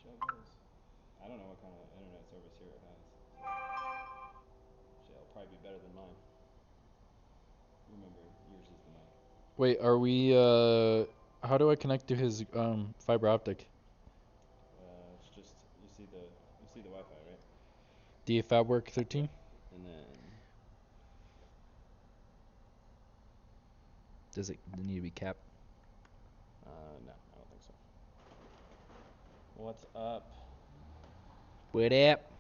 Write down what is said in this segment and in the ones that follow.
show goes. I don't know what kind of internet service here it has. Shit, it'll probably be better than mine. Remember, yours is the mic. Wait, are we, how do I connect to his, fiber optic? It's just you see the Wi-Fi, right? DFab work 13? And then Does it need to be capped? no, I don't think so. What's up? What up?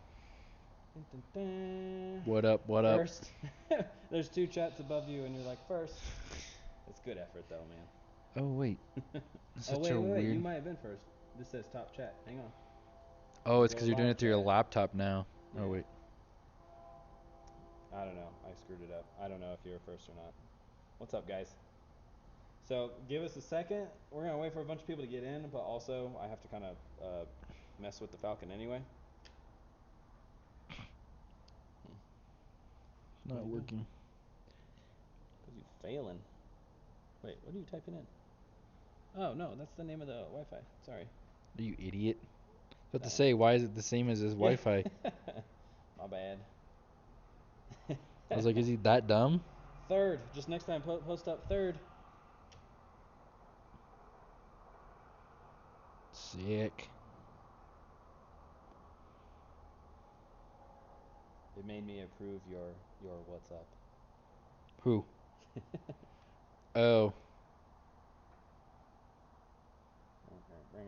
Dun, dun, dun. What up, what up? First, there's 2 chats above you, and you're like first. It's good effort though, man. Oh, wait. Oh wait, you might have been first. This says top chat. Hang on. Oh, it's Go because you're doing live it through your chat. laptop now. Yeah. Oh, wait. I don't know. I screwed it up. I don't know if you're first or not. What's up, guys? So give us a second. We're gonna wait for a bunch of people to get in, but also I have to kind of mess with the Falcon anyway. Not working. Cause you failing. Wait, what are you typing in? Oh no, that's the name of the Wi-Fi. Sorry. Are you idiot? I was about to No. say, why is it the same as his Wi-Fi? My bad. I was like, is he that dumb? Third. Just next time, post up third. Sick. It made me approve your what's up. Who? Oh. Alright.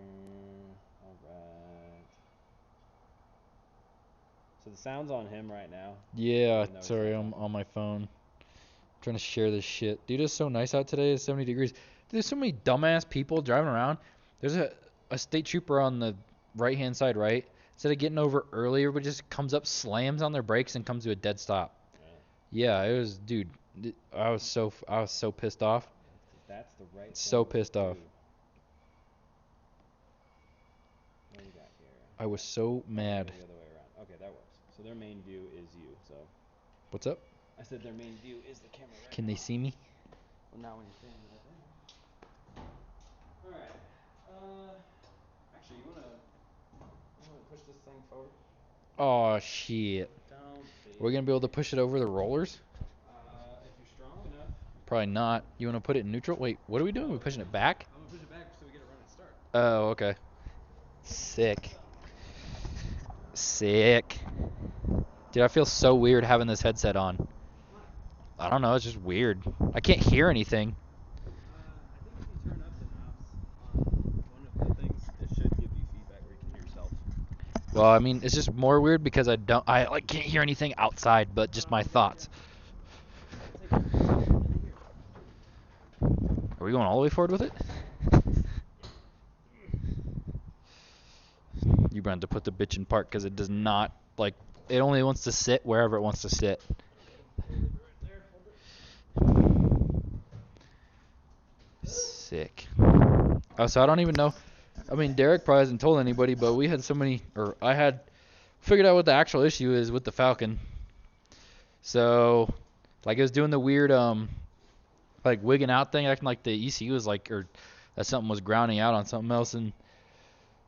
So the sound's on him right now. Yeah, even though he's sorry, not I'm talking. on my phone. Trying to share this shit. Dude, it's so nice out today. It's 70 degrees. There's so many dumbass people driving around. There's a state trooper on the right-hand side, right? Instead of getting over early, everybody just comes up, slams on their brakes, and comes to a dead stop. Yeah, it was, dude. I was so pissed off. That's the right. So pissed off. What do we got here? I was so mad. The other way around. Okay, that works. So their main view is you. So. What's up? I said their main view is the camera. Right Can now. they see me? Well, not when you're standing right there. All right. Actually, you wanna push this thing forward? Oh shit. We're gonna be able to push it over the rollers? If you're strong enough. Probably not. You wanna put it in neutral? Wait, what are we doing? We're pushing it back? I'm gonna push it back so we get a running start. Oh, okay. Sick. Sick. Dude, I feel so weird having this headset on. I don't know, it's just weird. I can't hear anything. I think if you turn up the knobs on one of the things, it should give you feedback where you can hear yourself. Well, I mean, it's just more weird because I like can't hear anything outside but just my thoughts. Are we going all the way forward with it? You're going to put the bitch in park because it does not, like, it only wants to sit wherever it wants to sit. Sick. Oh, so I don't even know. I mean, Derek probably hasn't told anybody, but we had so many, or I had figured out what the actual issue is with the Falcon. So, like, it was doing the weird, like, wigging out thing, acting like the ECU was like, or that something was grounding out on something else. And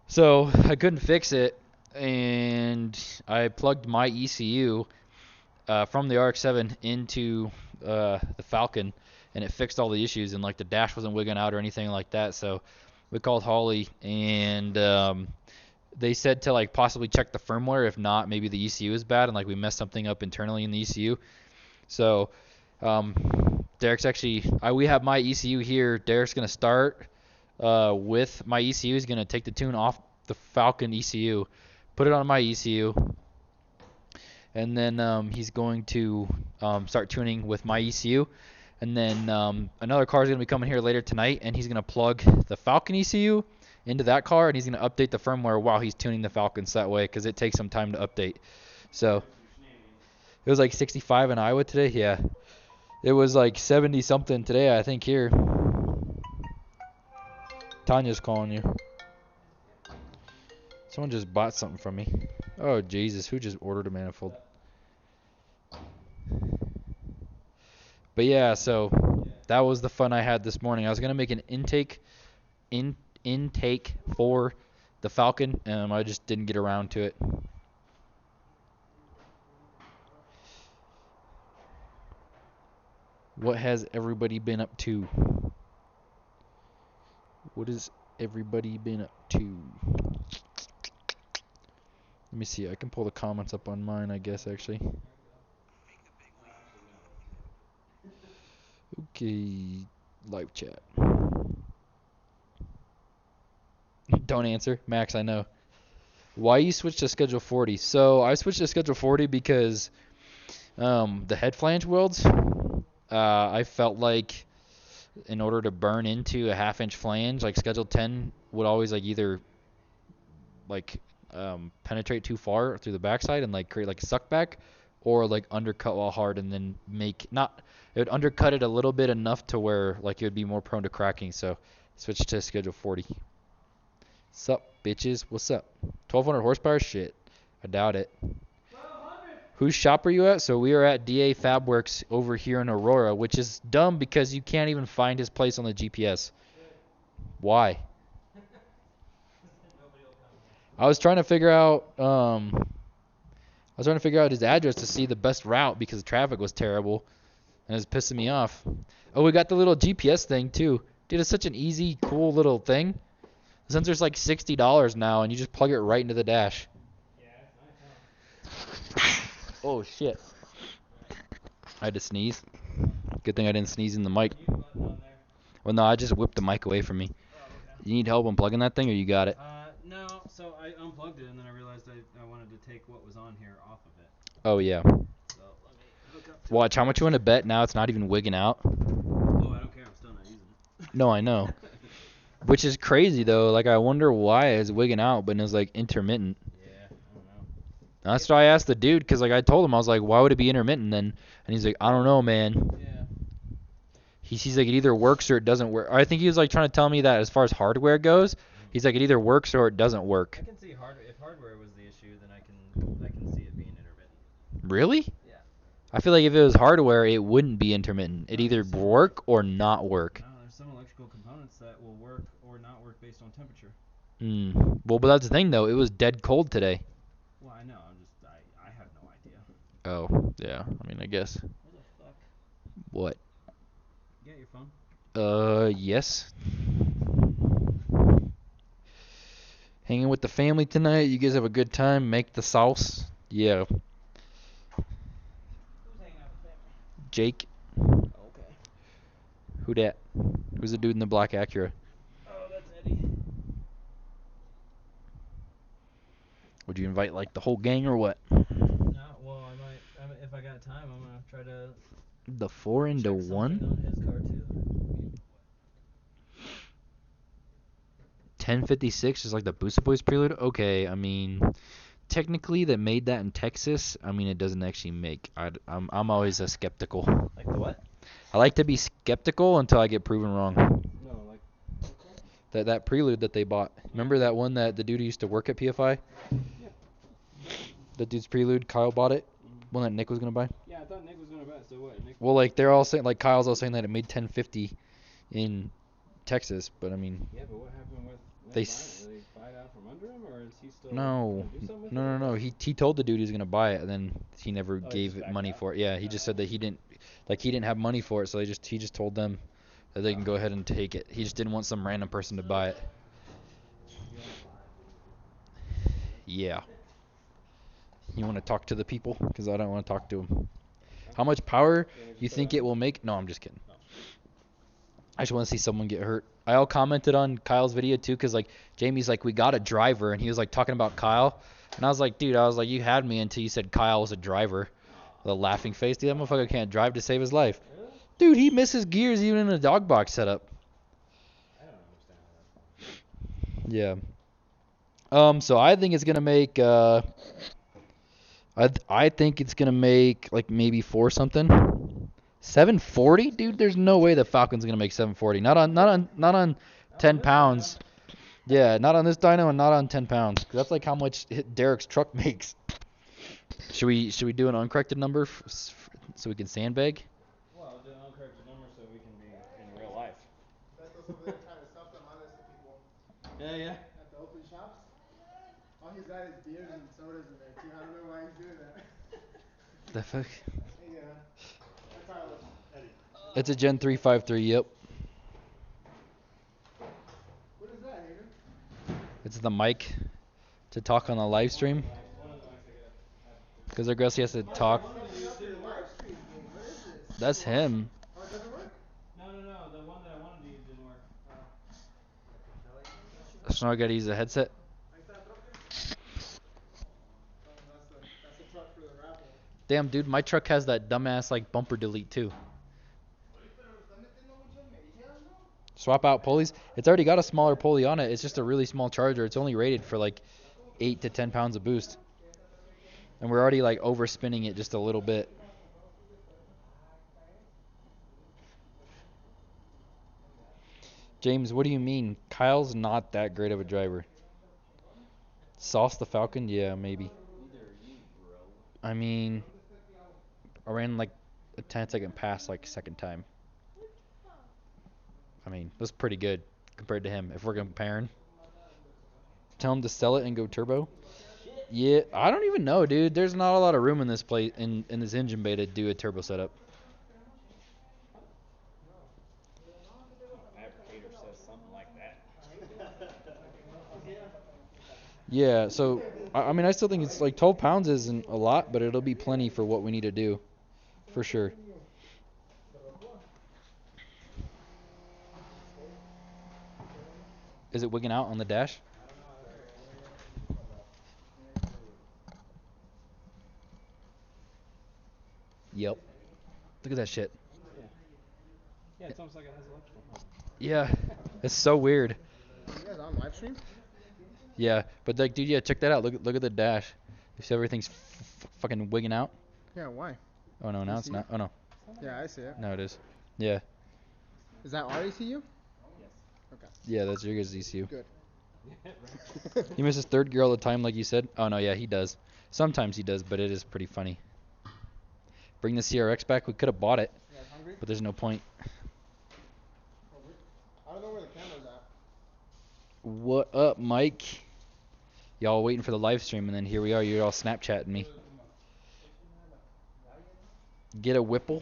so I couldn't fix it, and I plugged my ECU from the RX-7 into the Falcon, and it fixed all the issues, and like the dash wasn't wigging out or anything like that. So we called Holly, and they said to like possibly check the firmware. If not, maybe the ECU is bad, and like we messed something up internally in the ECU. So Derek's actually, we have my ECU here. Derek's gonna start with my ECU. He's gonna take the tune off the Falcon ECU, put it on my ECU, and then he's going to start tuning with my ECU. And then another car is going to be coming here later tonight, and he's going to plug the Falcon ECU into that car, and he's going to update the firmware while he's tuning the Falcons that way, because it takes some time to update. So it was like 65 in Iowa today. Yeah, it was like 70 something today, I think, here. Tanya's calling you. Someone just bought something from me. Oh Jesus, who just ordered a manifold? But yeah, so that was the fun I had this morning. I was gonna make an intake for the Falcon. I just didn't get around to it. What has everybody been up to? What has everybody been up to? Let me see. I can pull the comments up on mine, I guess, actually. Okay. Live chat. Don't answer. Max, I know. Why you switched to Schedule 40? So, I switched to Schedule 40 because the head flange welds, I felt like in order to burn into a half-inch flange, like Schedule 10 would always like either like penetrate too far through the backside and like create like a suck back, or like undercut while hard and then make not it would undercut it a little bit enough to where like it would be more prone to cracking. So switch to Schedule 40. Sup bitches, what's up? 1200 horsepower? Shit, I doubt it. Whose shop are you at? So we are at DA Fabworks over here in Aurora, which is dumb because you can't even find his place on the GPS. Why? I was trying to figure out his address to see the best route because the traffic was terrible and it was pissing me off. Oh, we got the little GPS thing too. Dude, it's such an easy, cool little thing. The sensor's like $60 now and you just plug it right into the dash. Oh shit. I had to sneeze. Good thing I didn't sneeze in the mic. Well, no, I just whipped the mic away from me. You need help unplugging that thing or you got it? No, so I unplugged it and then I realized I wanted to take what was on here off of it. Oh, yeah. So let me hook up to Watch, how much you want to bet now it's not even wigging out? Oh, I don't care. I'm still not using it. No, I know. Which is crazy, though. Like, I wonder why it's wigging out, but it's, like, intermittent. Yeah, I don't know. That's why I asked the dude, because, like, I told him, I was like, why would it be intermittent then? And he's like, I don't know, man. Yeah. He's like, it either works or it doesn't work. I think he was, like, trying to tell me that as far as hardware goes, he's like, it either works or it doesn't work. I can see if hardware was the issue, then I can see it being intermittent. Really? Yeah. I feel like if it was hardware, it wouldn't be intermittent. It'd either work or not work. No, there's some electrical components that will work or not work based on temperature. Well, but that's the thing, though. It was dead cold today. Well, I know. I have no idea. Oh, yeah. I mean, I guess. What the fuck? What? You got your phone? Yes. Hanging with the family tonight. You guys have a good time. Make the sauce. Yeah. Who's hanging out with family? Jake. Okay. Who dat? Who's the dude in the black Acura? Oh, that's Eddie. Would you invite like the whole gang or what? No, well, I might if I got time, I'm gonna try to. The 4 into check something 1? on his car too. 1056 is like the Booster Boys prelude? Okay, I mean, technically they made that in Texas. I mean, it doesn't actually make. I'm always a skeptical. Like the what? I like to be skeptical until I get proven wrong. No, like. That prelude that they bought. Remember that one that the dude who used to work at PFI? Yeah. That dude's prelude, Kyle bought it? One that Nick was going to buy? Yeah, I thought Nick was gonna buy it. So what? Nick. Well, like they're all saying, like Kyle's all saying that it made 1050 in Texas, but I mean. Yeah, but what happened with? They Did they buy it out from under him, or is he still? No, gonna do something with no. it? He told the dude he was gonna buy it, and then he never Oh, he gave just it backed money out? for it. Yeah, he just said that he didn't have money for it, so he just told them that they can go ahead and take it. He just didn't want some random person to buy it. Yeah. You want to talk to the people? Because I don't want to talk to them. How much power you think it will make? No, I'm just kidding. I just want to see someone get hurt. I all commented on Kyle's video too, because like Jamie's like, we got a driver, and he was like talking about Kyle, and I was like, dude, you had me until you said Kyle was a driver. The laughing face, dude, that motherfucker can't drive to save his life. Dude, he misses gears even in a dog box setup. I don't understand that. Yeah. So I think it's gonna make I think it's gonna make like maybe 4 something. 740, dude. There's no way the Falcon's gonna make 740. Not on 10 pounds. Yeah, not on this dyno and not on 10 pounds. That's like how much Derek's truck makes. Should we do an uncorrected number so we can sandbag? Well, do an uncorrected number so we can be in real life. That's also over there trying to sell some others to people. Yeah. At the open shops. All he's got is beers and sodas in there too. I don't know why he's doing that. The fuck? Yeah. That's Tyler. Eddie. It's a Gen 353. Yep. What is that, Hayden? It's the mic to talk on the live stream. Because I guess he has to talk. That's him. Oh, it doesn't work? No. The one that I wanted to use didn't work. So now I gotta use a headset. That's the truck for the raffle. Damn, dude, my truck has that dumbass like bumper delete too. Swap out pulleys. It's already got a smaller pulley on it. It's just a really small charger. It's only rated for like 8 to 10 pounds of boost. And we're already like overspinning it just a little bit. James, what do you mean? Kyle's not that great of a driver. Sauce the Falcon? Yeah, maybe. I mean, I ran like a 10-second pass like second time. I mean, that's pretty good compared to him if we're comparing. Tell him to sell it and go turbo. Yeah, I don't even know, dude. There's not a lot of room in this plate in this engine bay to do a turbo setup. Fabricator says something like that. Yeah, so I mean, I still think it's like 12 pounds isn't a lot, but it'll be plenty for what we need to do, for sure. Is it wigging out on the dash? Yep. Look at that shit. Yeah, it's almost like it has electrical. Yeah, it's so weird. You guys on live stream? Yeah, but like, dude, yeah, check that out. Look at the dash. You see everything's fucking wigging out. Yeah, why? Oh no, now it's not. Oh no. Yeah, I see it. No, it is. Yeah. Is that our ECU? Yes. Okay. Yeah, that's your guys' ECU. Good. He misses third gear all the time, like you said. Oh no, yeah, he does. Sometimes he does, but it is pretty funny. Bring the CRX back. We could have bought it, You guys hungry? but there's no point. I don't know where the camera's at. What up, Mike? Y'all waiting for the live stream, and then here we are. You're all Snapchatting me. Get a Whipple?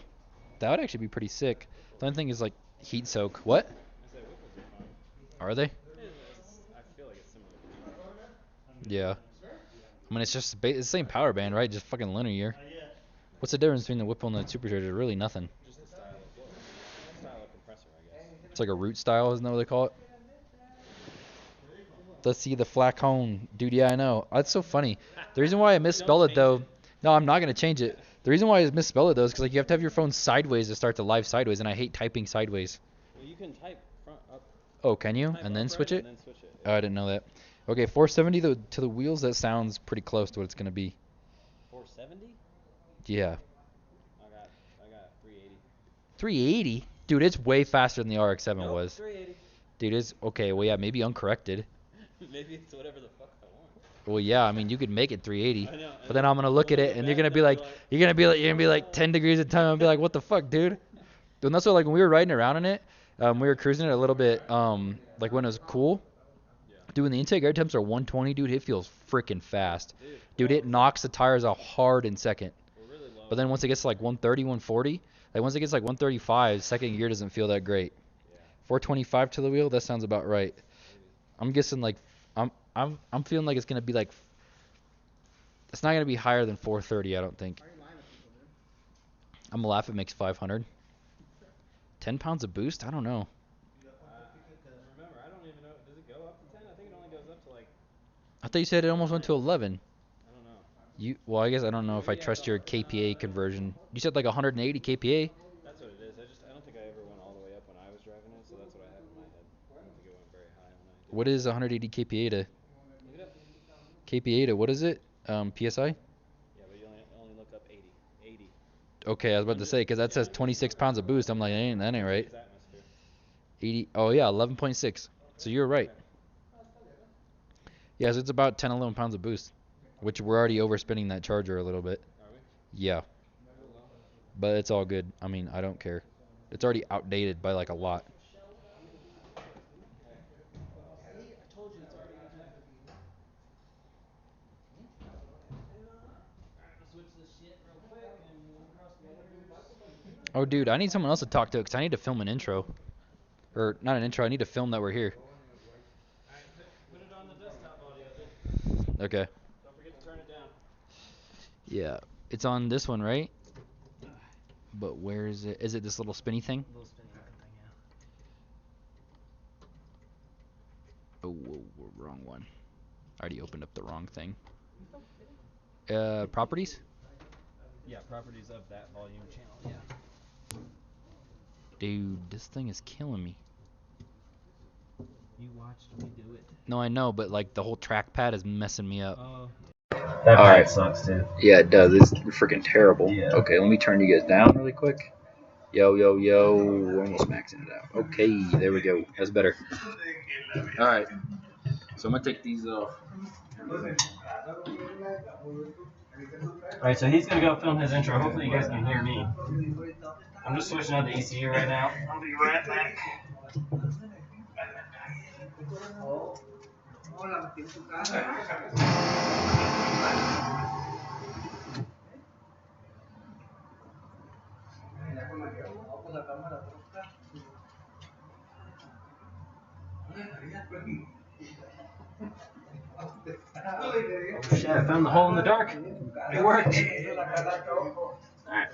That would actually be pretty sick. The only thing is like heat soak. What? I say Whipples are fun. Are they? I feel like it's similar to Yeah. I mean, it's just it's the same power band, right? Just fucking linear. What's the difference between the Whipple and the supercharger? Really nothing. just the style of compressor, I guess. It's like a root style, isn't that what they call it? Let's see the Flacon. Dude, yeah, I know. That's so funny. The reason why I misspelled it, though... No, I'm not going to change it. The reason why I misspelled it, though, is because like, you have to have your phone sideways to start the live sideways, and I hate typing sideways. Well, you can type front up. Oh, can you? Type And then upright switch it? And then switch it. Oh, I didn't know that. Okay, 470 to the wheels, that sounds pretty close to what it's going to be. 470? Yeah. I got 380. 380? Dude, it's way faster than the RX-7 Nope, was. 380. Dude, it's... Okay, well, yeah, maybe uncorrected. Maybe it's whatever the fuck I want. Well, yeah, I mean, you could make it 380. I know. But then I'm going to look at it, and you're going to be like... You're going to be like 10 degrees at a time. I'll be like, what the fuck, dude? And that's what, like, when we were riding around in it, we were cruising it a little bit, like, when it was cool. Dude, when the intake air temps are 120, dude, it feels freaking fast. Dude, it knocks the tires out hard in second. Really low. But then once it gets to, like, 130, 140, like, once it gets, like, 135, second gear doesn't feel that great. 425 to the wheel, that sounds about right. I'm guessing, like, I'm feeling like it's going to be, like, it's not going to be higher than 430, I don't think. I'm going to laugh it makes 500. 10 pounds of boost? I don't know. Remember, I don't even know. Does it go up to 10? I think it only goes up to like. I thought you said it almost went to 11. I don't know. Well, I guess I don't know if I trust your KPA conversion. You said like 180 KPA? That's what it is. I don't think I ever went all the way up when I was driving it, so that's what I have in my head. I don't think it went very high when I did. What is 180 KPA to? Look it up. KPA to what is it? PSI? Yeah, but you only look up 80. 80. Okay, I was about to say because that says 26 pounds of boost. I'm like, that ain't right. It's atmosphere. 80. Oh yeah, 11.6. So you're right. Yeah, so it's about 10, 11 pounds of boost, which we're already overspinning that charger a little bit. Are we? Yeah. But it's all good. I mean, I don't care. It's already outdated by like a lot. Oh, dude, I need someone else to talk to because I need to film an intro. Or, not an intro, I need to film that we're here. Alright, put it on the desktop audio then. Okay. Don't forget to turn it down. Yeah. It's on this one, right? But where is it? Is it this little spinny thing? Little spinny thing, yeah. Oh, whoa, wrong one. I already opened up the wrong thing. Properties? Yeah, properties of that volume channel, yeah. Dude, this thing is killing me. You watched me do it. No, I know, but like the whole trackpad is messing me up. That Alright. sucks too. Yeah, it does. It's freaking terrible. Yeah. Okay, let me turn you guys down really quick. Yo, yo, yo. We're almost maxing it out. Okay, there we go. That's better. Alright. So I'm going to take these off. Alright, so he's gonna go film his intro. Hopefully you guys can hear me. I'm just switching out the ECU right now. I'll be right back. Oh shit, I found the hole in the dark. It worked. Alright.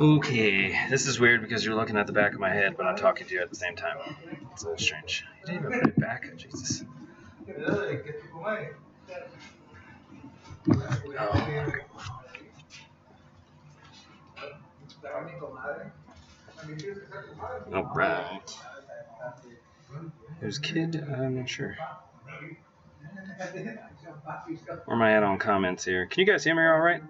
Okay, this is weird because you're looking at the back of my head, but I'm talking to you at the same time. It's a little strange. You didn't even put it back? Jesus. Oh. Alright. Who's kid? I'm not sure. Where am I at on comments here? Can you guys hear me alright?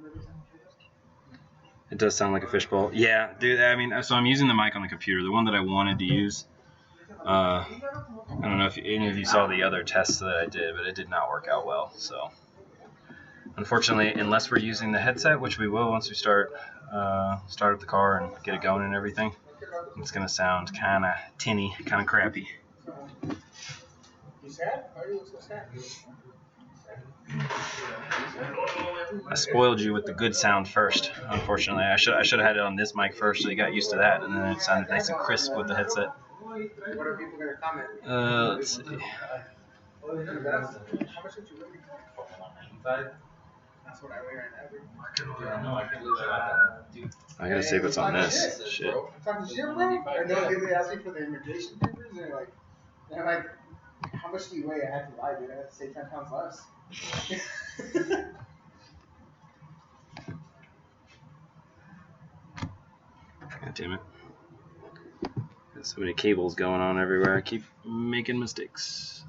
It does sound like a fishbowl. Yeah, dude, I mean, so I'm using the mic on the computer, the one that I wanted to use. I don't know if any of you saw the other tests that I did, but it did not work out well. So, unfortunately, unless we're using the headset, which we will once we start up the car and get it going and everything, it's going to sound kind of tinny, kind of crappy. You sad? Why are you so sad? I spoiled you with the good sound first. Unfortunately, I should have had it on this mic first, so you got used to that, and then it sounded nice and crisp with the headset. What are people gonna comment? Let's see. How much did you weigh? That's what I weigh right now. I gotta see what's on this. Shit. I'm talking shit, bro. I know they asked me for the immigration papers, and they're like, how much do you weigh? I had to lie, dude. I had to say 10 pounds less. God damn it. There's so many cables going on everywhere. I keep making mistakes.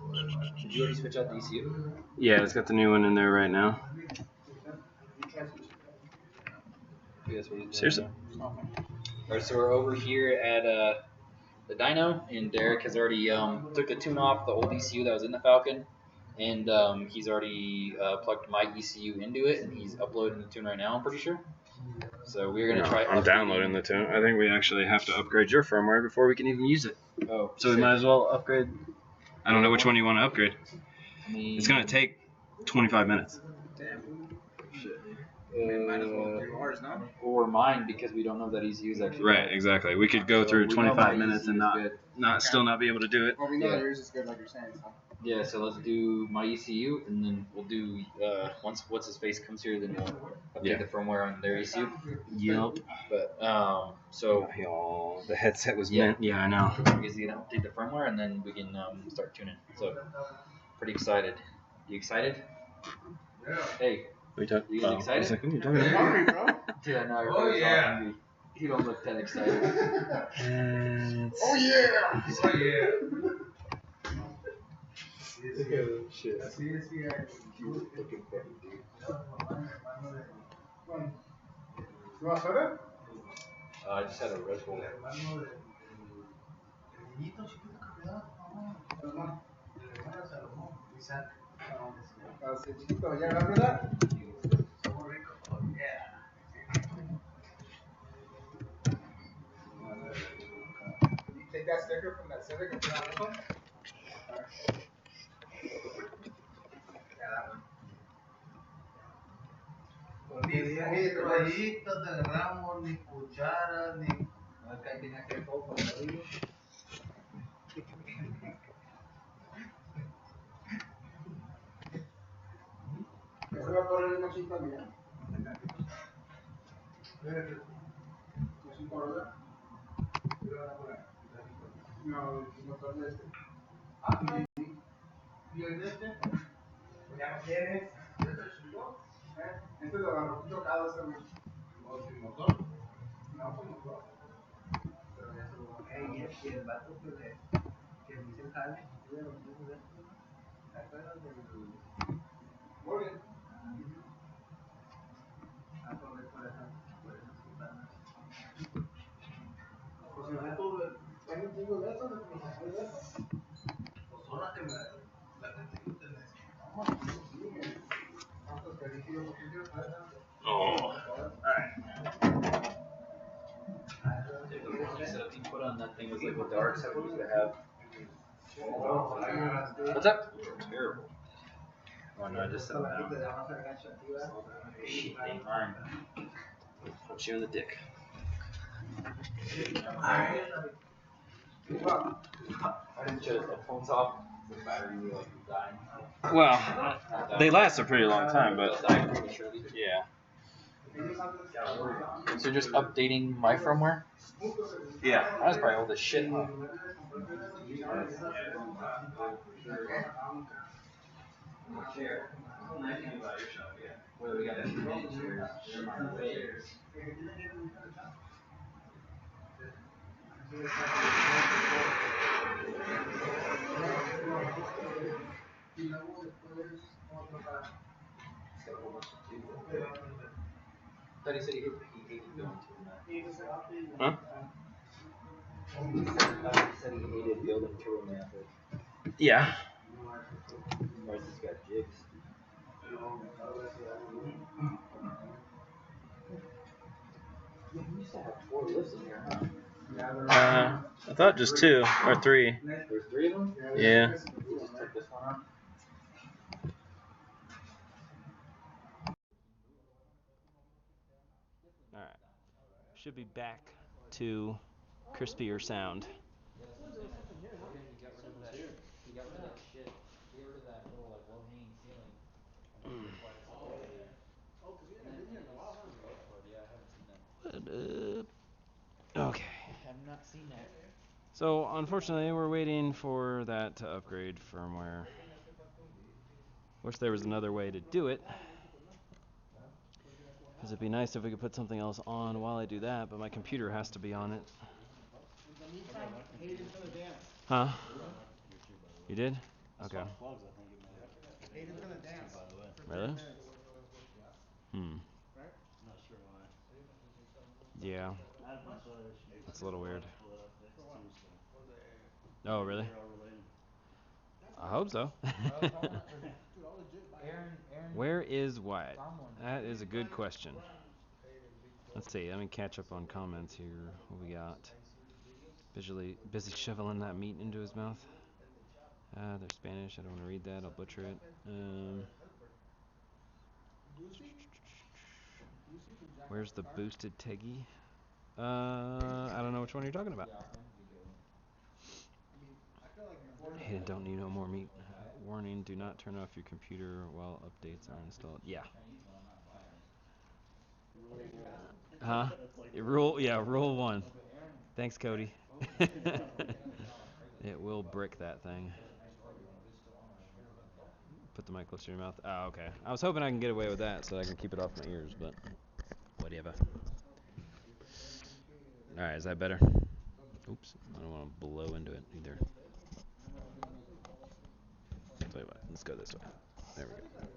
Did you already switch out the ECU? Yeah, it's got the new one in there right now. Seriously? Alright, so we're over here at the dyno, and Derek has already took the tune off the old ECU that was in the Falcon, and he's already plugged my ECU into it, and he's uploading the tune right now, I'm pretty sure. So we're gonna try. I'm downloading the tune. I think we actually have to upgrade your firmware before we can even use it. Oh, so we might as well upgrade. I don't know which one you want to upgrade. It's gonna take 25 minutes. Damn. Shit. Might as well do ours now. Or mine, because we don't know that ECU is actually Right, exactly. We could go through we know 25 my minutes and ECU is good. still not be able to do it. Well, we know that yours is good, like you're saying. So. Yeah, so let's do my ECU, and then we'll do once what's his face comes here, then we'll update the firmware on their ECU. Yep. But so Oh, the headset was meant. Yeah, I know. he's gonna update the firmware, and then we can start tuning. So pretty excited. You excited? Yeah. Hey, We talk. You guys excited? I was like, what are you talking I'm about? hungry, bro. dude, I know everybody's all hungry. You don't look that excited. Oh yeah! Oh yeah! Shit. You want soda? I just had a Red Bull. Yeah, remember that? You take that sticker checker from that Civic and put on this one? Yeah, that one. Ni toallitas agarramos, ni cucharas, ni. No, es que ahí tenía que ir todo por arriba. Eso va a correr el machito también. ¿Es un Corolla? No, el motor de este. Ah, ¿y el de este? Ya no tienes. Este lo agarró chocado ese güey. ¿O sin motor? No, pues motor. Pero ya se lo va a y el vato que le hice el jale, de los mismos de estos, ¿te acuerdas del. Muy bien. Ah, por esas ventanas. Pues si no tú, tengo un chingo de estos, de estos. Pues ahora que me. La que te gusta tenés. ¿Cuántos que dije yo? ¿Por qué quieres traer tanto? Oh. Put on that thing was like what the arcs have used to have. What's up? Terrible. Oh no, I just said that. Shit, ain't mine. Punch you in the dick. I didn't shut his headphones off. The battery like dying. Well, they last a pretty long time, but yeah. So you're just updating my firmware? Yeah. That's probably old as shit, huh? I thought he said he hated building to a Huh? I thought he said he hated building to a method. Yeah. Or he's got jigs. You used to have 4 lifts in here, huh? I thought just 2 or 3. There's 3 of them? Yeah. You just took this one off? All right. Should be back to crispier sound. He got rid of that shit. He got rid of that little like low-hanging ceiling. Okay. I have not seen that. So unfortunately, we're waiting for that to upgrade firmware. Wish there was another way to do it. Because it'd be nice if we could put something else on while I do that, but my computer has to be on it. Huh? You did? Okay. Really? Yeah. That's a little weird. Oh, really? I hope so. Where is Wyatt? That is a good question. Let's see. Let me catch up on comments here. What we got? Busy shoveling that meat into his mouth. They're Spanish. I don't want to read that. I'll butcher it. Where's the boosted Teggy? I don't know which one you're talking about. Hey, don't need no more meat. Warning, do not turn off your computer while updates are installed. Yeah. Huh? Rule 1. Thanks, Cody. It will brick that thing. Put the mic close to your mouth. Oh, okay. I was hoping I can get away with that so I can keep it off my ears, but whatever. Alright, is that better? Oops. I don't want to blow into it either. Tell you what, let's go this way. There we go.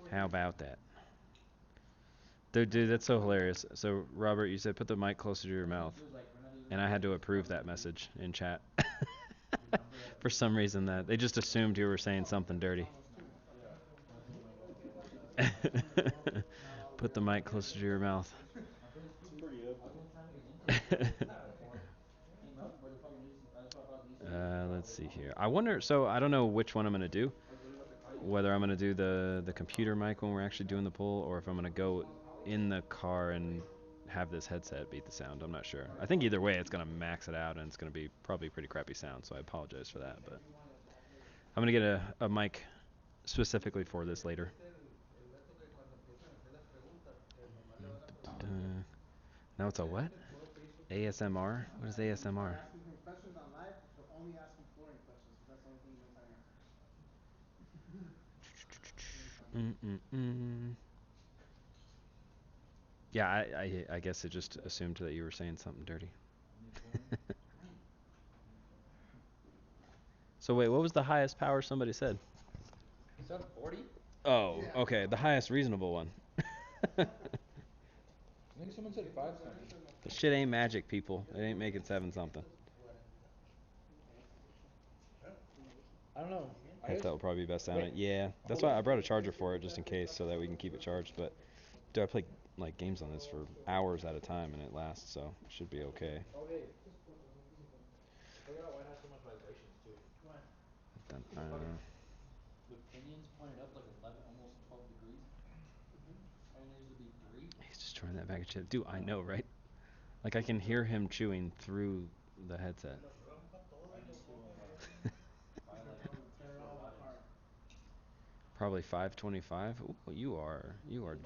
How about that? Dude, that's so hilarious. So, Robert, you said put the mic closer to your mouth. And I had to approve that message in chat. For some reason that they just assumed you were saying something dirty. Put the mic closer to your mouth. Let's see here. I wonder. So I don't know which one I'm gonna do. Whether I'm gonna do the computer mic when we're actually doing the pull, or if I'm gonna go in the car and have this headset beat the sound. I'm not sure. I think either way, it's gonna max it out, and it's gonna be probably pretty crappy sound. So I apologize for that, but I'm gonna get a mic specifically for this later. Now it's a what? ASMR? What is ASMR? Asking him questions on live, but only ask him flooring questions because that's the only thing he knows how to answer. Yeah, I guess it just assumed that you were saying something dirty. So wait, what was the highest power somebody said? Is that a 40? Oh, okay, the highest reasonable one. I think someone said 5 something. The shit ain't magic, people. It ain't making 7 something. I don't know. I think that would probably be best sounding. Yeah, that's why I brought a charger for it just in case, so that we can keep it charged. But dude, I play like games on this for hours at a time, and it lasts, so it should be okay. Okay. Figure out why it has so much vibrations too. The pinions pointed up like 11, almost 12 degrees. And there's to be 3. He's just trying that bag of chips. Dude, I know, right? Like I can hear him chewing through the headset. I need to buy like just for rottens. Probably 525. Ooh, you are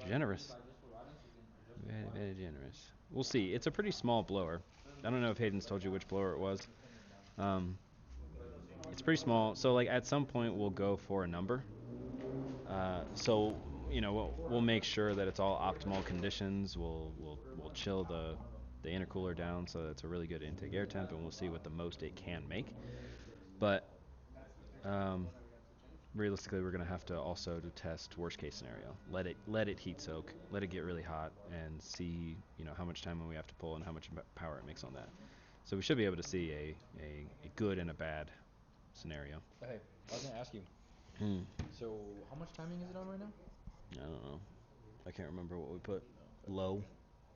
generous. Buy just for rottens, you can adjust the Very, volume. very generous. We'll see. It's a pretty small blower. I don't know if Hayden's told you which blower it was. It's pretty small. So like at some point we'll go for a number. So you know we'll make sure that it's all optimal conditions. We'll chill the intercooler down so that it's a really good intake air temp, and we'll see what the most it can make. But realistically, we're gonna have to also to test worst case scenario. Let it heat soak, let it get really hot, and see how much time we have to pull and how much power it makes on that. So we should be able to see a good and a bad scenario. Hey, I was gonna ask you. So how much timing is it on right now? I don't know. I can't remember what we put. Low.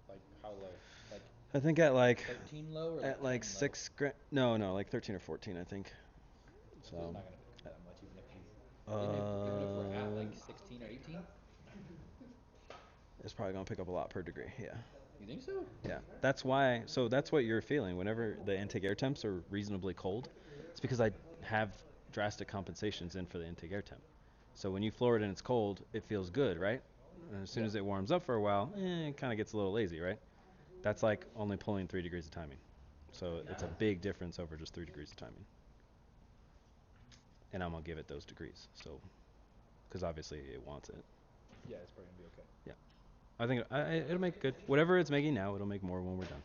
Like how low? Like I think at like 13 low or like at like 6 no, like 13 or 14, I think. So it's not gonna be that much even if we're at like 16 or 18. It's probably gonna pick up a lot per degree. Yeah. You think so? Yeah. That's why. So that's what you're feeling whenever the intake air temps are reasonably cold. It's because I have drastic compensations in for the intake air temp. So when you floor it and it's cold, it feels good, right? And as soon as it warms up for a while, it kind of gets a little lazy, right? That's like only pulling 3 degrees of timing. So it's a big difference over just 3 degrees of timing. And I'm gonna give it those degrees. So, because obviously it wants it. Yeah, it's probably gonna be okay. Yeah. I think it'll make good. Whatever it's making now, it'll make more when we're done.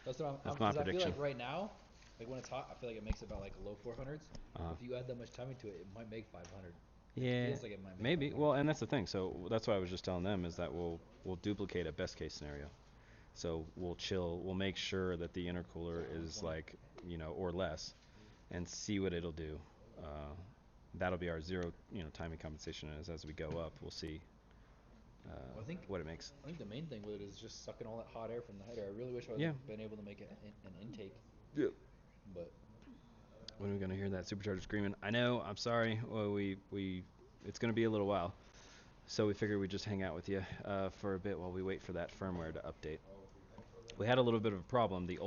That's what That's my I feel prediction. like right now, like when it's hot, I feel like it makes about like low 400s. Uh-huh. If you add that much timing to it, it might make 500. Yeah. It feels like it might make Maybe. 500. Well, and that's the thing. So that's what I was just telling them is that we'll duplicate a best case scenario. So we'll chill. We'll make sure that the intercooler is like or less, and see what it'll do. That'll be our zero timing compensation as we go up. We'll see. I think what it makes. I think the main thing with it is just sucking all that hot air from the header. I really wish I would have been able to make it an intake. Yeah. But when are we gonna hear that supercharger screaming? I know. I'm sorry. Well, it's gonna be a little while, so we figured we'd just hang out with you for a bit while we wait for that firmware to update. We had a little bit of a problem. The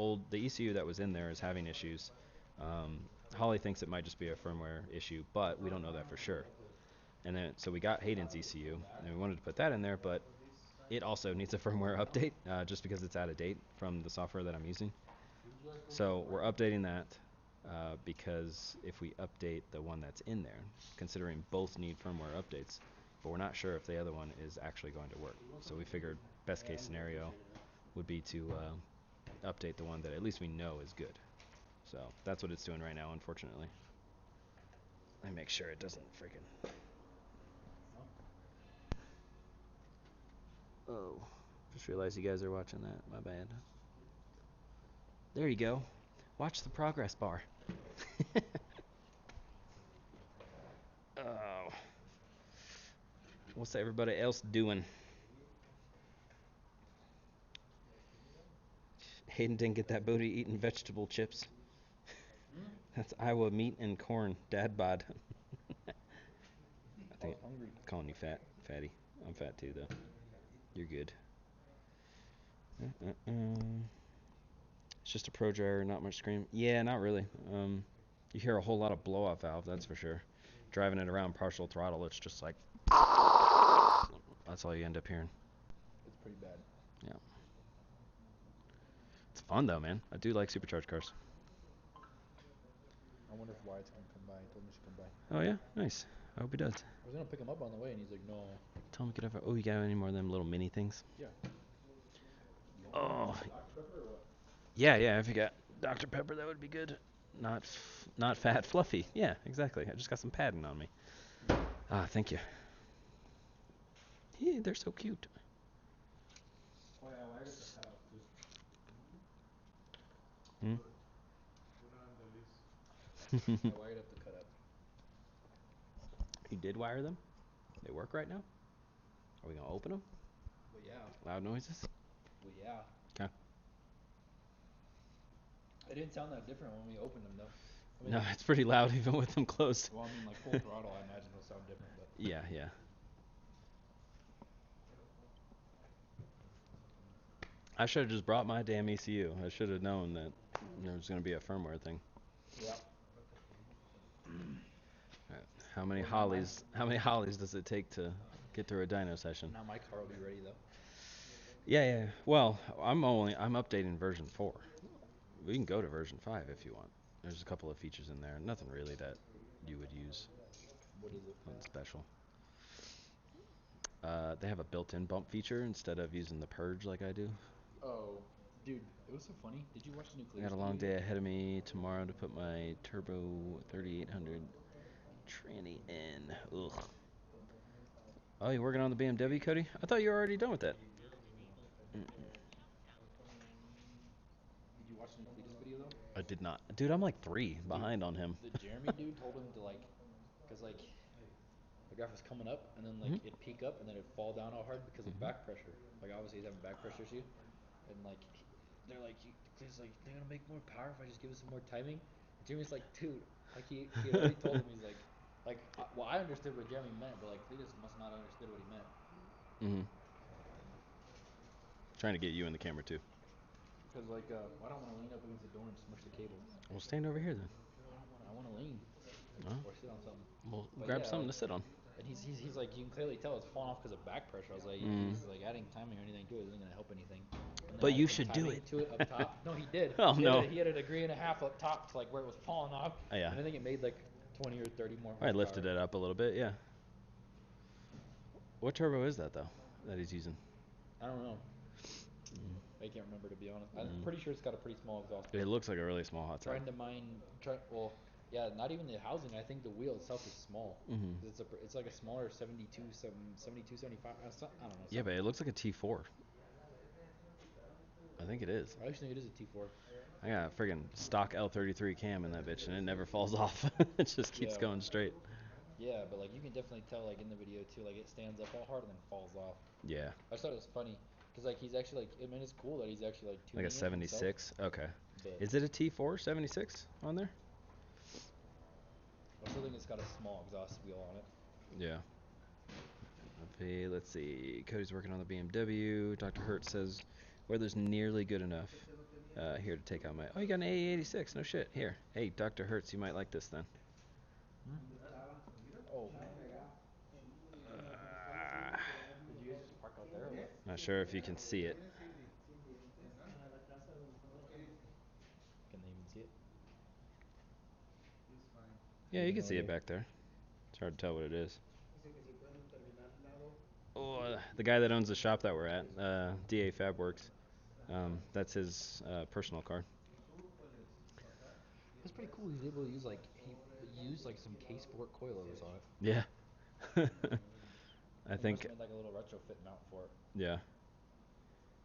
ECU that was in there is having issues. Holly thinks it might just be a firmware issue, but we don't know that for sure. And then so we got Hayden's ECU, and we wanted to put that in there, but it also needs a firmware update just because it's out of date from the software that I'm using. So we're updating that because if we update the one that's in there, considering both need firmware updates, but we're not sure if the other one is actually going to work. So we figured best case scenario would be to update the one that at least we know is good. So that's what it's doing right now, unfortunately. Let me make sure it doesn't freaking... Oh, just realized you guys are watching that. My bad. There you go. Watch the progress bar. Oh. What's everybody else doing? Hayden didn't get that booty eating vegetable chips. That's Iowa meat and corn. Dad bod. I I think was hungry. calling you fatty. I'm fat too, though. You're good. It's just a pro dryer, not much scream. Yeah, not really. You hear a whole lot of blow off valve, that's for sure. Driving it around partial throttle, it's just like that's all you end up hearing. It's pretty bad. Yeah. It's fun though, man. I do like supercharged cars. I wonder if Wyatt's gonna come by. He told me he should come by. Oh yeah, nice. I hope he does. I was gonna pick him up on the way, and he's like, "No." Tell him to get over. Oh, you got any more of them little mini things? Yeah. Oh. Dr. Pepper or what? Yeah, if you got Dr. Pepper, that would be good. Not fat, fluffy. Yeah, exactly. I just got some padding on me. Ah, thank you. Yeah, they're so cute. Oh yeah, Wyatt gets the cut out too. Hmm? Yeah, Wyatt have to cut up. You did wire them? They work right now? Are we gonna open them? Well, yeah. Loud noises? Well, yeah. Okay. It didn't sound that different when we opened them, though. I mean, No, it's pretty loud even with them closed. well, I mean, like full throttle, I imagine it'll sound different, but. Yeah. I should have just brought my damn ECU. I should have known that there was gonna be a firmware thing. Yeah. How many hollies? How many hollies does it take to get through a dyno session? Now my car will be ready though. Yeah. Well, I'm updating version 4. We can go to version 5 if you want. There's a couple of features in there. Nothing really that you would use. What is it? Nothing special. They have a built-in bump feature instead of using the purge like I do. Oh, dude, it was so funny. Did you watch the new I got a long day ahead of me tomorrow to put my turbo 3800 tranny in. Ugh. Oh, you working on the BMW, Cody? I thought you were already done with that. Did you watch the new Cletus video though? I did not. Dude, I'm like 3 behind on him. The Jeremy dude told him to like, cause like, the graph was coming up and then like it'd peak up and then it'd fall down all hard because of back pressure. Like obviously he's having back pressure issue, and like they're like, Cletus like, they're gonna make more power if I just give it some more timing. And Jeremy's like, dude, like he had already told him he's like, well I understood what Jeremy meant, but like Cletus must not understood what he meant. Trying to get you in the camera too. Cause like, I don't want to lean up against the door and smush the cable. We'll stand over here then. I want to lean or sit on something. We'll But grab yeah, something like, to sit on. And he's like, you can clearly tell it's falling off because of back pressure. I was like, he's like adding timing or anything to it isn't gonna help anything. And then But add you some should do timing it. to it up top. No, he did. Oh, no. He had a degree and a half up top to like where it was falling off. Oh, yeah. And I think it made like 20 or 30 more. I lifted it up a little bit, yeah. What turbo is that though? That he's using? I don't know. I can't remember to be honest. I'm pretty sure it's got a pretty small exhaust. It looks like a really small hot tub. Trying to mine, well, yeah, not even the housing. I think the wheel itself is small. It's like a smaller 72, 75. I don't know. Yeah, but it looks like a T4. I think it is. I actually think it is a T4. I got a friggin' stock L33 cam in that bitch, and it never falls off. It just keeps going straight. Yeah, but like you can definitely tell like in the video too, like it stands up all hard and then falls off. Yeah. I just thought it was funny because like he's actually like, I mean it's cool that he's actually like tuning Like a 76. Okay. But Is it a T4 76 on there? I still think it's got a small exhaust wheel on it. Yeah. Okay, let's see. Cody's working on the BMW. Dr. Hertz says weather's nearly good enough here to take out my. Oh, you got an A86. No shit. Here. Hey, Dr. Hertz, you might like this then. Oh. Did you guys just park out there? Or what? Not sure if you can see it. Can they even see it? Yeah, you can see it back there. It's hard to tell what it is. Oh, the guy that owns the shop that we're at, DA Fabworks, that's his personal car. That's pretty cool. He's able to use like he used like some K-Sport coilovers on it. Yeah. I think. Made like a little retrofit mount for it. Yeah.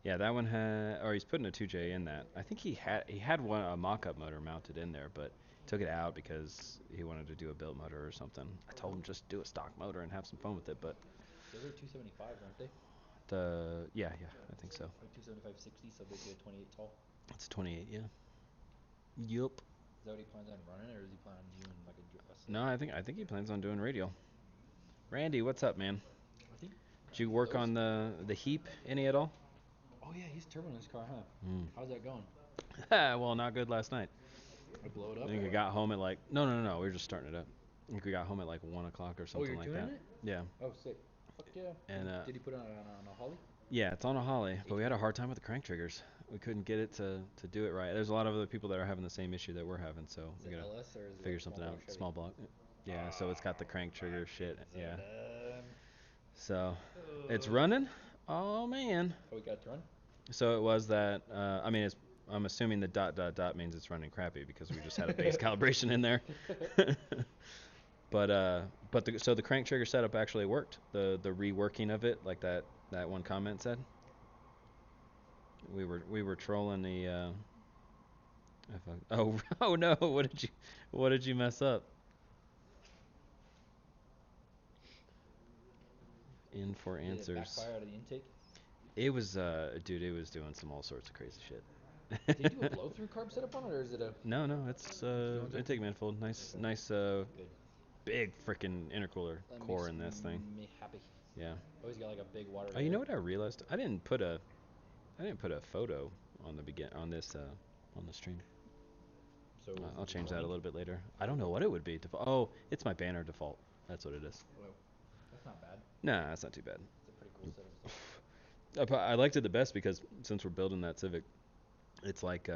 Yeah, that one had, or he's putting a 2J in that. I think he had a mock-up motor mounted in there, but took it out because he wanted to do a built motor or something. I told him just do a stock motor and have some fun with it, but. Those are 275s, aren't they? Yeah, I think so. Like 275/60, so basically a 28 tall. It's 28, yeah. Yup. that what he plans on running, or does he plan on doing like a No, I think he plans on doing radial. Randy, what's up, man? I think. Did you work on the heap any at all? Oh yeah, he's turboing his car, huh? Mm. How's that going? Well, not good last night. I blow it up. I think we got home at like no. We were just starting it up. I think we got home at like 1 o'clock or something you're like tuning that. it? Yeah. Oh, sick. Fuck yeah. And Did he put it on a Holly? yeah, it's on a Holly, but we had a hard time with the crank triggers. We couldn't get it to do it right. There's a lot of other people that are having the same issue that we're having, so Is we it gotta LS or is it figure like something small out. block Chevy? Small block. Yeah, so it's got the crank trigger shit. So Yeah. done. So it's running. Oh man. Oh, we got it to run? So it was that. I mean, I'm assuming the ... means it's running crappy because we just had a base calibration in there. But so the crank trigger setup actually worked. The reworking of it, like that one comment said. We were trolling the. Oh no! What did you mess up? In for answers. Did it backfire out of the intake? It was dude. It was doing some all sorts of crazy shit. Did you do a blow through carb setup on it, or is it a? No, it's intake manifold. Nice Good. big freaking intercooler That core makes in this thing. me happy. Yeah. Always got like a big water. Oh, you know what I realized? I didn't put a photo on on the stream. So I'll change that a little bit later. I don't know what it would be. Oh, it's my banner default. That's what it is. Well, that's not bad. Nah, that's not too bad. It's a pretty cool set of stuff. I liked it the best because since we're building that Civic, it's like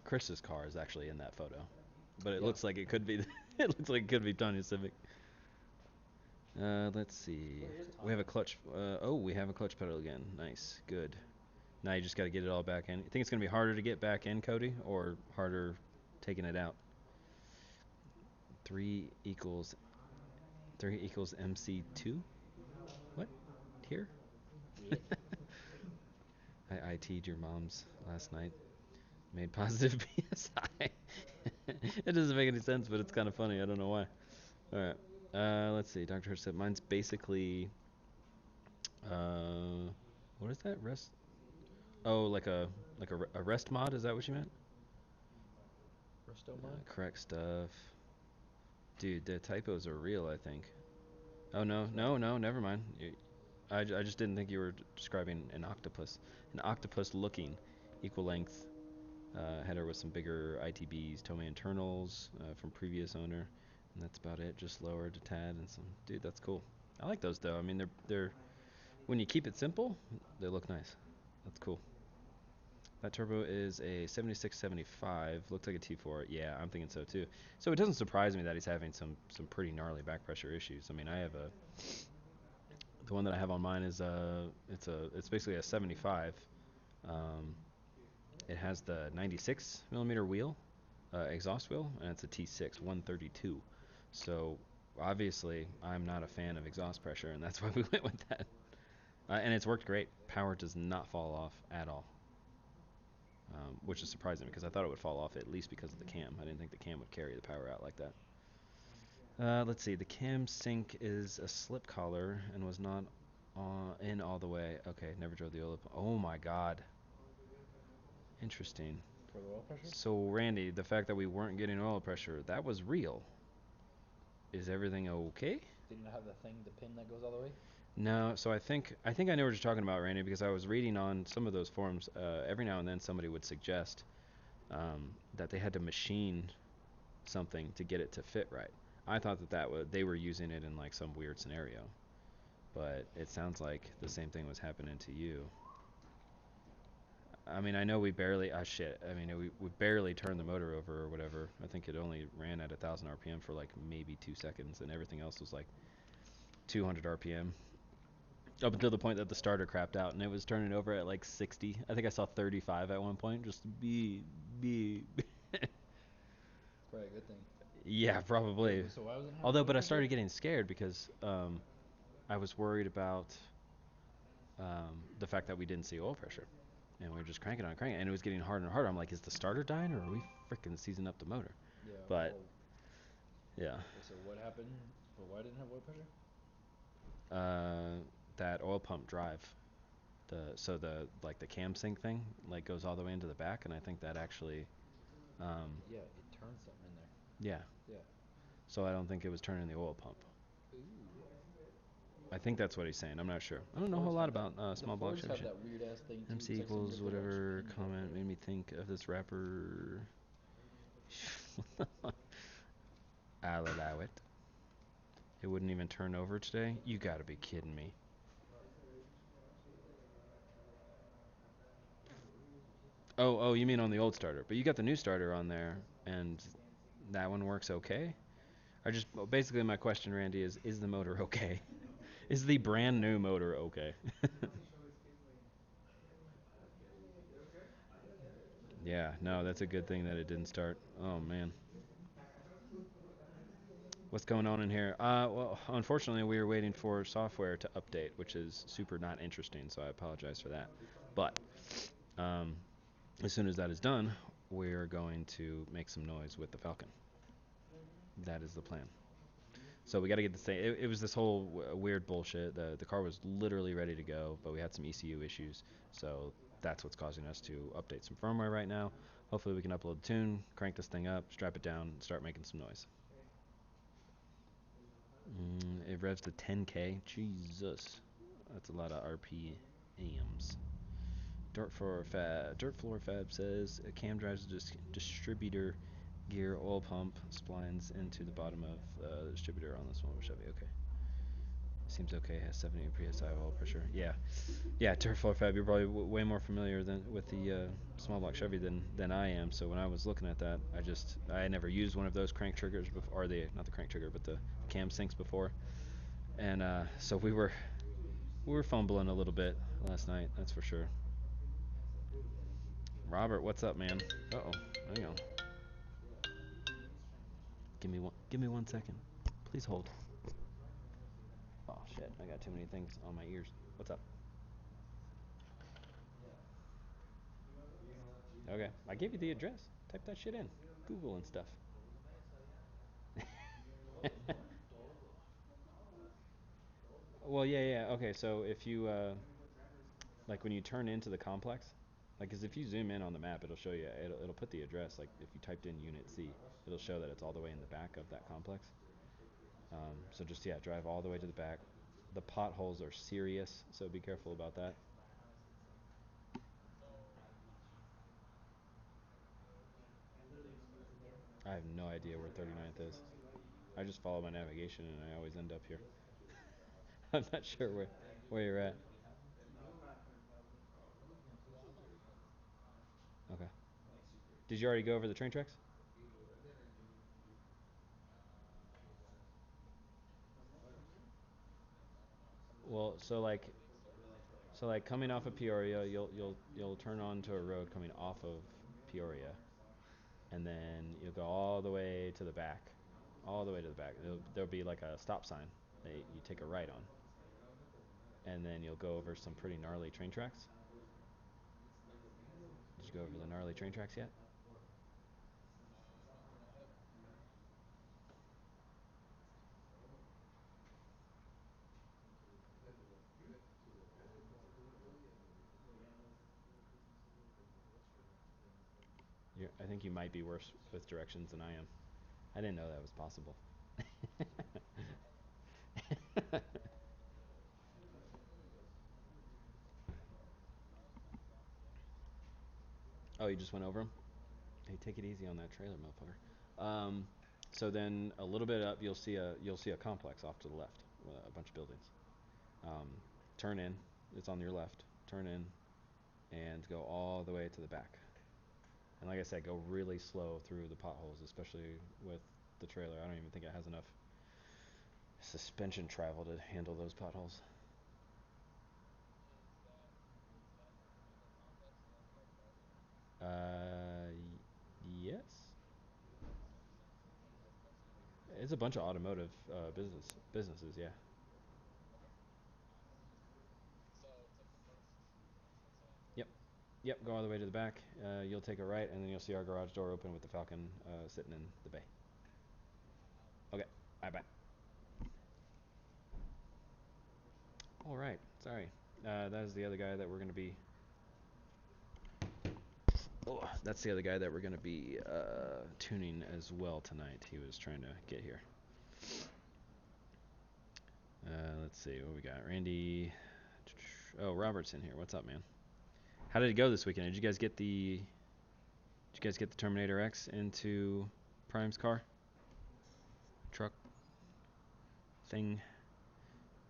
Chris's car is actually in that photo, but it looks like it could be. It looks like it could be Tanya's Civic. Let's see. We have a clutch. We have a clutch pedal again. Nice, good. Now you just got to get it all back in. You think it's gonna be harder to get back in, Cody, or harder taking it out? 3 equals MC2. What? Here? Yeah. I IT'd your mom's last night. Made positive PSI. It doesn't make any sense, but it's kind of funny. I don't know why. All right. Let's see. Dr. Hirsch said mine's basically. What is that? Rest. Oh, like a rest mod. Is that what you meant? Resto mod? Correct stuff. Dude, the typos are real, I think. Oh, no, never mind. I just didn't think you were describing an octopus. An octopus looking, equal length header with some bigger ITBs, Tomei internals from previous owner. And that's about it, just lowered a tad and some. Dude, that's cool. I like those though. I mean, they're when you keep it simple, they look nice. That's cool. That turbo is a 7675. Looks like a T4. Yeah, I'm thinking so too. So it doesn't surprise me that he's having some pretty gnarly back pressure issues. I mean, I have the one that I have on mine is it's basically a 75. It has the 96 millimeter wheel, exhaust wheel, and it's a T6 132. So obviously I'm not a fan of exhaust pressure, and that's why we went with that. And it's worked great. Power does not fall off at all. Which is surprising because I thought it would fall off at least because of the cam. I didn't think the cam would carry the power out like that. Let's see. The cam sync is a slip collar and was not in all the way. Okay, never drove the oil. Oh my god. Interesting. For the oil pressure? So Randy, the fact that we weren't getting oil pressure, that was real. Is everything okay? Didn't have the pin that goes all the way? No, so I think I know what you're talking about, Randy, because I was reading on some of those forums. Every now and then somebody would suggest that they had to machine something to get it to fit right. I thought that they were using it in like some weird scenario, but it sounds like the same thing was happening to you. I mean, I know we barely. We barely turned the motor over or whatever. I think it only ran at 1,000 RPM for like maybe 2 seconds, and everything else was like 200 RPM. Up until the point that the starter crapped out, and it was turning over at like 60. I think I saw 35 at one point. Just be. Probably a good thing. Yeah, probably. So why was it Although, but I started getting scared because I was worried about the fact that we didn't see oil pressure, and we were just cranking, and it was getting harder and harder. I'm like, is the starter dying, or are we freaking seizing up the motor? Yeah. But yeah. Okay, so what happened? Or why didn't it have oil pressure? That oil pump drive, the cam sync thing like goes all the way into the back, and I think that actually Yeah, it turned something in there. Yeah. Yeah. So I don't think it was turning the oil pump. Ooh. I think that's what he's saying. I'm not sure. I don't know a Fords whole lot have that- about small the block Fords Chevy have shit. that weird ass thing too. MC It's like some equals nickel-washed whatever pins right comment there. made me think of this rapper. I'll allow it. It wouldn't even turn over today? You gotta be kidding me. Oh, you mean on the old starter. But you got the new starter on there, and that one works okay? Basically my question, Randy, is the motor okay? Is the brand new motor okay? Yeah, no, that's a good thing that it didn't start. Oh, man. What's going on in here? Well, unfortunately, we are waiting for software to update, which is super not interesting, so I apologize for that. But as soon as that is done, we're going to make some noise with the Falcon. That is the plan. So we got to get the same. It was this whole weird bullshit. The car was literally ready to go, but we had some ECU issues. So that's what's causing us to update some firmware right now. Hopefully we can upload the tune, crank this thing up, strap it down, and start making some noise. It revs to 10K. Jesus, that's a lot of RPMs. Dirt Floor Fab says Cam drives a distributor gear oil pump splines into the bottom of the distributor on this one with Chevy. Okay. Seems okay. Has 70 psi oil pressure. Yeah. Dirt Floor Fab, you're probably way more familiar with the small block Chevy than I am. So when I was looking at that, I never used one of those crank triggers before, or not the crank trigger, but the cam sinks before, and so we were fumbling a little bit last night. That's for sure. Robert, what's up, man? Uh-oh. Hang on. Give me 1 second. Please hold. Oh shit, I got too many things on my ears. What's up? Okay, I gave you the address. Type that shit in. Google and stuff. Well, yeah. Okay, so if you like when you turn into the complex, like, cause if you zoom in on the map, it'll show you. It'll put the address. Like if you typed in Unit C, it'll show that it's all the way in the back of that complex. So just drive all the way to the back. The potholes are serious, so be careful about that. I have no idea where 39th is. I just follow my navigation and I always end up here. I'm not sure where you're at. Okay. Did you already go over the train tracks? Well, so like coming off of Peoria, you'll turn onto a road coming off of Peoria, and then you'll go all the way to the back, all the way to the back. There'll be like a stop sign that you take a right on, and then you'll go over some pretty gnarly train tracks. Did you go over the gnarly train tracks yet? I think you might be worse with directions than I am. I didn't know that was possible. Oh, you just went over them? Hey, take it easy on that trailer, motherfucker. So then a little bit up, you'll see a complex off to the left, a bunch of buildings. Turn in. It's on your left. Turn in, and go all the way to the back. And like I said, go really slow through the potholes, especially with the trailer. I don't even think it has enough suspension travel to handle those potholes. Yes. It's a bunch of automotive businesses, yeah. Yep. Yep, go all the way to the back. You'll take a right, and then you'll see our garage door open with the Falcon sitting in the bay. Okay, bye. All right, sorry. That is the other guy that we're going to be Oh, that's the other guy that we're going to be tuning as well tonight. He was trying to get here. Let's see what we got. Randy. Oh, Robert's in here. What's up, man? How did it go this weekend? Did you guys get the Terminator X into Prime's car? Truck thing?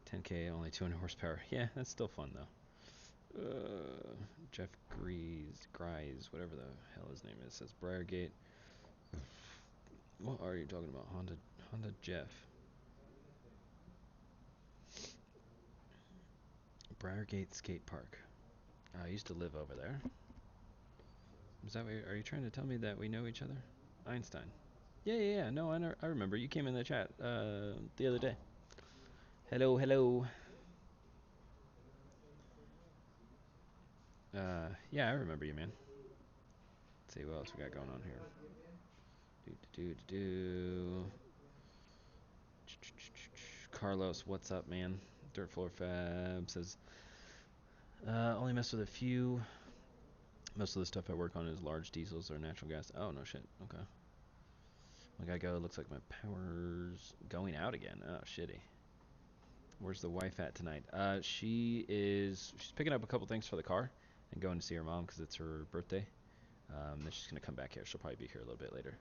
10K, only 200 horsepower. Yeah, that's still fun though. Jeff Grise, whatever the hell his name is, says Briargate. What are you talking about? Honda Jeff. Briargate Skate Park. I used to live over there. Is that what are you trying to tell me that we know each other? Einstein. Yeah. No, I remember. You came in the chat the other day. Hello. Yeah, I remember you, man. Let's see what else we got going on here. Carlos, what's up, man? Dirt Floor Fab says, only mess with a few. Most of the stuff I work on is large diesels or natural gas. Oh, no shit. Okay. I gotta go. Looks like my power's going out again. Oh, shitty. Where's the wife at tonight? She's picking up a couple things for the car and going to see her mom because it's her birthday. Then she's gonna come back here. She'll probably be here a little bit later.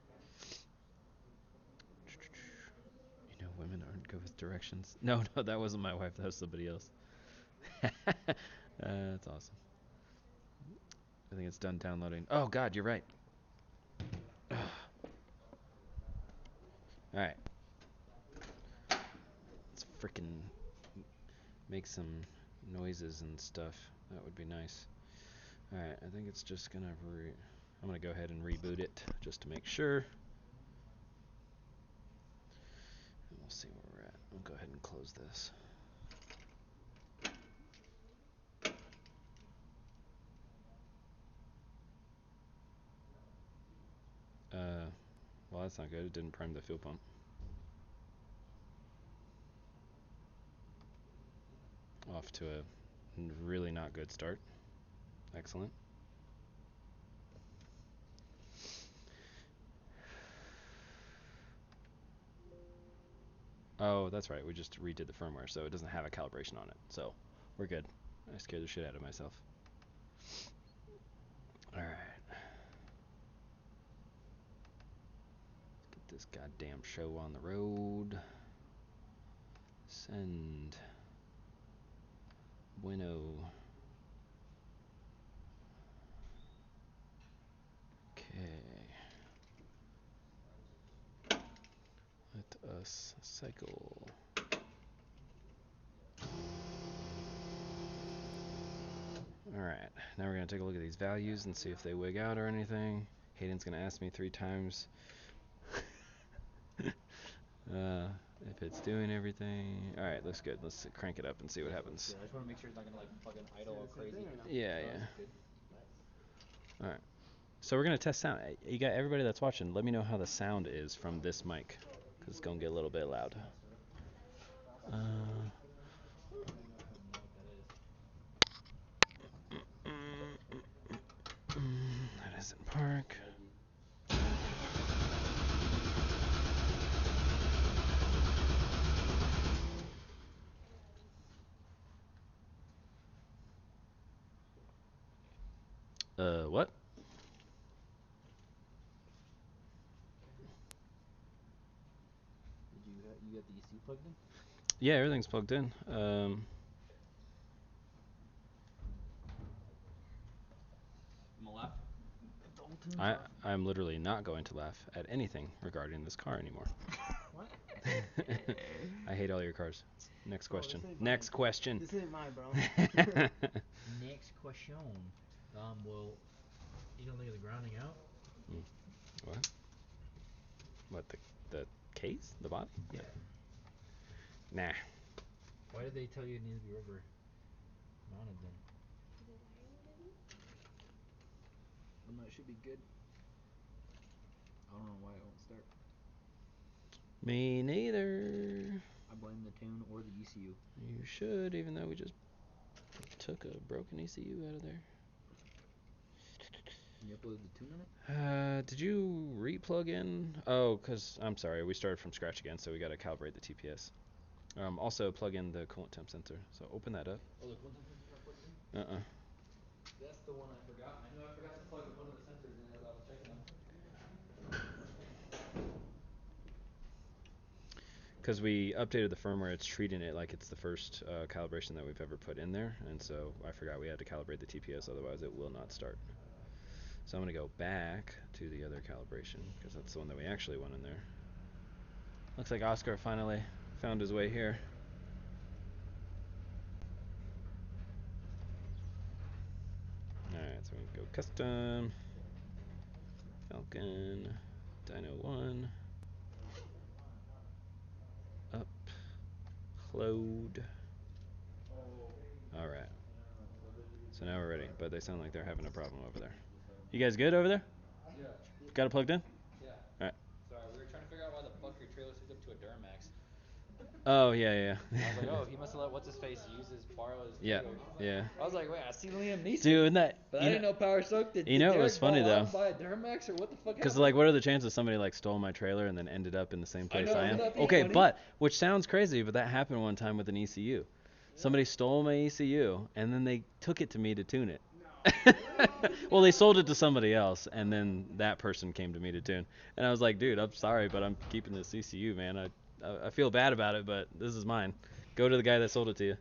You know, women aren't good with directions. No, that wasn't my wife. That was somebody else. That's awesome. I think it's done downloading. Oh God, you're right. All right. Let's frickin' make some noises and stuff. That would be nice. All right, I think it's just gonna I'm gonna go ahead and reboot it just to make sure. And we'll see where we're at. I'll go ahead and close this. Well, that's not good. It didn't prime the fuel pump. Off to a really not good start. Excellent. Oh, that's right. We just redid the firmware, so it doesn't have a calibration on it. So we're good. I scared the shit out of myself. All right. Let's get this goddamn show on the road. Send. Bueno. Okay. Let us cycle. Alright, now we're going to take a look at these values and see if they wig out or anything. Hayden's going to ask me 3 times if it's doing everything. Alright, looks good. Let's crank it up and see what happens. Yeah, I just want to make sure it's not gonna like fucking idle all crazy. Yeah. Good. Alright. So we're going to test sound. You got everybody that's watching, let me know how the sound is from this mic, because it's going to get a little bit loud. That isn't park. What? You got the ECU plugged in? Yeah, everything's plugged in. I'm gonna laugh. I'm literally not going to laugh at anything regarding this car anymore. What? I hate all your cars. Next question. Next question. This ain't mine, bro. Next question. Well, you don't think of the grounding out? What? What, the case? The body? Yeah. Nah. Why did they tell you it needs to be rubber mounted then? I don't know, it should be good. I don't know why it won't start. Me neither. I blame the tune or the ECU. You should, even though we just took a broken ECU out of there. Can you upload the tune on it? Did you re-plug in? Oh, because I'm sorry, we started from scratch again, so we got to calibrate the TPS. Also, plug in the coolant temp sensor. So open that up. Oh, the coolant sensor got plugged in? That's the one I forgot. I knew I forgot to plug one of the sensors in as I was checking them. Because we updated the firmware, it's treating it like it's the first calibration that we've ever put in there, and so I forgot we had to calibrate the TPS, otherwise it will not start. So I'm going to go back to the other calibration, because that's the one that we actually want in there. Looks like Oscar finally found his way here. Alright, so we can go custom, Falcon, dyno'd, up, load. Alright. So now we're ready, but they sound like they're having a problem over there. You guys good over there? Yeah. Got it plugged in? Yeah. Alright. Sorry, we were trying to figure out why the fuck your trailer's hooked up to a Duramax. Oh, yeah. I was like, oh, he must have let what's-his-face borrow his Yeah, trailer. yeah. I was like, wait, I see Liam Neeson. Dude, and that, But I didn't know Power Soak did. You know, it was funny though. Buy a Duramax or what the fuck? Because like, what are the chances somebody like stole my trailer and then ended up in the same place I am? Okay, funny? but which sounds crazy, but that happened one time with an ECU. Yeah. Somebody stole my ECU and then they took it to me to tune it. Well, they sold it to somebody else, and then that person came to me to tune. And I was like, dude, I'm sorry, but I'm keeping this ECU, man. I feel bad about it, but this is mine. Go to the guy that sold it to you.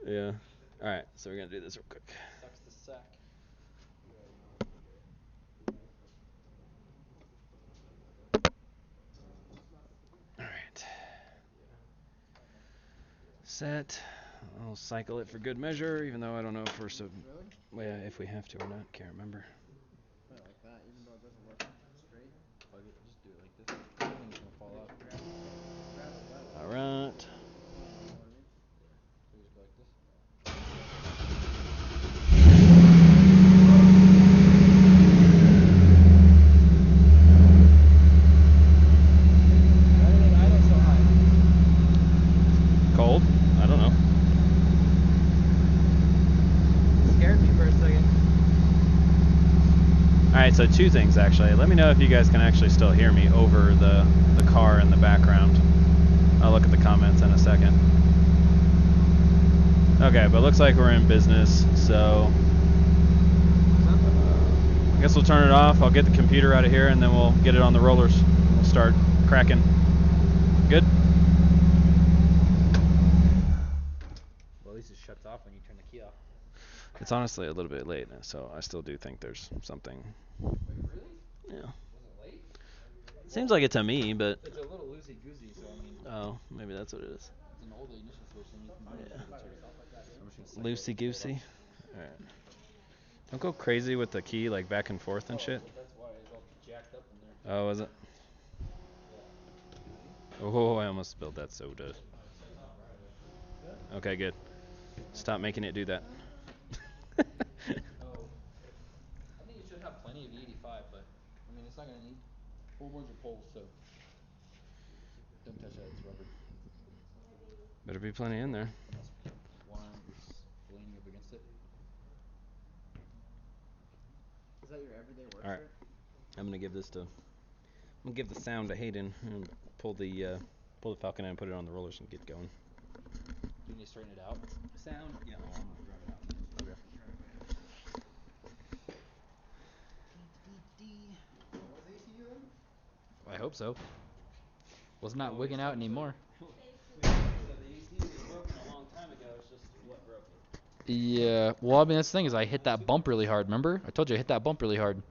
Yeah. All right, so we're gonna do this real quick. Sucks the sack. All right. Set. I'll cycle it for good measure, even though I don't know if we're so. Well, yeah, if we have to or not, can't remember. Like that, even though it doesn't work straight. Plug it, just do it like this. Everything's gonna fall out. All right. So just go like this. Why did it idle so high? Cold? I don't know. Scared me for a second. Alright, so two things actually. Let me know if you guys can actually still hear me over the car in the background. I'll look at the comments in a second. Okay, but it looks like we're in business, so I guess we'll turn it off. I'll get the computer out of here and then we'll get it on the rollers. We'll start cracking. Good? Well, at least it shuts off when you turn the key off. It's honestly a little bit late, so I still do think there's something. Wait, really? Yeah. Was it late? Seems like it to me, but. It's a little loosey-goosey, so I mean. Oh, maybe that's what it is. It's an old ignition switch, and you can turn it off like that. Loosey goosey. Alright. Don't go crazy with the key, like back and forth and shit. That's why it's all jacked up in there. Oh, is it? Oh, I almost spilled that soda. Okay, good. Stop making it do that. Oh. I think it should have plenty of E85, but I mean, it's not going to need floorboards or poles, so don't touch that, it's rubber. Better be plenty in there. One is leaning up against it. Is that your everyday work All right. shirt? I'm gonna give this to. I'm gonna give the sound to Hayden and pull the Falcon in and put it on the rollers and get going. Do you need to straighten it out? Sound? Yeah. I'm gonna grab it out. Okay. Was the ECU then? I hope so. Well, it's not wigging out anymore. The ECU was broken a long time ago. It's just what broke it. Yeah. Well, I mean, that's the thing is I hit that bump really hard. Remember? I told you I hit that bump really hard.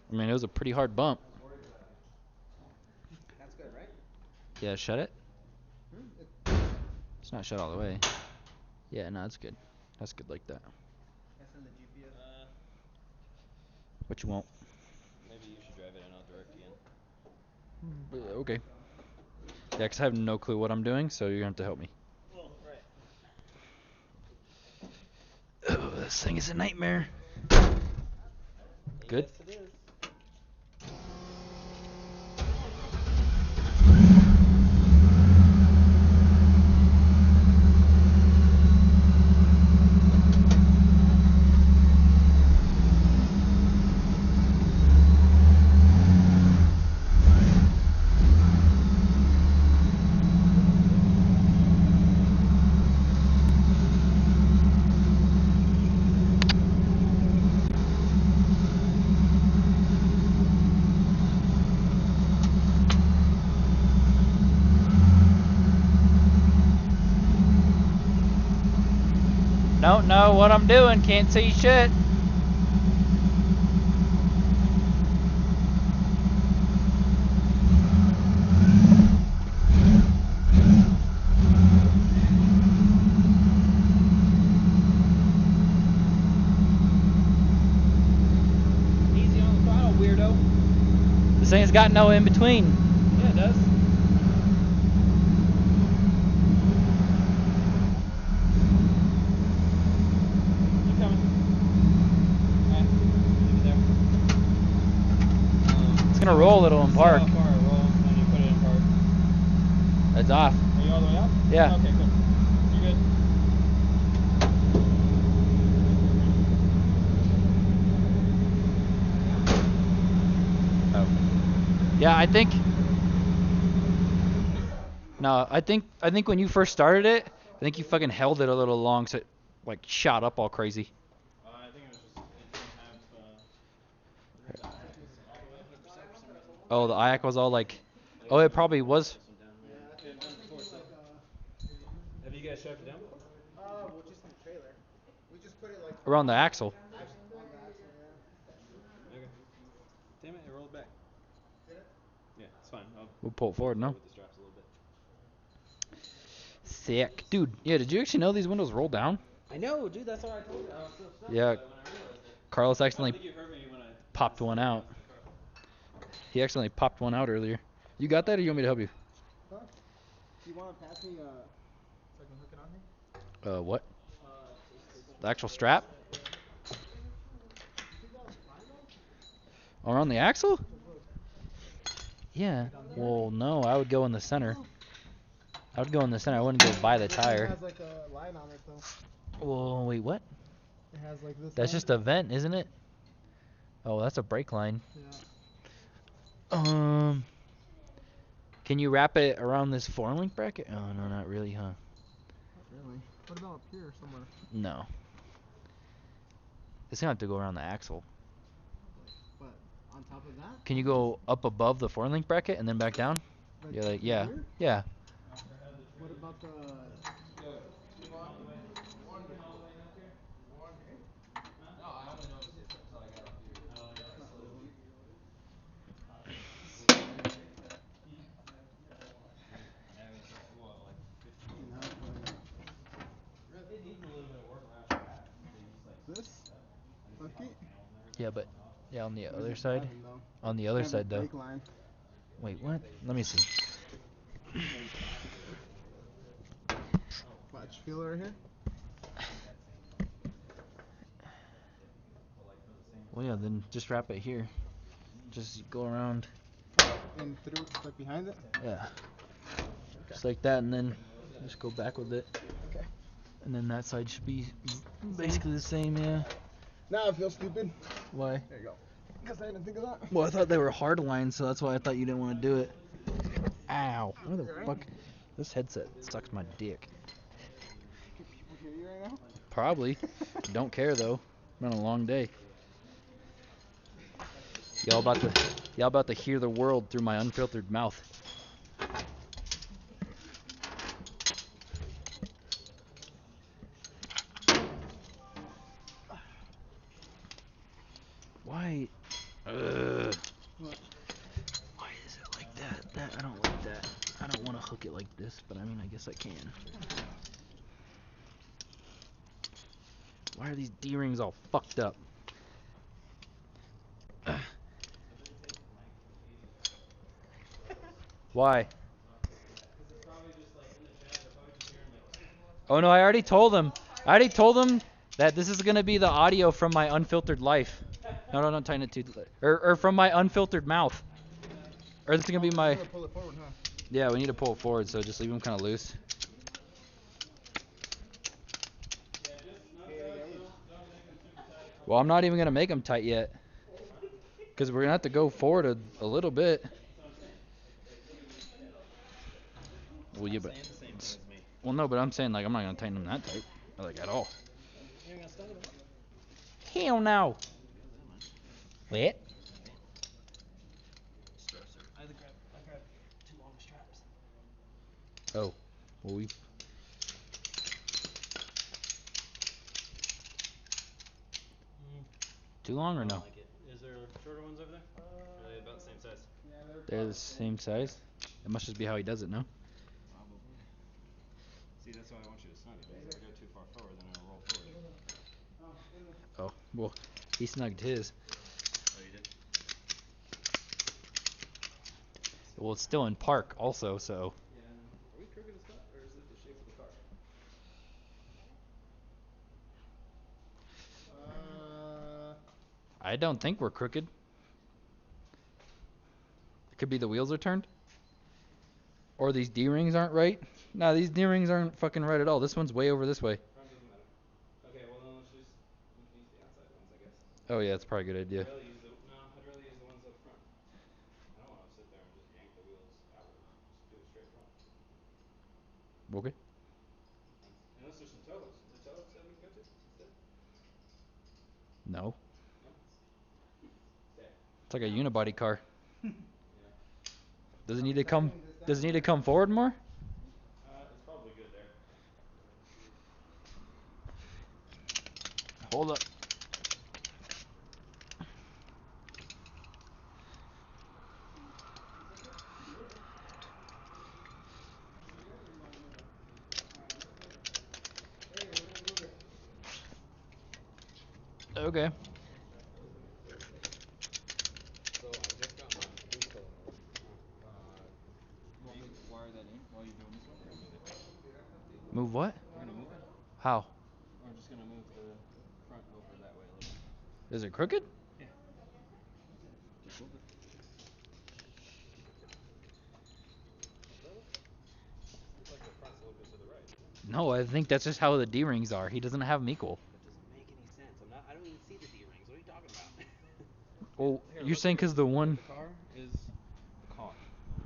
I mean, it was a pretty hard bump. That's good, right? Yeah, shut it. It's not shut all the way. Yeah, no, it's good. That's good like that. That's in the GPS. What you want? Maybe you should drive it and I'll direct you in. Okay. Yeah, because I have no clue what I'm doing, so you're going to have to help me. Well, right. Oh, this thing is a nightmare. Good? Yes, it is. Don't know what I'm doing. Can't see shit. Easy on the throttle, weirdo. This thing's got no in between. Yeah, it does. You coming? Alright, leave it there. It's gonna roll a little in See park. how far it rolls when you put it in park. It's off. Are you all the way up? Yeah. Okay, cool. You're good. Oh. Yeah, I think. No, I think when you first started it, I think you fucking held it a little long, so it like shot up all crazy. I think it was just, it didn't have, Oh, the IAC was all like. Oh, it probably was. Have you guys shoved it down before? Well, just in the trailer. We just put it like Around the axle. on the axle, yeah. Okay. Damn it, it rolled back. Did it? Yeah, it's fine. We'll pull it forward, no? With the straps a little bit. Sick. Dude, yeah, did you actually know these windows roll down? I know, dude, that's why I told you. I was so stuck Yeah. when I realized it. Carlos I don't accidentally think you heard me when I popped one out. He accidentally popped one out earlier. You got that, or you want me to help you? Huh? Do you want to pass me so I can hook it on here? What? The actual strap? Or on the axle? Yeah. Well, no, I would go in the center. I would go in the center. I wouldn't go by the tire. It has like a line on it though. Well, wait, what? It has like this. That's line. just a vent, isn't it? Oh, that's a brake line. Yeah. Can you wrap it around this 4-link bracket? Oh, no, not really, huh? Not really. What about up here somewhere? No. It's gonna have to go around the axle. But on top of that? Can you go up above the 4-link bracket and then back down? Like You're like, from yeah, here? yeah. What about the? This? Okay. Yeah, but yeah, on the other side. Nothing, though. On the other Have a side, though. brake line. Wait, what? Let me see. Watch, feel it right here. Well, yeah, then just wrap it here. Just go around. And through, like behind it. Yeah. Just like that, and then just go back with it. Okay. And then that side should be basically the same, yeah. Now I feel stupid. Why? There you go. Because I didn't think of that. Well, I thought they were hard lines, so that's why I thought you didn't want to do it. Ow. Where the fuck? This headset sucks my dick. Can people hear you right now? Probably. Don't care, though. Been a long day. Y'all about to hear the world through my unfiltered mouth. Why? What? Why is it like that? I don't like that. I don't want to hook it like this, but I mean, I guess I can. Why are these D-rings all fucked up? Why? Oh no, I already told them. That this is gonna be the audio from my unfiltered life. No, don't tighten it too. Or from my unfiltered mouth. Or this is gonna be my. Pull it forward, huh? Yeah, we need to pull it forward, so just leave them kind of loose. Well, I'm not even gonna make them tight yet, because we're gonna have to go forward a little bit. Well, yeah, but well, no, but I'm saying like I'm not gonna tighten them that tight, like at all. Hell no. What? I grabbed 2 long straps. Oh, well Too long or I no? don't like it. Is there shorter ones over there? Or are they about the same size? Yeah, They're the same size. It must just be how he does it, no? Probably. See, that's why I want you to snug it. Because if I go too far forward, then it'll roll forward. Oh, well, he snugged his. Oh, you did? Well, it's still in park also, so. Yeah. Are we crooked as fuck, or is it the shape of the car? I don't think we're crooked. It could be the wheels are turned. Or these D-rings aren't right. Nah, these D-rings aren't fucking right at all. This one's way over this way. Front doesn't matter. Okay, well then we can use the outside ones, I guess. Oh yeah, that's probably a good idea. I'd rather use the ones up front. I don't want to sit there and just yank the wheels outward. Just do it straight front. Okay. Unless there's some toe hooks. Is there toe hooks that we can go to instead? No. No? Stay. It's like a unibody car. Yeah. Does it need to come? Does it need to come forward more? It's probably good there. Hold up. Okay. So I just got my boot cylinder. Want me to wire that in while you're doing this one, or move it? Move what? We're gonna move it. How? We're just gonna move the front over that way a little bit. Is it crooked? Yeah. Just move it. Really? Looks like the front's a little bit to the right, doesn't it? No, I think that's just how the D-rings are. He doesn't have them equal. That doesn't make any sense. I don't even see the D-rings. What are you talking about? Well, Here, you're look saying at because the one. the car is the car.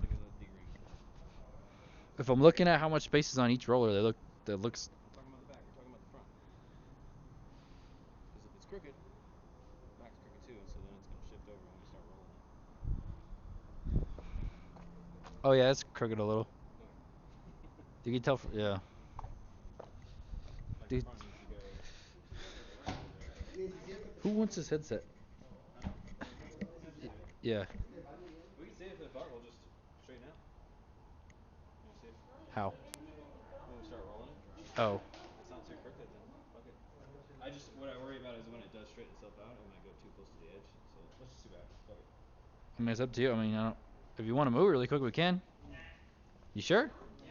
Look at the D-rings. If I'm looking at how much space is on each roller, they look. That looks. I'm talking about the back. You're talking about the front. Because if it's crooked, the back's crooked too, and so then it's gonna shift over when we start rolling it. Oh yeah, it's crooked a little. Look. You can tell. Yeah. Like Dude. the front needs to go further right a little bit. Who wants this headset? Huh? Just do it. Yeah. We can see if the butt will just straighten out. You wanna see if How? when we start rolling it? Oh. If it's not too crooked, then fuck it. What I worry about is when it does straighten itself out and when I go too close to the edge. So let's just see what happens. Fuck it. I mean, it's up to you. I mean, I don't. If you want to move really quick, we can. You sure? Yeah.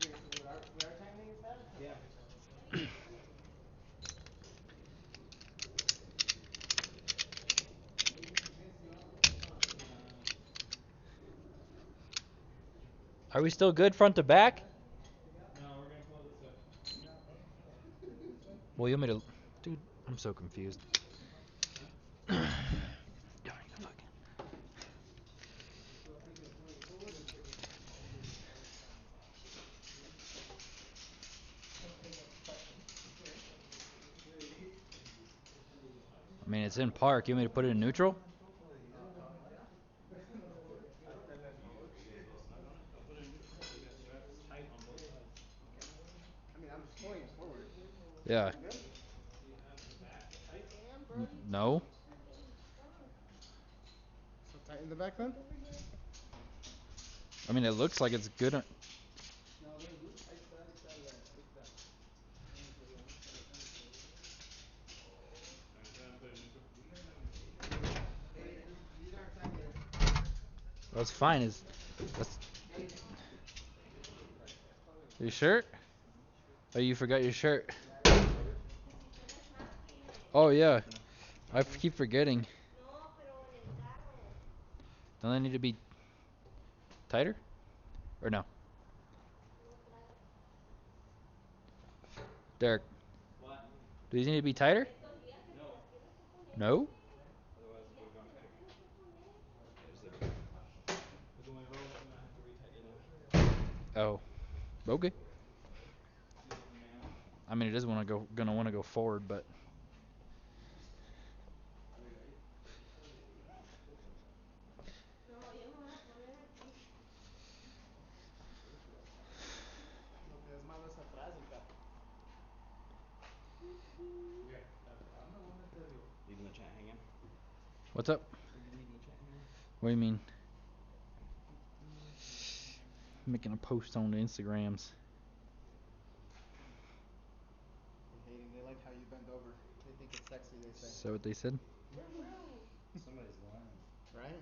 With our timing is that? Yeah. Are we still good front to back? No, we're gonna come over this way. Well, you want me to. Dude, I'm so confused. I mean, it's in park. You want me to put it in neutral? Don't put it in neutral. You got straps tight on both sides. I mean, I'm just pulling it forward. Yeah. Good? Do you have the back tight? No. So tighten the back then? I mean, it looks like it's good. Alright, go ahead and put it in neutral. These aren't tight yet. That's fine. That's. You sure? Oh, you forgot your shirt. Oh yeah. I keep forgetting. Don't they need to be tighter? Or no? Derek, What? do these need to be tighter? No. No? Otherwise it would have gone tighter. But when we roll it, I'm gonna have to retighten it. Oh. Okay. See what we may have. I mean, it is gonna want to go forward, but. What's up? Are you leading chat here? What do you mean? Making a post on the Instagrams. They hate it. They like how you bend over. They think it's sexy, they say. Is that what they said? Somebody's lying. Right?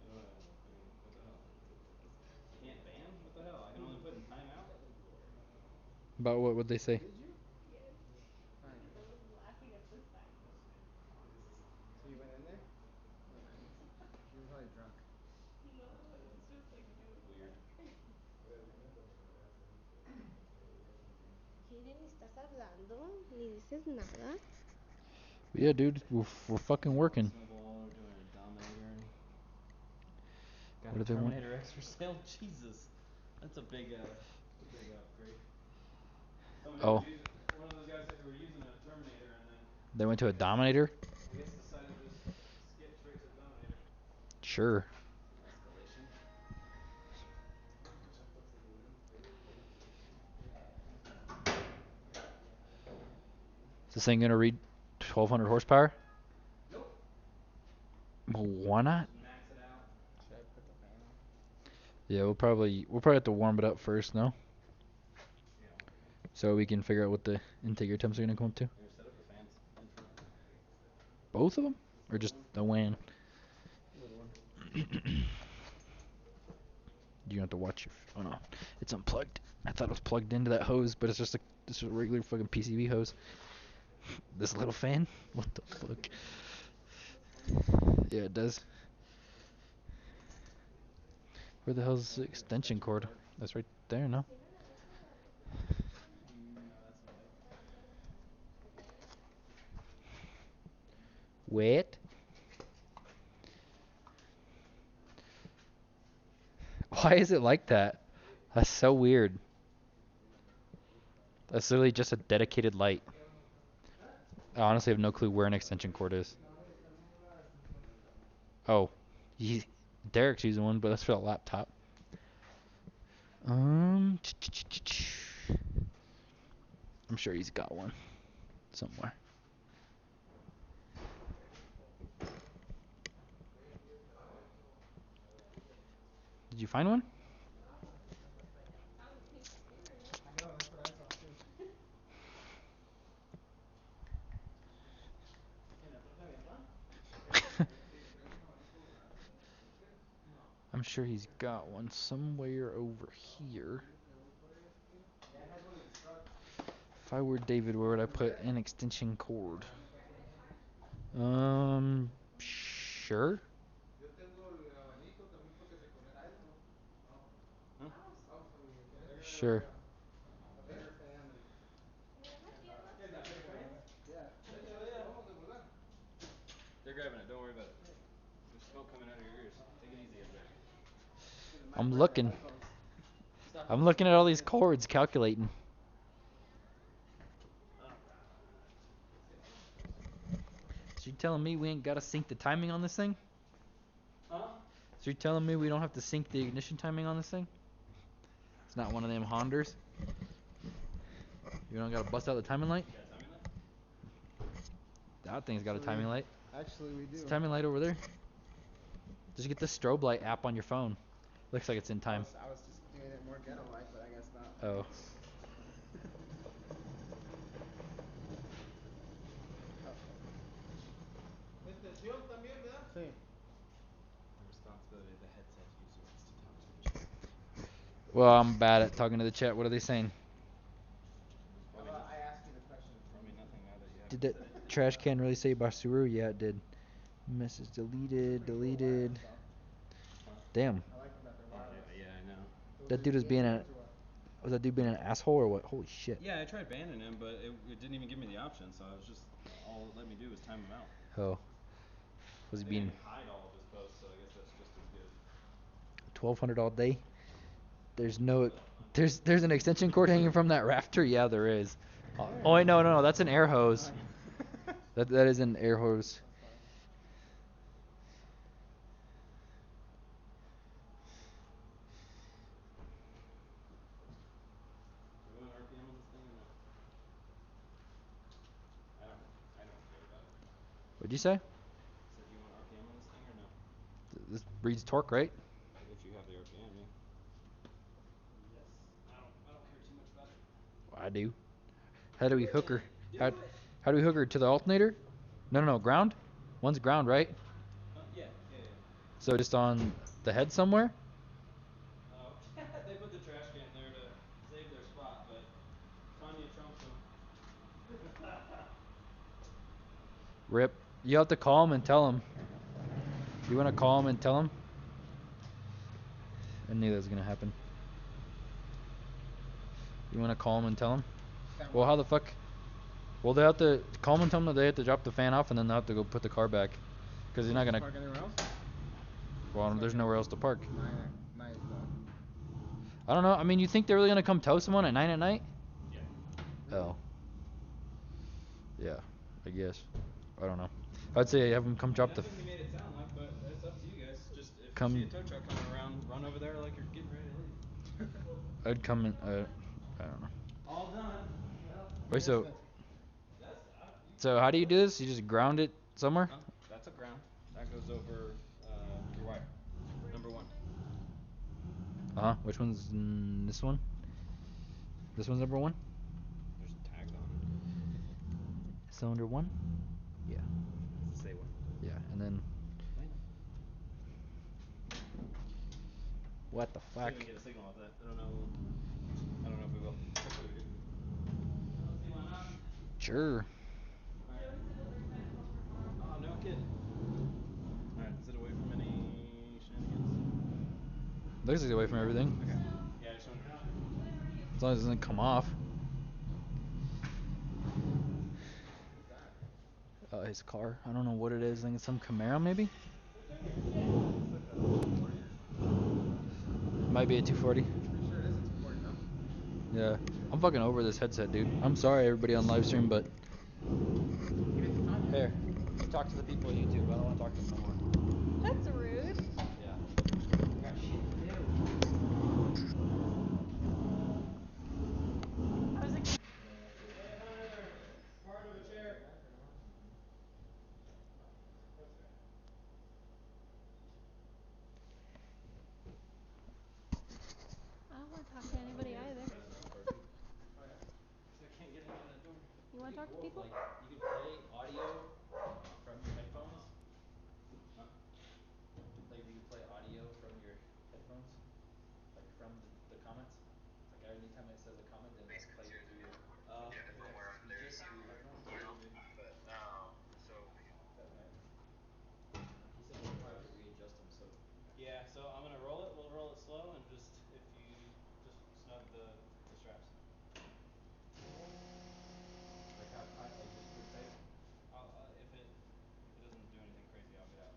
What the hell? Can't ban? What the hell? I can only put in timeout? About what would they say? Did you? Yes. Fine. I was laughing at the sign. So you went in there? You were probably drunk. No, it was just like doing Weird. work. ¿Quién estás hablando? Ni dices nada. Yeah, dude, we're fucking working. Snowball, we're doing a Dominator. Got What a do they want? Terminator X for sale? Jesus. That's a big upgrade. Oh. One of those guys who were using a Terminator and then They went to a Dominator? I guess decided to just skip straight to the Dominator. Sure. Escalation. Is this thing gonna read 1200 horsepower? Nope. Well, why not? Just max it out. Should I put the fan on? Yeah, we'll probably have to warm it up first, no? Yeah, So we can figure out what the intake temps are gonna come up to. here, set up the fans in front. Both of them, or just the WAN? Little one. You have to watch your. Oh no, it's unplugged. I thought it was plugged into that hose, but it's just a regular fucking PCB hose. This little fan? What the fuck? Yeah, it does. Where the hell's the extension cord? That's right there, no? Wait. Why is it like that? That's so weird. That's literally just a dedicated light. I honestly have no clue where an extension cord is. Oh, Derek's using one, but that's for the laptop. I'm sure he's got one somewhere. Did you find one? I know, that's what I saw too. I'm sure he's got one somewhere over here. If I were David, where would I put an extension cord? Sure. Huh? Sure. A bigger fan and You guys got bigger fans? yeah. They're grabbing it, don't worry about it. There's smoke coming out of your ears. Take it easy up there. I'm looking. I'm looking at all these cords, calculating. So you telling me we ain't gotta sync the timing on this thing? Huh? So you're telling me we don't have to sync the ignition timing on this thing? It's not one of them Hondas? You don't gotta bust out the timing light? You got a timing light? That thing's got a timing light. Actually, we do. It's a timing light over there. Just get the strobe light app on your phone. Looks like it's in time. I was just doing it more ghetto-like, but I guess not. Oh. Sí. The responsibility of the headset user is to talk to the chat. Well, I'm bad at talking to the chat. What are they saying? How about I ask you the question? Probably nothing now that you have Did it that set it to trash timeout. can really say Basuru? Yeah, it did. Message deleted. Huh? Damn. I like them that they're wireless. Yeah, I know. That dude was being a. Was that dude being an asshole or what? Holy shit. Yeah, I tried banning him, but it didn't even give me the option, so I was just all it let me do was time him out. Oh. Was he I being can hide all of his posts, so I guess that's just as good. 1200 all day? There's no. There's an extension cord hanging from that rafter? Yeah, there is. Oh wait, no, that's an air hose. That is an air hose. Are we going RPM on this thing What'd you say? Said you want RPM on this thing or no? This reads torque, right? If you have the RPM, yeah. Yes. I don't care too much about it. I do. How do we hook her? Do How, it. how do we hook her to the alternator? No, ground. One's ground, right? Yeah. So just on the head somewhere. Oh, they put the trash can there to save their spot, but Tanya trumps them. Rip. You have to call him and tell him. You want to call him and tell him? I knew that was gonna happen. You want to call him and tell him? Well, how the fuck? Well, they have to call him and tell him that they have to drop the fan off, and then they have to go put the car back, because he's not gonna. Park anywhere else? Well, there's nowhere else to park. Might as well. I don't know. I mean, you think they're really gonna come tow someone at 9 at night? Yeah. Oh. Yeah, I guess. I don't know. I'd say have them come drop the. That's what he made it sound like, but it's up to you guys. Just if Come- you see a tow truck coming around, run over there like you're getting ready to leave. I'd come in. I don't know. All done. Wait, so You so how do you do this? You just ground it somewhere? That's a ground. That goes over your wire. Number 1. Which one's this one? This one's number 1. There's tags on Cylinder 1. Yeah. it. Does it say one? Yeah, and then what the See fuck? if we can get a signal off that. I don't know if we will. Hopefully we do. I don't see why not. Sure. Oh, no kidding. Alright, is it away from any shenanigans? Looks like it's away from everything. Okay. Yeah, I just wanted to make sure. As long as it doesn't come off. His car. I don't know what it is. I think it's some Camaro maybe. Might be a 240. Pretty sure it is a 240, no? Yeah. I'm fucking over this headset, dude. I'm sorry, everybody on live stream, but here, talk to the people on YouTube. I don't want to talk to them no more. That's rude. Yeah. I got shit to do. I was like, Part of a chair. I don't want to talk to anybody either. I can't get into that door. You want to talk to people? Like, you can play audio from your headphones. Huh? Like, if you can play audio from your headphones, like from the comments. Like, anytime it says a comment, then it plays it through your. If it has speakers through your headphones, it will be. That might. He said we'll probably have to readjust them, so. Yeah, so I'm gonna roll it. We'll roll it slow, and just if you just snug the straps. Like how tight, like just real tight. If it doesn't do anything crazy, I'll get out.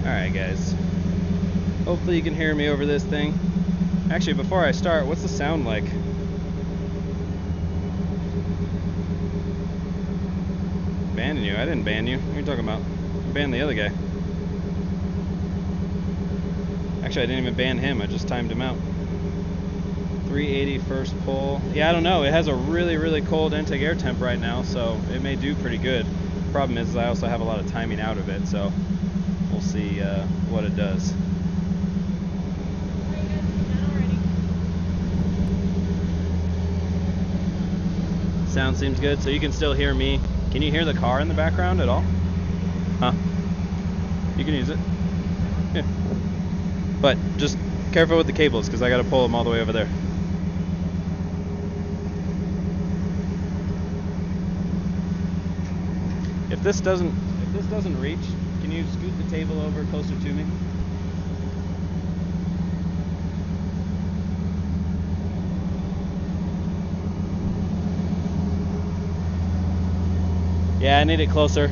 Alright guys, hopefully you can hear me over this thing. Actually, before I start, what's the sound like? Banning you? I didn't ban you. What are you talking about? I banned the other guy. Actually, I didn't even ban him. I just timed him out. 380 first pull. Yeah, I don't know. It has a really, really cold intake air temp right now, so it may do pretty good. Problem is I also have a lot of timing out of it, so we'll see what it does. Are you guys done already? Sound seems good, so you can still hear me. Can you hear the car in the background at all? Huh? You can use it. Yeah. But just careful with the cables, because I got to pull them all the way over there. If this doesn't reach, can you scoot the table over closer to me? Yeah, I need it closer.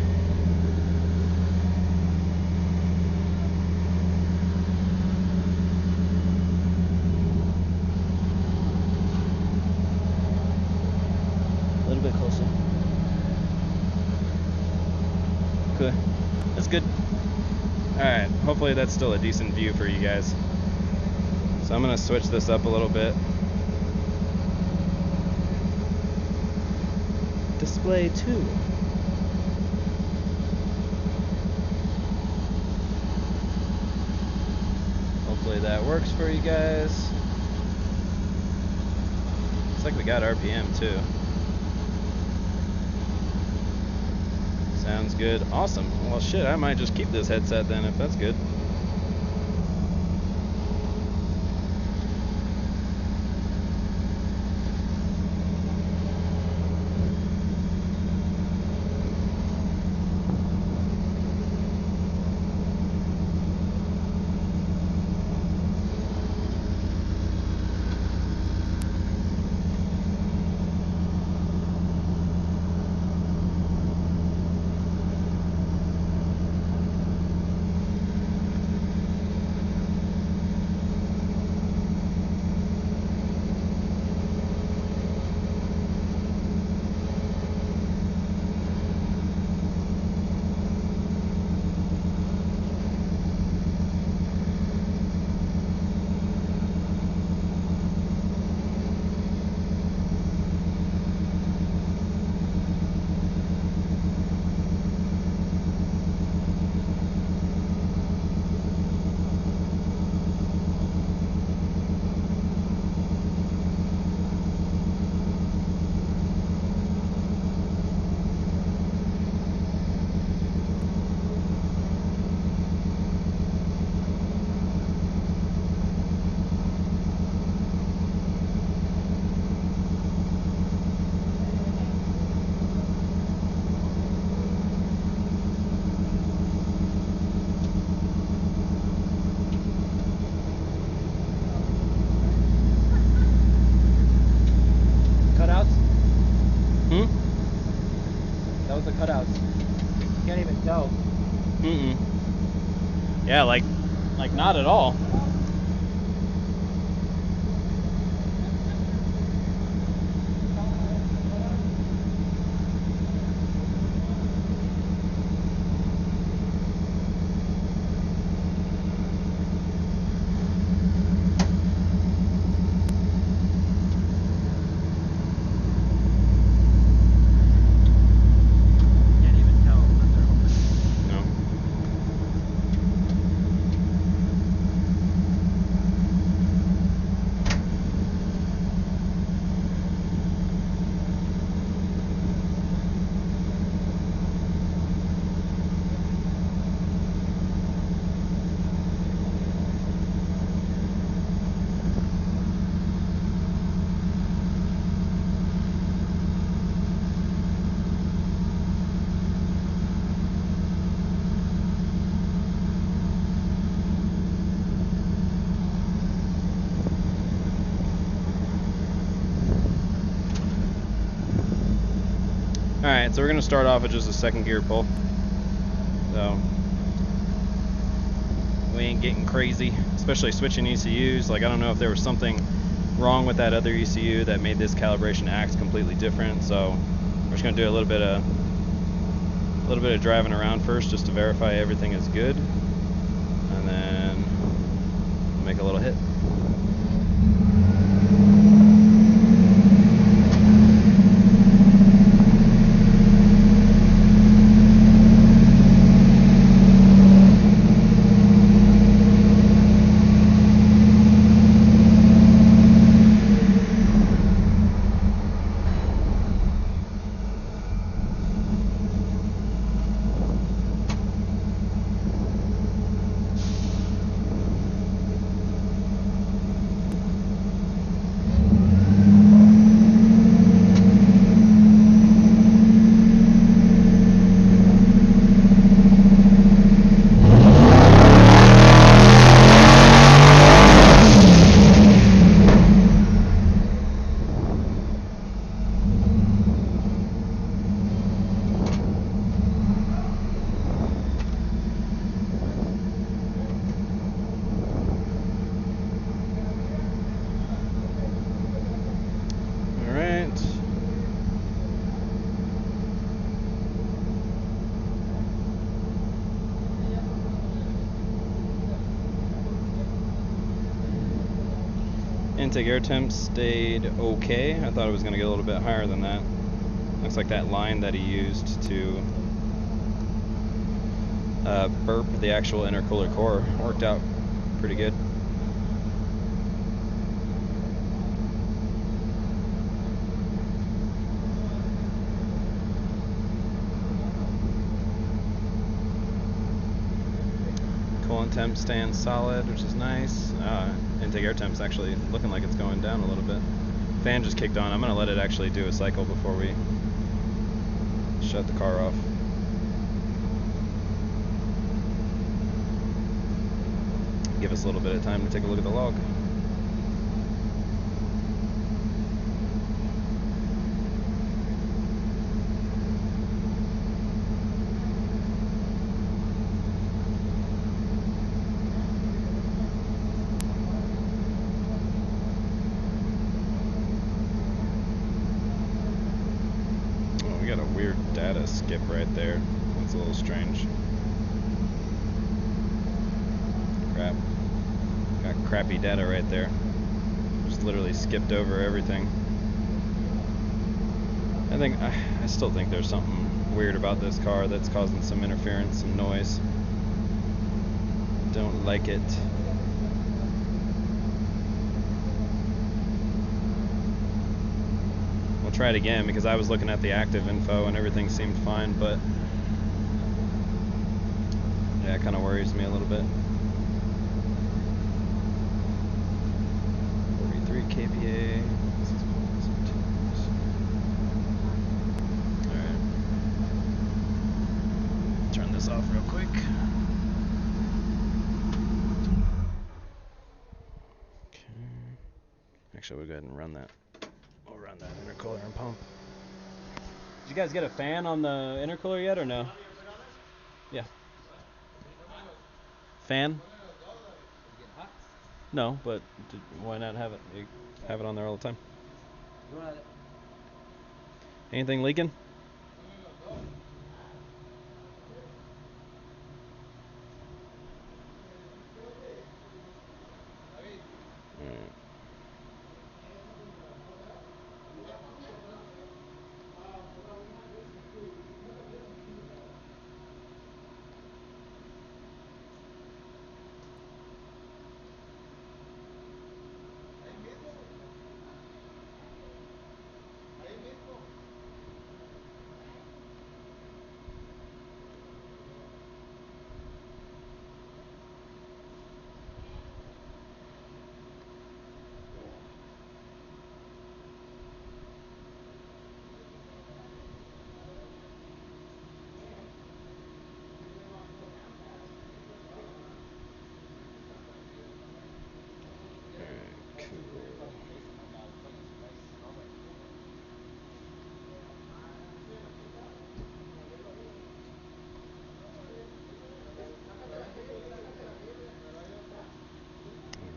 A little bit closer. Okay, that's good. Alright, hopefully that's still a decent view for you guys. So I'm going to switch this up a little bit. Display 2. Hopefully that works for you guys. Looks like we got RPM too. Sounds good. Awesome. Well, shit, I might just keep this headset then if that's good. Yeah, like not at all. Can't even tell. No. Alright, so we're going to start off with just a second gear pull. So, we ain't getting crazy, especially switching ECUs. Like, I don't know if there was something wrong with that other ECU that made this calibration act completely different. So, we're just going to do a little bit of little bit of driving around first just to verify everything is good, and then make a little hit. Intake air temps stayed okay. I thought it was going to get a little bit higher than that. Looks like that line that he used to burp the actual intercooler core worked out pretty good. Coolant temp staying solid, which is nice. Intake air temp's actually looking like it's going down a little bit. Fan just kicked on. I'm going to let it actually do a cycle before we shut the car off. Give us a little bit of time to take a look at the log. Data skip right there. That's a little strange. Crap. Got crappy data right there. Just literally skipped over everything. I still think there's something weird about this car that's causing some interference, some noise. Don't like it. Try it again because I was looking at the active info and everything seemed fine, but yeah, it kind of worries me a little bit. 43 kVA. Alright. Turn this off real quick. Okay. Actually, we'll go ahead and run that. We'll run that intercooler and pump. Did you guys get a fan on the intercooler yet or no? Yeah. Fan? No, but why not have it? You have it on there all the time. Anything leaking?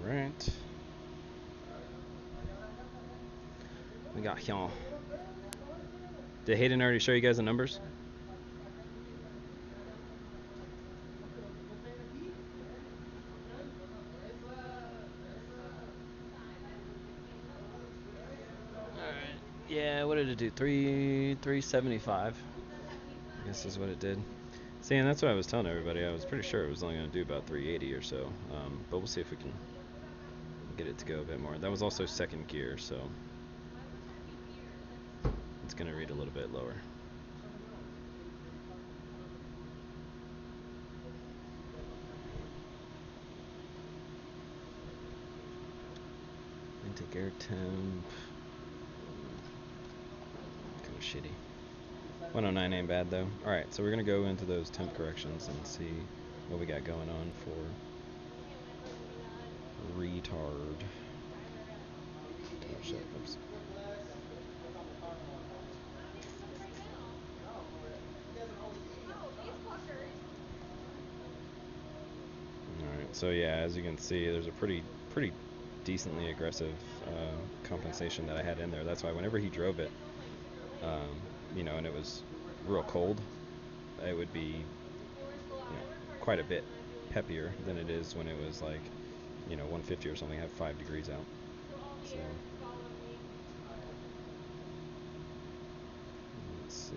Alright. We got here. Did Hayden already show you guys the numbers? Yeah, what did it do? 375. I guess is what it did. See, and that's what I was telling everybody. I was pretty sure it was only going to do about 380 or so. But we'll see if we can get it to go a bit more. That was also second gear, so it's going to read a little bit lower. Intake air temp. Kind of shitty. 109 ain't bad though. Alright, so we're going to go into those temp corrections and see what we got going on for retard. Oh shit, oops. Alright, so yeah, as you can see, there's a pretty decently aggressive compensation that I had in there. That's why whenever he drove it, you know, and it was real cold, it would be, you know, quite a bit peppier than it is when it was like, you know, 150 or something, have 5 degrees out. So let's see.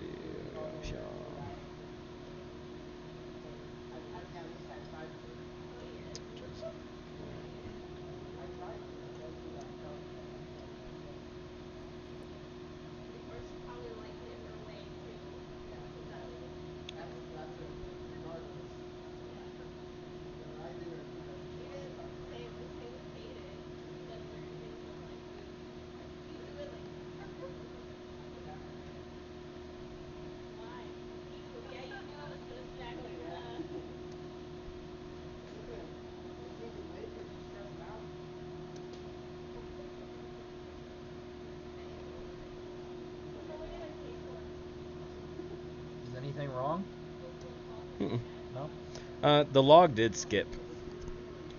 Is anything wrong? Mm-mm. No? The log did skip.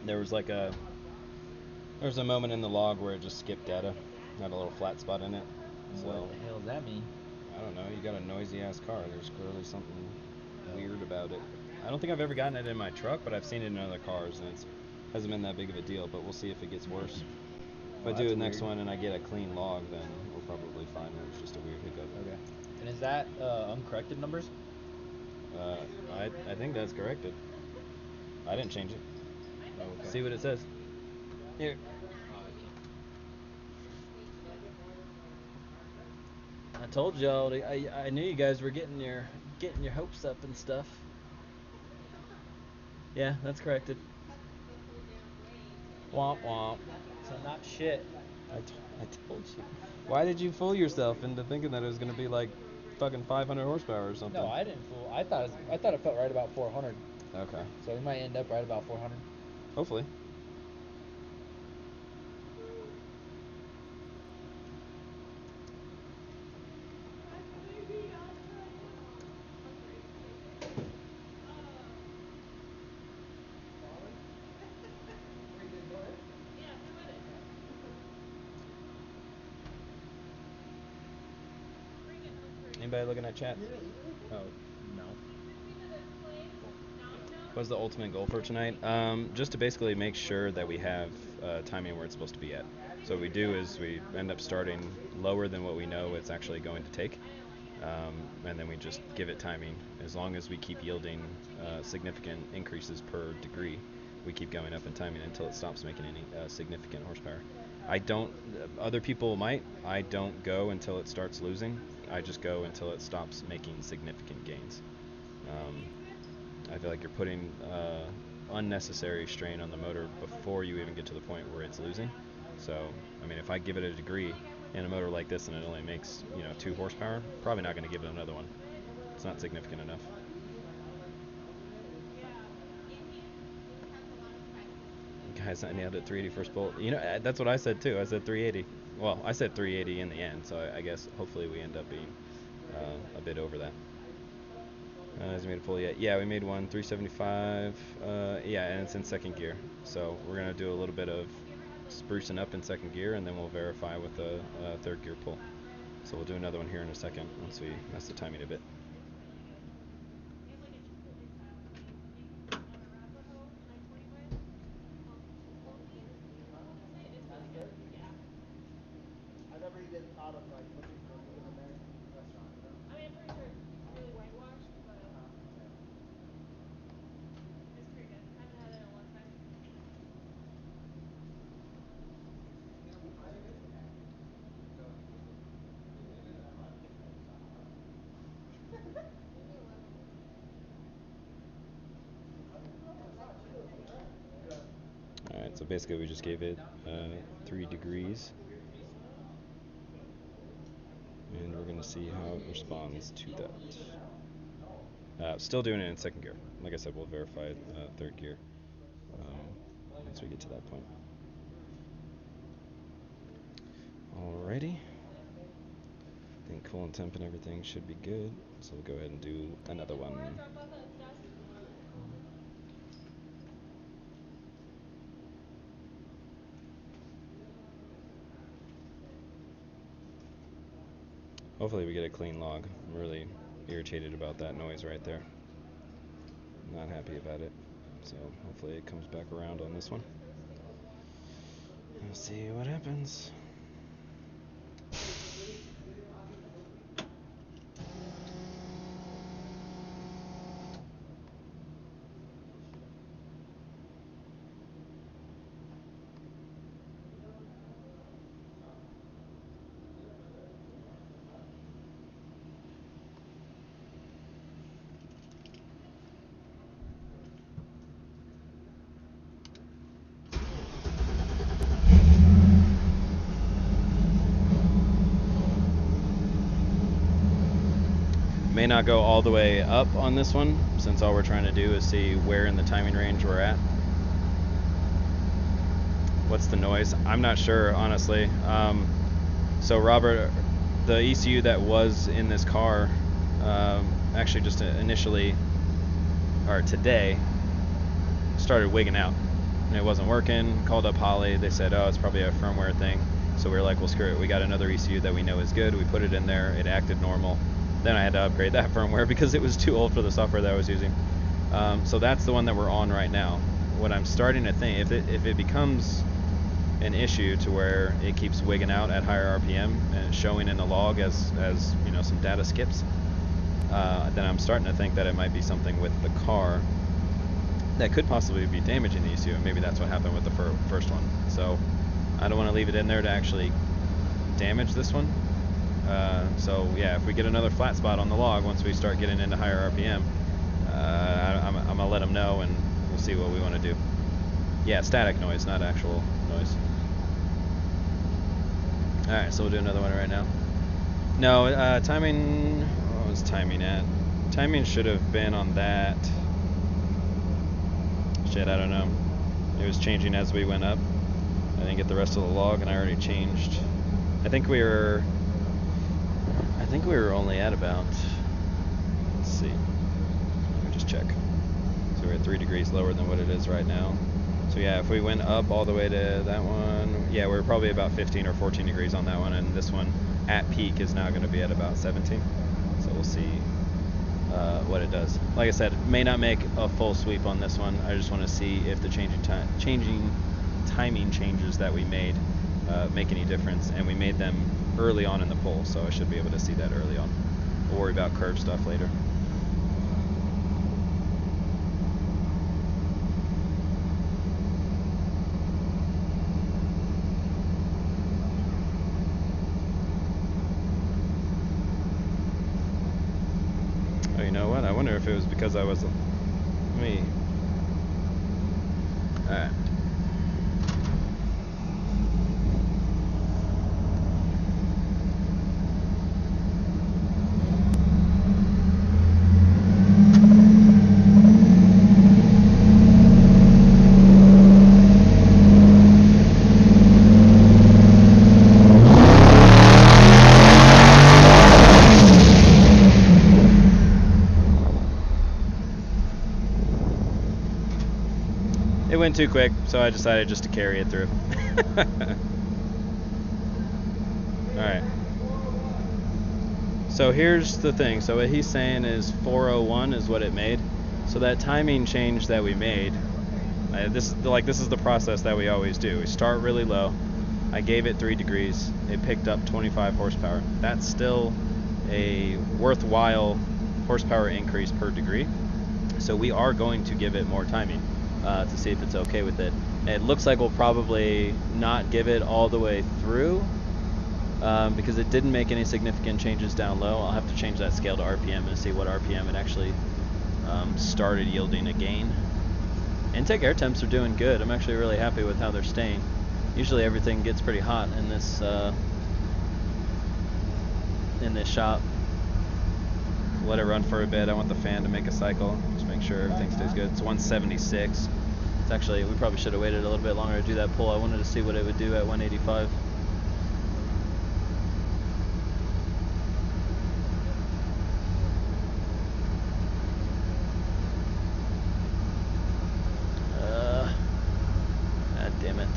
There was a moment in the log where it just skipped data. Had a little flat spot in it. So What the hell does that mean? I don't know. You got a noisy ass car. There's clearly something weird about it. I don't think I've ever gotten it in my truck, but I've seen it in other cars, and it hasn't been that big of a deal. But we'll see if it gets worse. If I do that's the next weird. one and I get a clean log, then we'll probably find it was just a weird hiccup. Okay. And is that uncorrected numbers? I think that's corrected. I didn't change it. Okay. See what it says. Here. I told y'all. I knew you guys were getting your hopes up and stuff. Yeah, that's corrected. Womp womp. So not shit. I told you. Why did you fool yourself into thinking that it was gonna be like fucking 500 horsepower or something? No, I didn't fool. I thought it felt right about 400. Okay. So we might end up right about 400. Hopefully. Anybody looking at chat? Oh, no. What's the ultimate goal for tonight? Just to basically make sure that we have timing where it's supposed to be at. So what we do is we end up starting lower than what we know it's actually going to take, and then we just give it timing. As long as we keep yielding significant increases per degree, we keep going up in timing until it stops making any significant horsepower. I don't. Other people might. I don't go until it starts losing. I just go until it stops making significant gains. I feel like you're putting unnecessary strain on the motor before you even get to the point where it's losing. So, I mean, if I give it a degree in a motor like this and it only makes, 2 horsepower, probably not going to give it another one. It's not significant enough. Guys, I nailed it. 380 first bolt. That's what I said too. I said 380. Well, I said 380 in the end, so I guess hopefully we end up being a bit over that. Has made a pull yet? Yeah, we made one 375. Yeah, and it's in second gear. So we're gonna do a little bit of sprucing up in second gear, and then we'll verify with a third gear pull. So we'll do another one here in a second once we mess the timing a bit. out of like looking for a Native American restaurant, you know? I mean, I'm pretty sure it's really whitewashed, but it's pretty good. I haven't had it in a long time. Alright, so basically we just gave it 3 degrees. And we're going to see how it responds to that. Still doing it in second gear. Like I said, we'll verify third gear once we get to that point. Alrighty. I think coolant temp and everything should be good. So we'll go ahead and do another one. Hopefully we get a clean log. I'm really irritated about that noise right there. Not happy about it. So hopefully it comes back around on this one. Let's see what happens. May not go all the way up on this one, since all we're trying to do is see where in the timing range we're at. What's the noise? I'm not sure, honestly. So Robert, the ECU that was in this car, actually just initially, or today, started wigging out. And it wasn't working, called up Holly, they said, oh, it's probably a firmware thing. So we were like, well, screw it, we got another ECU that we know is good, we put it in there, it acted normal. Then I had to upgrade that firmware because it was too old for the software that I was using. So that's the one that we're on right now. What I'm starting to think, if it becomes an issue to where it keeps wigging out at higher RPM and showing in the log as you know, some data skips, then I'm starting to think that it might be something with the car that could possibly be damaging the ECU. Maybe that's what happened with the first one. So I don't want to leave it in there to actually damage this one. So yeah, if we get another flat spot on the log once we start getting into higher RPM, I'm gonna let them know and we'll see what we want to do. Yeah, static noise, not actual noise. Alright, so we'll do another one right now. No, timing, what was timing at? Timing should have been on that. Shit, I don't know. It was changing as we went up. I didn't get the rest of the log and I already changed. I think we were only at about, let's see, let me just check. So we're at 3 degrees lower than what it is right now. So yeah, if we went up all the way to that one, yeah, we're probably about 15 or 14 degrees on that one, and this one at peak is now going to be at about 17. So we'll see what it does. Like I said, may not make a full sweep on this one. I just want to see if the changing timing changes that we made make any difference, and we made them early on in the pull, so I should be able to see that early on. We'll worry about curve stuff later. Oh, you know what? I wonder if it was because I was... Alright. It went too quick, so I decided just to carry it through. Alright. So here's the thing. So what he's saying is 401 is what it made. So that timing change that we made, this is the process that we always do. We start really low, I gave it 3 degrees. It picked up 25 horsepower. That's still a worthwhile horsepower increase per degree. So we are going to give it more timing to see if it's okay with it. It looks like we'll probably not give it all the way through because it didn't make any significant changes down low. I'll have to change that scale to RPM and see what RPM it actually started yielding a gain. Intake air temps are doing good. I'm actually really happy with how they're staying. Usually everything gets pretty hot in this shop. Let it run for a bit. I want the fan to make a cycle. Just make sure everything stays good. It's 176. It's actually, we probably should have waited a little bit longer to do that pull. I wanted to see what it would do at 185. God damn it.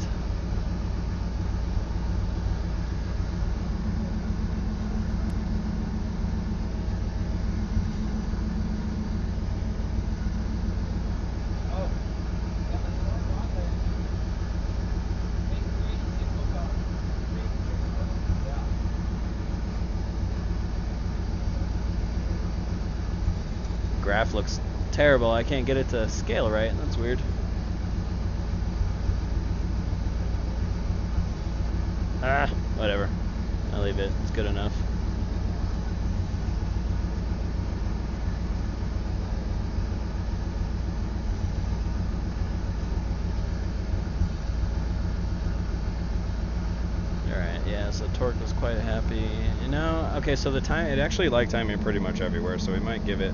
Graph looks terrible. I can't get it to scale right. That's weird. Whatever. I'll leave it. It's good enough. Alright, yeah, so torque was quite happy. You know, okay, so the time, it actually liked timing pretty much everywhere, so we might give it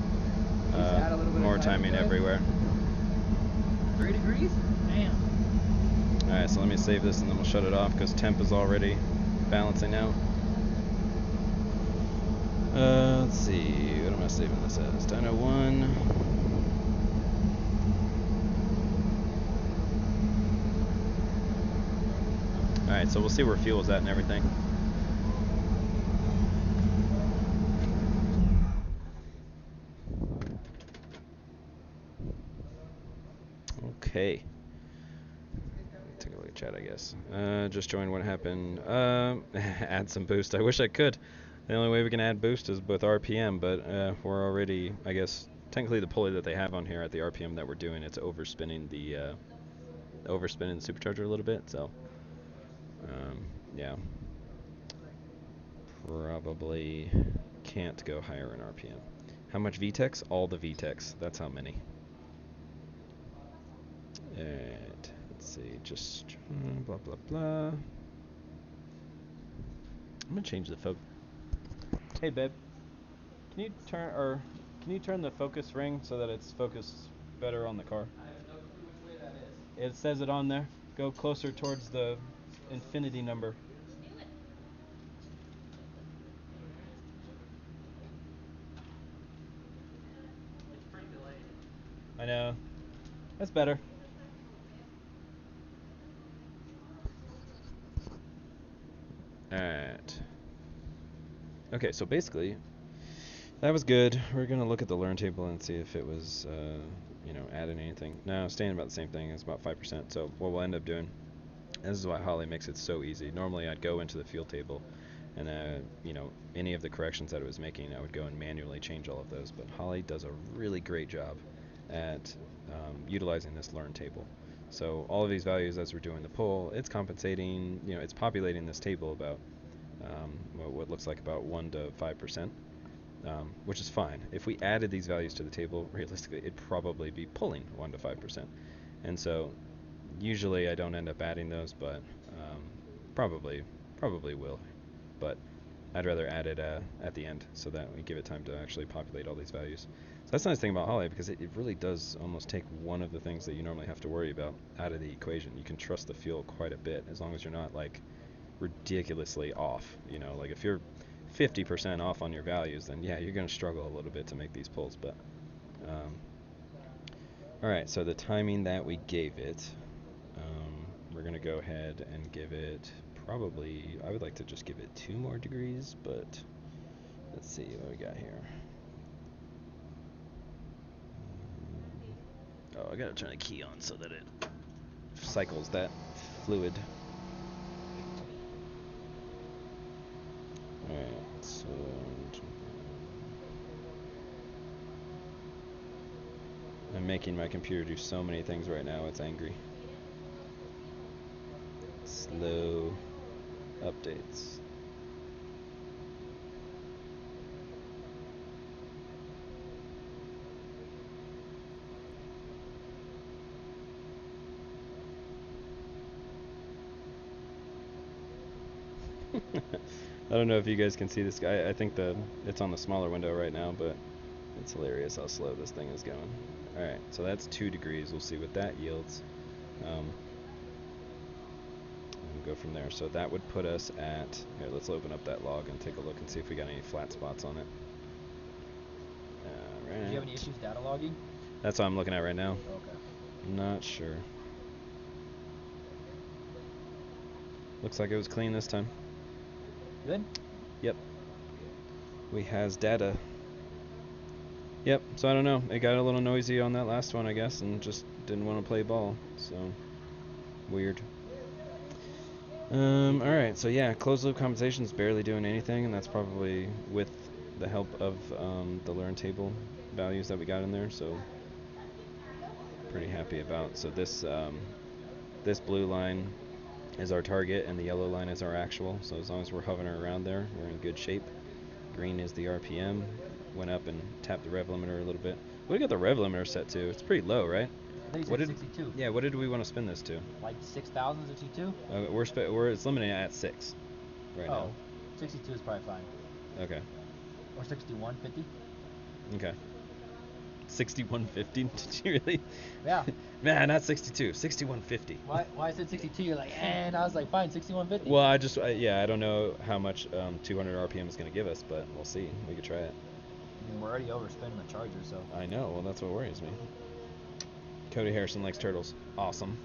more timing everywhere. 3 degrees? Damn. Alright, so let me save this and then we'll shut it off because temp is already balancing out. Let's see, what am I saving this as? Dyno 1. Alright, so we'll see where fuel's at and everything. Okay. Take a look at chat, I guess. Just joined what happened. Add some boost. I wish I could. The only way we can add boost is with RPM, but we're already, I guess, technically the pulley that they have on here at the RPM that we're doing, it's overspinning the supercharger a little bit, so yeah. Probably can't go higher in RPM. How much VTEX? All the VTEX. That's how many. And let's see, just blah blah blah. I'm gonna change the focus. Hey babe, can you turn the focus ring so that it's focused better on the car? I have no clue which way that is. It says it on there. Go closer towards the infinity number. It's pretty delayed. I know. That's better. Alright. Okay, so basically, that was good. We're going to look at the learn table and see if it was, adding anything. No, staying about the same thing. It's about 5%. So what we'll end up doing, this is why Holly makes it so easy. Normally I'd go into the field table and, any of the corrections that it was making, I would go and manually change all of those. But Holly does a really great job at utilizing this learn table. So all of these values as we're doing the pull, it's compensating, it's populating this table about what looks like about 1 to 5%, which is fine. If we added these values to the table, realistically, it'd probably be pulling 1 to 5%. And so usually I don't end up adding those, but probably will. But I'd rather add it at the end so that we give it time to actually populate all these values. So that's the nice thing about Holly, because it really does almost take one of the things that you normally have to worry about out of the equation. You can trust the fuel quite a bit as long as you're not like ridiculously off. Like if you're 50% off on your values, then yeah, you're going to struggle a little bit to make these pulls. But alright, so the timing that we gave it, we're going to go ahead and give it probably, I would like to just give it 2 more degrees, but let's see what we got here. Oh, I gotta turn the key on so that it cycles that fluid. I'm making my computer do so many things right now, it's angry. Slow updates. I don't know if you guys can see this guy. I think it's on the smaller window right now, but it's hilarious how slow this thing is going. Alright, so that's 2 degrees. We'll see what that yields. We'll go from there. So that would put us at... Here, let's open up that log and take a look and see if we got any flat spots on it. Alright. Do you have any issues data logging? That's what I'm looking at right now. Okay. Not sure. Looks like it was clean this time. Good? Yep. We has data. Yep, so I don't know. It got a little noisy on that last one, I guess, and just didn't want to play ball. So, weird. Alright, so yeah, closed loop compensation is barely doing anything, and that's probably with the help of the learn table values that we got in there, so pretty happy about. So this blue line is our target, and the yellow line is our actual, so as long as we're hovering around there, we're in good shape. Green is the RPM. Went up and tapped the rev limiter a little bit. What do we got the rev limiter set to? It's pretty low, right? I think it's 62. Yeah, what did we want to spin this to? Like 6,000, 62? It's limiting at 6 right now. 62 is probably fine. Okay. Or 61.50. Okay. 61.50? Did you really? Yeah. Nah, not 62. 61.50. Why I said 62? You're like, and I was like, fine, 61.50. Well, I don't know how much 200 RPM is going to give us, but we'll see. We could try it. I mean, we're already overspending the charger, so. I know. Well, that's what worries me. Cody Harrison likes turtles. Awesome.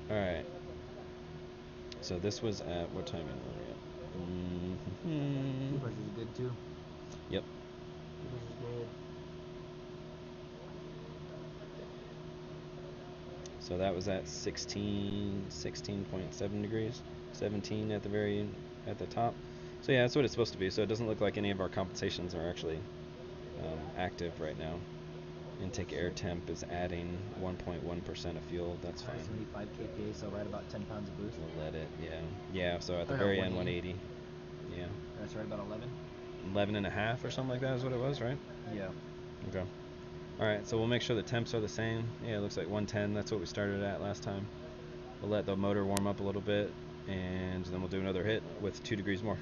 Alright. So this was at what time are we at? Coopers is good too. Yep. Coopers is good. So that was at 16.7 degrees. 17 at the top. So yeah, that's what it's supposed to be. So it doesn't look like any of our compensations are actually active right now. Intake air temp is adding 1.1% of fuel. That's fine. 75 kPa, so right about 10 pounds of boost. We'll let it, yeah. Yeah, so at the Or very end, 180. 180. Yeah. That's right about 11. 11 and a half or something like that is what it was, right? Yeah. Okay. Alright, so we'll make sure the temps are the same. Yeah, it looks like 110. That's what we started at last time. We'll let the motor warm up a little bit, and then we'll do another hit with 2 degrees more.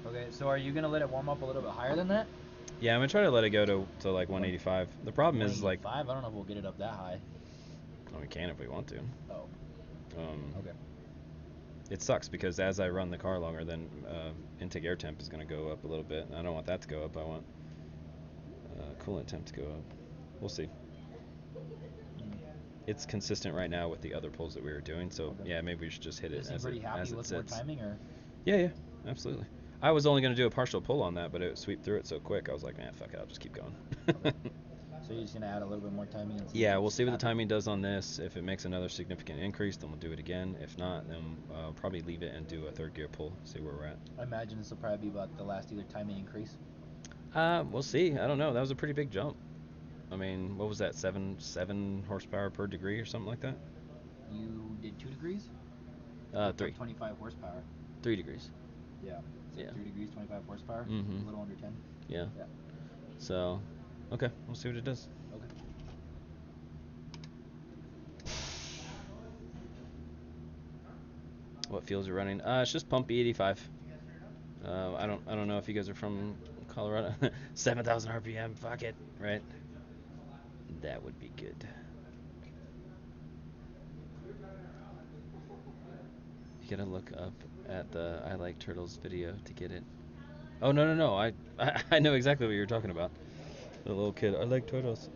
Okay, so are you going to let it warm up a little bit higher than that? Yeah, I'm going to try to let it go to like 185. The problem is, like... 185? I don't know if we'll get it up that high. Well, we can if we want to. Oh. Okay. It sucks because as I run the car longer, then intake air temp is going to go up a little bit. I don't want that to go up. I want coolant temp to go up. We'll see. It's consistent right now with the other pulls that we were doing, so Okay. yeah, maybe we should just hit it Is he as pretty it happy with more sits. timing, or? Yeah, absolutely. I was only going to do a partial pull on that, but it swept through it so quick. I was like, man, fuck it, I'll just keep going. Okay. So you're just going to add a little bit more timing? And Yeah, we'll see what the timing does on this. If it makes another significant increase, then we'll do it again. If not, then I'll probably leave it and do a third gear pull, see where we're at. I imagine this will probably be about the last either timing increase. We'll see. I don't know. That was a pretty big jump. I mean, what was that? 7 horsepower per degree or something like that? You did 2 degrees? 3. 25 horsepower. 3 degrees. Yeah. So Yeah. 3 degrees, 25 horsepower. Mhm. A little under 10. Yeah. Yeah. So, okay, we'll see what it does. Okay. What fuels are running? It's just pump E85. I don't know if you guys are from Colorado. 7,000 RPM. Fuck it, right? That would be good. You gotta look up at the I Like Turtles video to get it. Oh no! I know exactly what you're talking about. The little kid. I like turtles.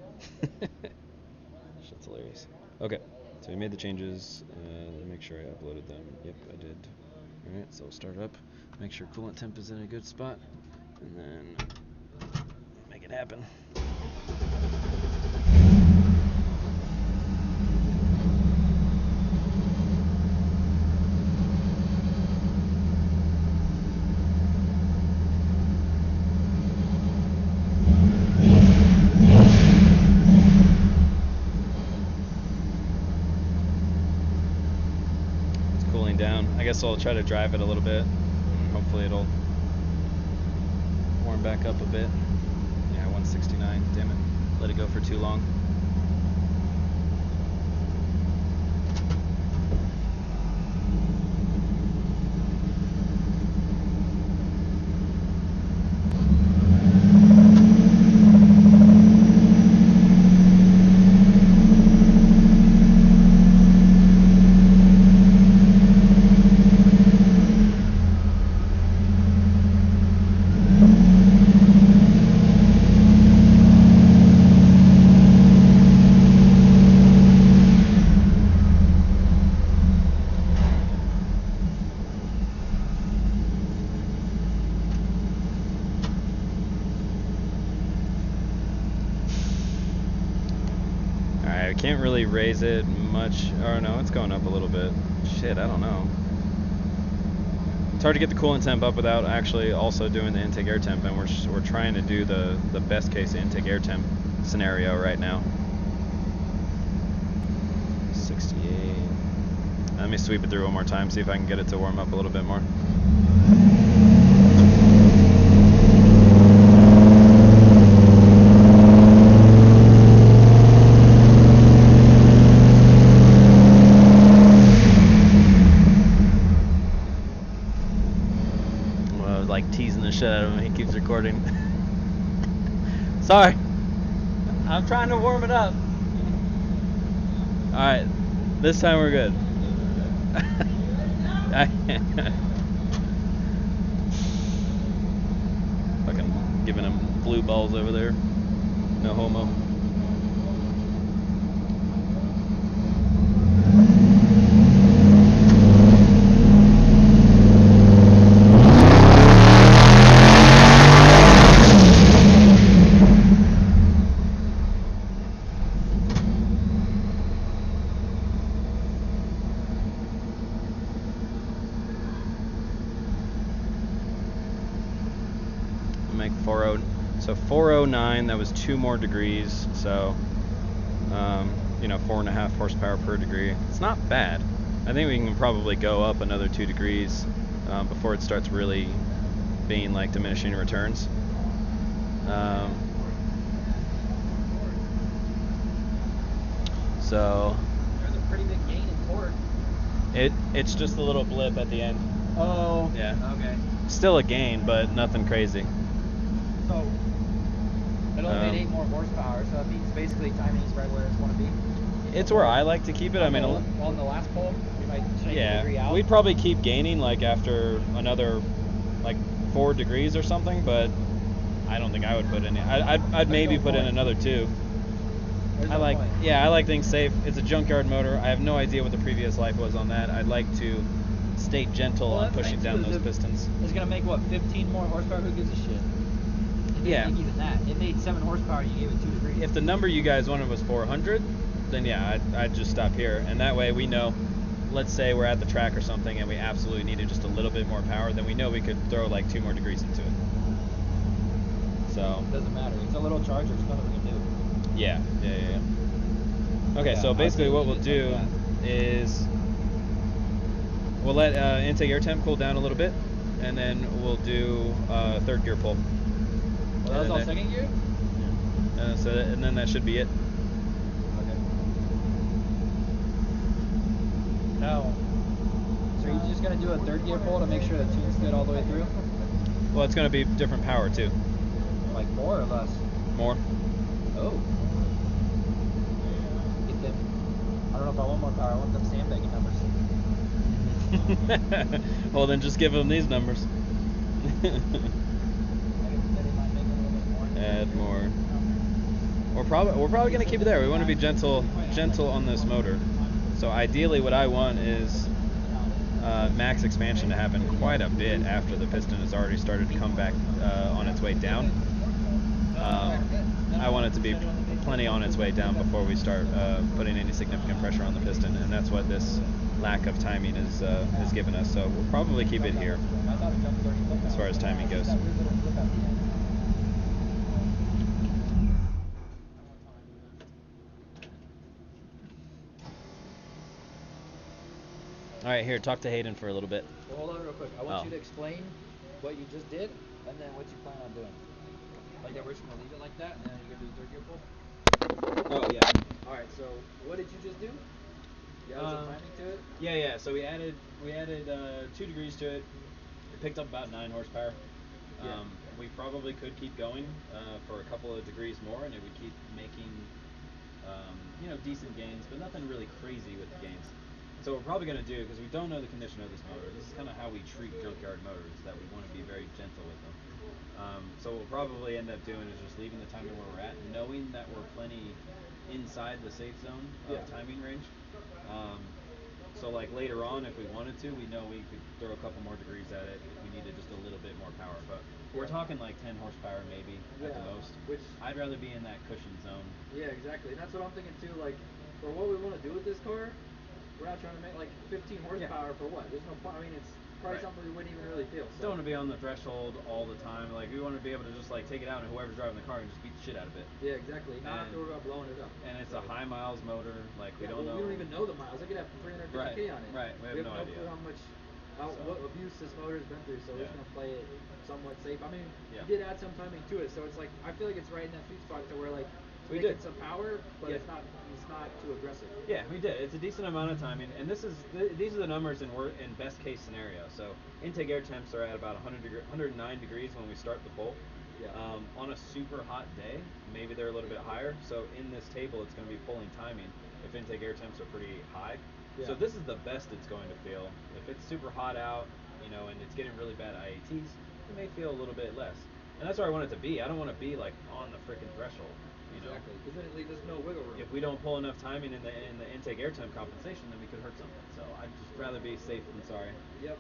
Shit's hilarious. Okay, so we made the changes. Let me make sure I uploaded them. Yep, I did. Alright, so we'll start up. Make sure coolant temp is in a good spot. And then make it happen. guess I'll try to drive it a little bit. And hopefully it'll warm back up a bit. Yeah, 169. Damn it. Let it go for too long. Can't really raise it much. Or no, it's going up a little bit. Shit, I don't know. It's hard to get the coolant temp up without actually also doing the intake air temp, and we're trying to do the best case intake air temp scenario right now. 68. Let me sweep it through one more time, see if I can get it to warm up a little bit more. Shit out of him. He keeps recording. Sorry, I'm trying to warm it up. All right, this time we're good. Fucking giving him blue balls over there. No homo. Make 40, so 409. That was 2 more degrees. So, you know, 4.5 horsepower per degree. It's not bad. I think we can probably go up another 2 degrees before it starts really being like diminishing returns. So there's a pretty big gain in torque. It's just a little blip at the end. Oh. Yeah. Okay. Still a gain, but nothing crazy. So it only made 8 more horsepower, so that means basically timing is right where it's want to be. It's where I like to keep it. I mean, on the last pole, we might change the degree out. We'd probably keep gaining like after another like 4 degrees or something, but I don't think I would put any. I'd maybe put in another 2. I like things safe. It's a junkyard motor. I have no idea what the previous life was on that. I'd like to stay gentle on pushing down those pistons. It's gonna make what, 15 more horsepower? Who gives a shit? Yeah. Even that. It made 7 horsepower. You gave it 2 degrees. If the number you guys wanted was 400, then yeah, I'd just stop here, and that way we know. Let's say we're at the track or something, and we absolutely needed just a little bit more power, then we know we could throw like 2 more degrees into it. So it doesn't matter. It's a little charger. It's nothing we can do. Yeah. Okay, so basically what we'll do is we'll let intake air temp cool down a little bit, and then we'll do 3rd gear pull. Well, that was all 2nd gear? And then that should be it. Okay. Now, so you're just going to do a 3rd gear pull to make sure the tune's good all the way through? Well, it's going to be different power too. Like more or less? More. Oh. Get them. I don't know if I want more power. I want them sandbagging numbers. Well, then just give them these numbers. Add more. We're probably going to keep it there. We want to be gentle on this motor. So ideally, what I want is max expansion to happen quite a bit after the piston has already started to come back on its way down. I want it to be plenty on its way down before we start putting any significant pressure on the piston, and that's what this lack of timing is given us. So we'll probably keep it here as far as timing goes. All right, right, here, talk to Hayden for a little bit. Well, hold on real quick. I want Oh. you to explain what you just did, and then what you plan on doing. Like that, we're just gonna leave it like that, and then you're gonna do third gear pull. Oh, yeah. All right. So, what did you just do? You added some timing to it. Yeah. So we added 2 degrees to it. It picked up about 9 horsepower. Yeah. We probably could keep going for a couple of degrees more, and it would keep making decent gains, but nothing really crazy with the gains. So what we're probably going to do, because we don't know the condition of this motor, this is kind of how we treat junkyard motors, that we want to be very gentle with them. So what we'll probably end up doing is just leaving the timing where we're at, knowing that we're plenty inside the safe zone of timing range. So like later on, if we wanted to, we know we could throw a couple more degrees at it if we needed just a little bit more power. But we're talking like 10 horsepower maybe at the most. Which I'd rather be in that cushion zone. Yeah, exactly. And that's what I'm thinking too. Like, for what we want to do with this car, we're not trying to make like 15 horsepower for what? There's no point. I mean, it's probably something we wouldn't even really feel. So. Don't want to be on the threshold all the time. Like, we want to be able to just like take it out, and whoever's driving the car can just beat the shit out of it. Yeah, exactly. Not have to worry about blowing it up. And it's a high miles motor. Like, we don't know. We don't even know the miles. It could have 350K on it. Right. We have no idea. Clue how much, what abuse this motor's been through. So we're just gonna play it somewhat safe. I mean, we did add some timing to it, so it's like I feel like it's right in that sweet spot to where like we did some power, but it's not too aggressive. Yeah, we did. It's a decent amount of timing, and these are the numbers in best case scenario. So intake air temps are at about 109 degrees when we start the pull. Yeah. On a super hot day, maybe they're a little bit higher. So in this table, it's going to be pulling timing if intake air temps are pretty high. Yeah. So this is the best it's going to feel. If it's super hot out, and it's getting really bad IATs, it may feel a little bit less. And that's where I want it to be. I don't want to be like on the freaking threshold. Exactly, because then it leaves us no wiggle room. If we don't pull enough timing in the intake air temp compensation, then we could hurt something. So I'd just rather be safe than sorry. Yep.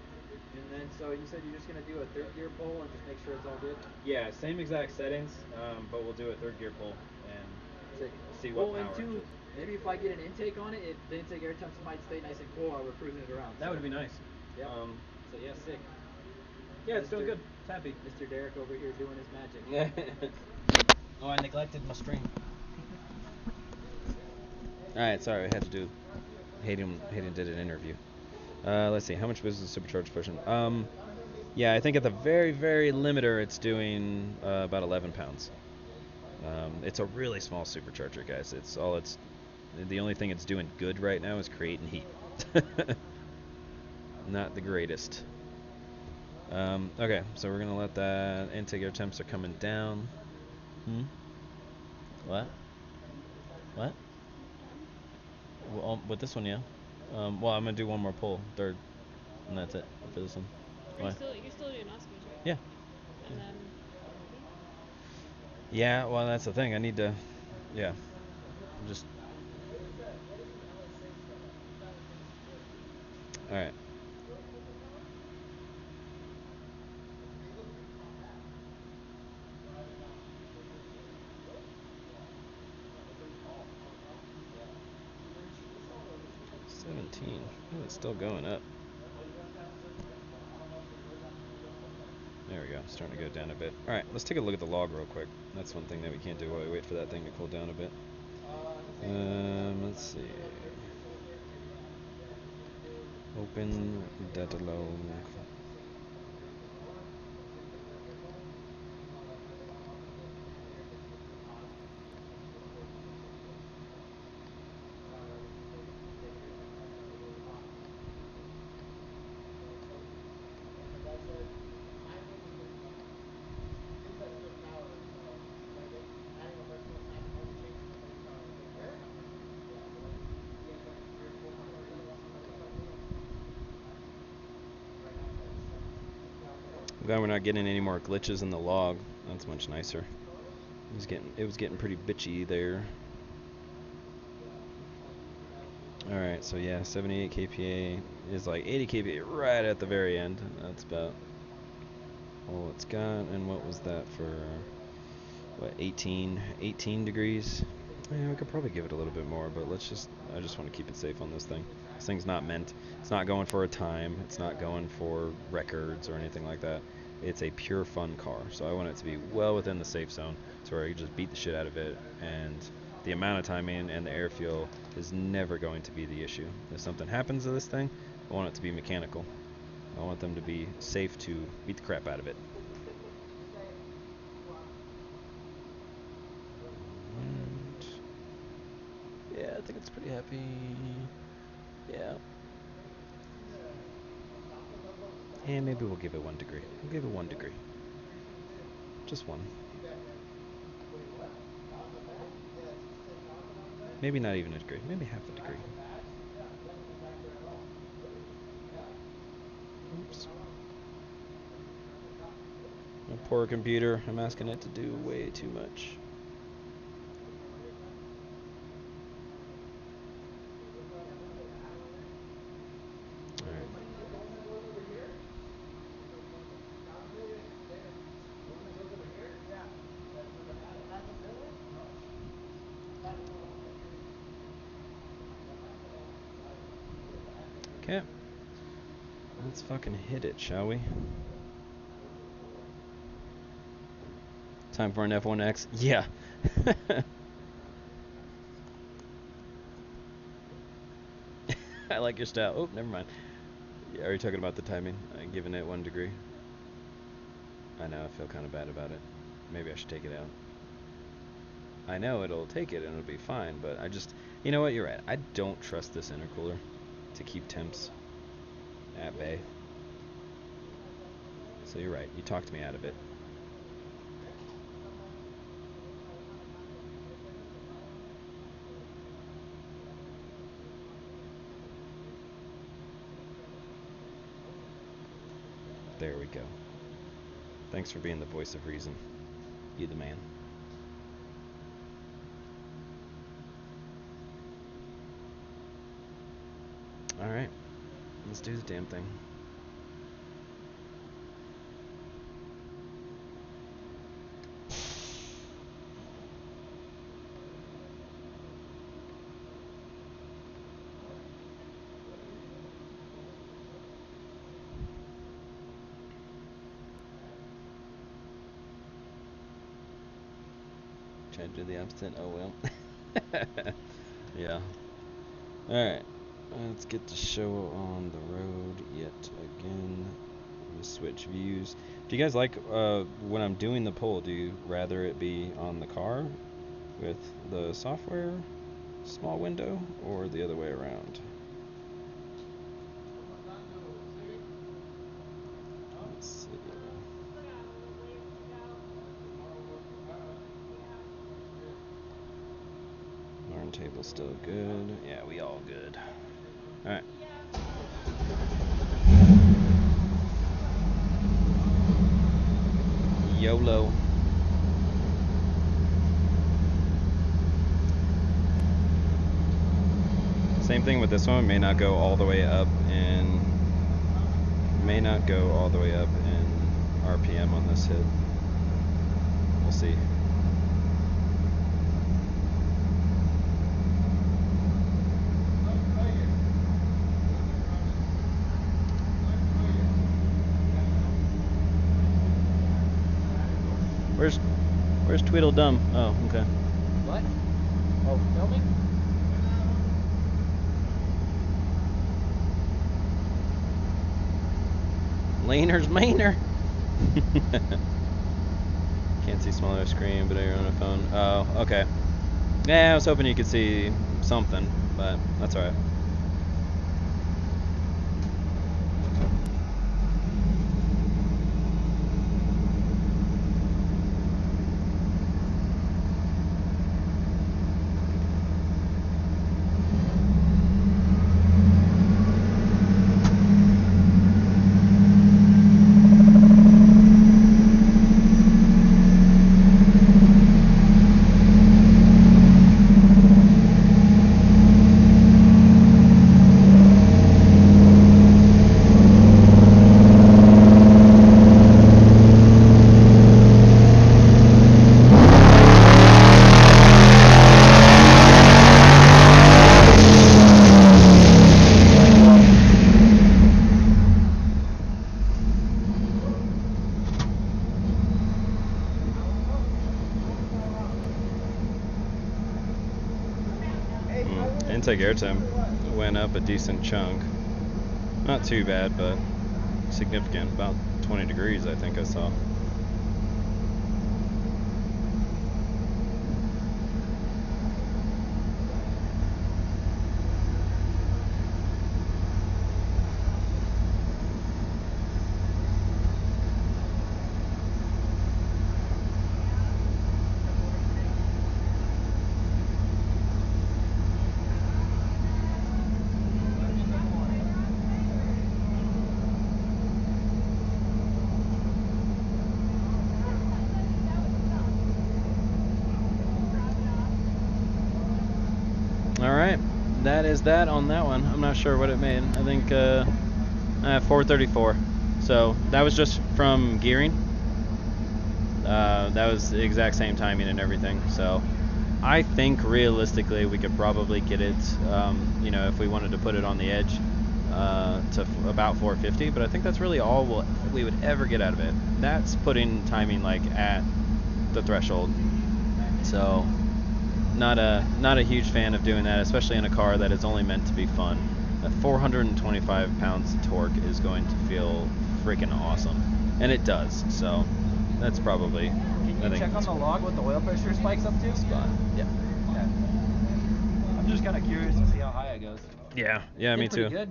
And then so you said you're just gonna do a third gear pull and just make sure it's all good. Yeah, same exact settings, but we'll do a third gear pull and see what power. Maybe if I get an intake on it, the intake air temps might stay nice and cool while we're cruising it around. That would be nice. Yep. So yeah, sick. Yeah, it's doing good. It's happy. Mr. Derek over here doing his magic. Oh, I neglected my stream. Alright, sorry, I had to do. Hayden did an interview. Let's see, how much business is Supercharged pushing? Yeah, I think at the very, very limiter, it's doing about 11 pounds. It's a really small supercharger, guys. The only thing it's doing good right now is creating heat. Not the greatest. Okay, so we're gonna let that intake air temps are coming down. What? Well, with this one, yeah. Well, I'm gonna do one more pull, third, and that's it for this one. You're still doing Oscars, right? Yeah. And then. Yeah, well, that's the thing. I need to. Yeah. Just. All right. Oh, it's still going up. There we go. It's starting to go down a bit. All right, let's take a look at the log real quick. That's one thing that we can't do while we wait for that thing to cool down a bit. Let's see. Open data log. I'm glad we're not getting any more glitches in the log. That's much nicer. It was getting pretty bitchy there. Alright, so yeah, 78 kPa is like 80 kPa right at the very end. That's about all it's got. And what was that for, what, 18 degrees? Yeah, we could probably give it a little bit more, but I just want to keep it safe on this thing. This thing's not it's not going for a time, it's not going for records or anything like that. It's a pure fun car, so I want it to be well within the safe zone, to where you just beat the shit out of it, and the amount of timing and the air fuel is never going to be the issue. If something happens to this thing, I want it to be mechanical. I want them to be safe to beat the crap out of it. And yeah, I think it's pretty happy. Yeah. And maybe we'll give it 1 degree. We'll give it 1 degree. Just 1. Maybe not even a degree. Maybe half a degree. Oops. My poor computer. I'm asking it to do way too much. Okay. Let's fucking hit it, shall we? Time for an F1X? Yeah. I like your style. Oh, never mind. Yeah, are you talking about the timing? Giving it 1 degree. I know, I feel kind of bad about it. Maybe I should take it out. I know it'll take it and it'll be fine, but I just... You know what, you're right. I don't trust this intercooler to keep temps at bay. So you're right. You talked me out of it. There we go. Thanks for being the voice of reason. You the man. Alright. Let's do the damn thing. Try to do the opposite. Oh well. Yeah. Alright. Let's get the show on the road yet again. Let me switch views. Do you guys like when I'm doing the poll, do you rather it be on the car with the software small window or the other way around? Let's see. Yarn table still good. Yeah, we all good. Alright. YOLO. Same thing with this one. May not go all the way up in RPM on this hit. We'll see. Where's Tweedledum? Oh, okay. What? Oh, filming? Laner's Mainer. Can't see smaller screen, but you're on a phone. Oh, okay. Yeah, I was hoping you could see something, but that's alright. Intake airtime went up a decent chunk. Not too bad, but significant. About 20 degrees, I think I saw. Alright, that is that on that one. I'm not sure what it made. I think 434. So that was just from gearing. That was the exact same timing and everything. So I think realistically we could probably get it, you know, if we wanted to put it on the edge, to about 450. But I think that's really all we would ever get out of it. That's putting timing like at the threshold. So not a huge fan of doing that, especially in a car that is only meant to be fun. At 425 pounds of torque is going to feel freaking awesome, and it does. So that's probably. Can you check on the log what the oil pressure spikes up to? Spot. Yeah. Okay. I'm just kind of curious to see how high it goes. Yeah. Yeah. Me too. Good.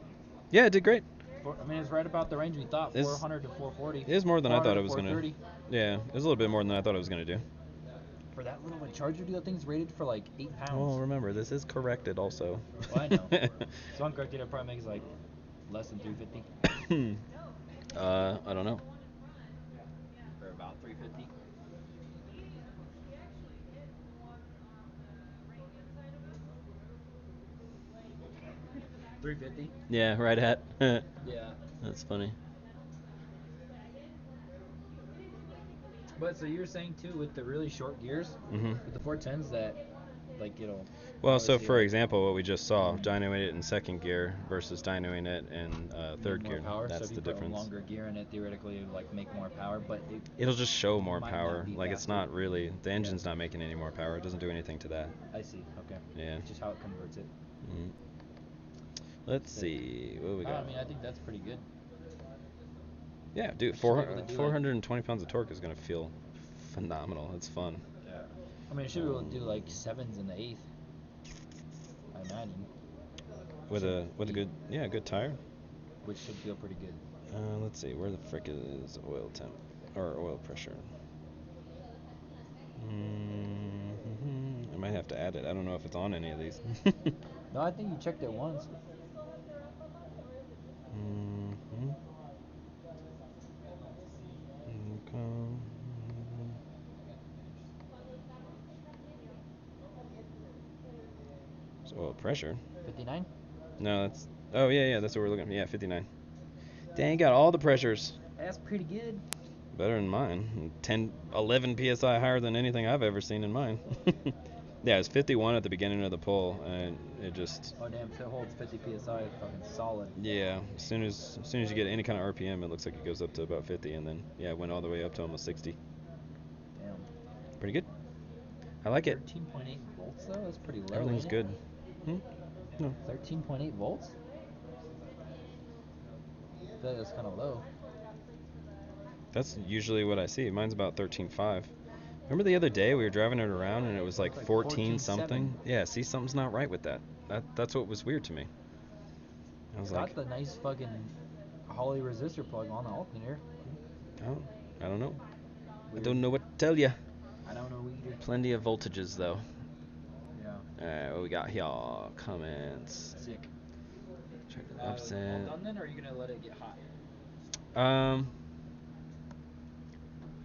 Yeah, it did great. I mean, it's right about the range we thought. 400 to 440. It is more than I thought it was gonna. 430. Yeah, it was a little bit more than I thought it was gonna do. For that little of a Charger, that thing's rated for like 8 pounds. Well, remember, this is corrected also. Well, I know. So uncorrected, it probably makes like less than 350. I don't know. Or about 350. $350. Yeah, right at. Yeah. That's funny. But so you're saying too with the really short gears, with the 410s that, like, it'll. Well, so for example, what we just saw, dynoing it in second gear versus dynoing it in third gear. Power, That's so the difference. A longer gear in it, theoretically, it would like make more power, but it'll just show more might power. not be Like, it's faster. not really, the engine's not making any more power. It doesn't do anything to that. I see. Okay. Yeah. It's just how it converts it. Let's see, what do we got? I mean, I think that's pretty good. Yeah, dude, 420 pounds of torque is gonna feel phenomenal. It's fun. Yeah. I mean, it should be able to do like 7s in the 8th. I imagine. With a good tire. Which should feel pretty good. Let's see, where the frick is oil temp or oil pressure? I might have to add it. I don't know if it's on any of these. No, I think you checked it once. So oil pressure. 59? No, that's. Oh yeah, that's what we're looking for. Yeah, 59. Dang, got all the pressures. That's pretty good. Better than mine. 11 psi higher than anything I've ever seen in mine. Yeah, it's 51 at the beginning of the pull, and it just. Oh damn! If it holds 50 psi, it's fucking solid. Yeah, as soon as you get any kind of RPM, it looks like it goes up to about 50, and then it went all the way up to almost 60. Damn. Pretty good. I like it. 13.8 volts though. That's pretty low. Everything's ain't good. it? No. 13.8 volts. I feel like that's kind of low. That's usually what I see. Mine's about 13.5. Remember the other day we were driving it around and it was like 14 something? Yeah, see, something's not right with that. That's what was weird to me. I was like, got the nice fucking Holley resistor plug on the alternator. oh, I don't know. Weird. I don't know what to tell you. I don't know either. Plenty of voltages though. Yeah. Alright, what we got here? Comments. Sick. Check the All upset. done then, or are you gonna let it get hot?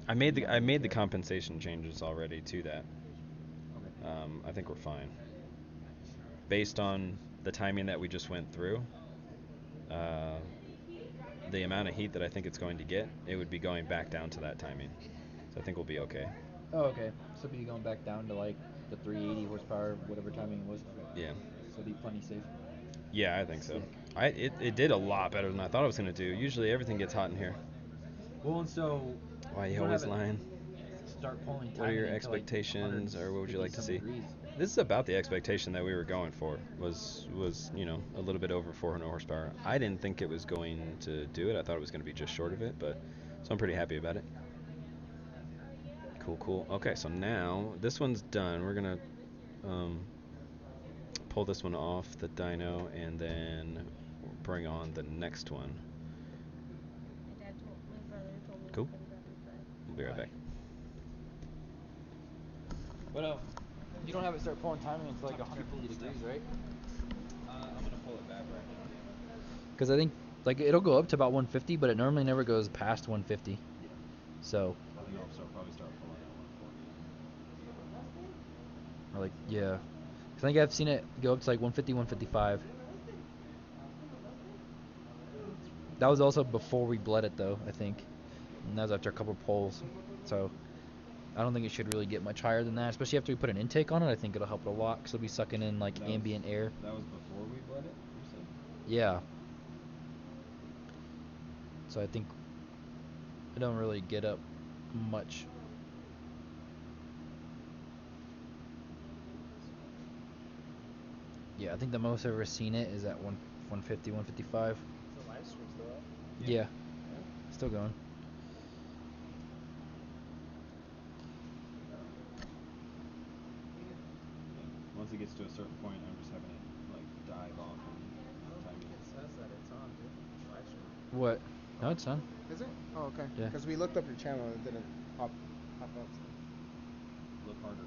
I made the compensation changes already to that. Okay. I think we're fine. Based on the timing that we just went through, the amount of heat that I think it's going to get, it would be going back down to that timing. So I think we'll be okay. Oh, okay. So be going back down to like the 380 horsepower, whatever timing it was. Okay. Yeah. So be plenty safe. Yeah, I think so. It did a lot better than I thought it was going to do. Usually everything gets hot in here. Well, and so. Why are you always lying? Start pulling. What are your expectations, or what would you like to see? Degrees. This is about the expectation that we were going for. Was you know, a little bit over 400 horsepower. I didn't think it was going to do it. I thought it was going to be just short of it, but so I'm pretty happy about it. Cool. Okay, so now this one's done. We're gonna pull this one off the dyno and then bring on the next one. Cool. We'll be right back. But you don't have it start pulling timing until like 150 degrees, right? I'm gonna pull it back right now. Because I think like it'll go up to about 150, but it normally never goes past 150. So. I'll probably start pulling at 140. Or like yeah, I think I've seen it go up to like 150, 155. That was also before we bled it though, I think, and that was after a couple pulls. So. I don't think it should really get much higher than that, especially after we put an intake on it. I think it'll help it a lot because it'll be sucking in like ambient air. That was before we bled it, you said? Yeah. So I think it don't really get up much. Yeah, I think the most I've ever seen it is at 150, 155. The live stream's still up? Yeah. Still going. Once it gets to a certain point, I'm just having it like dive off and time It says that it's on, dude. Live stream. What? No, it's on. Is it? Oh, okay. Yeah. Because we looked up your channel and it didn't pop up. Look harder.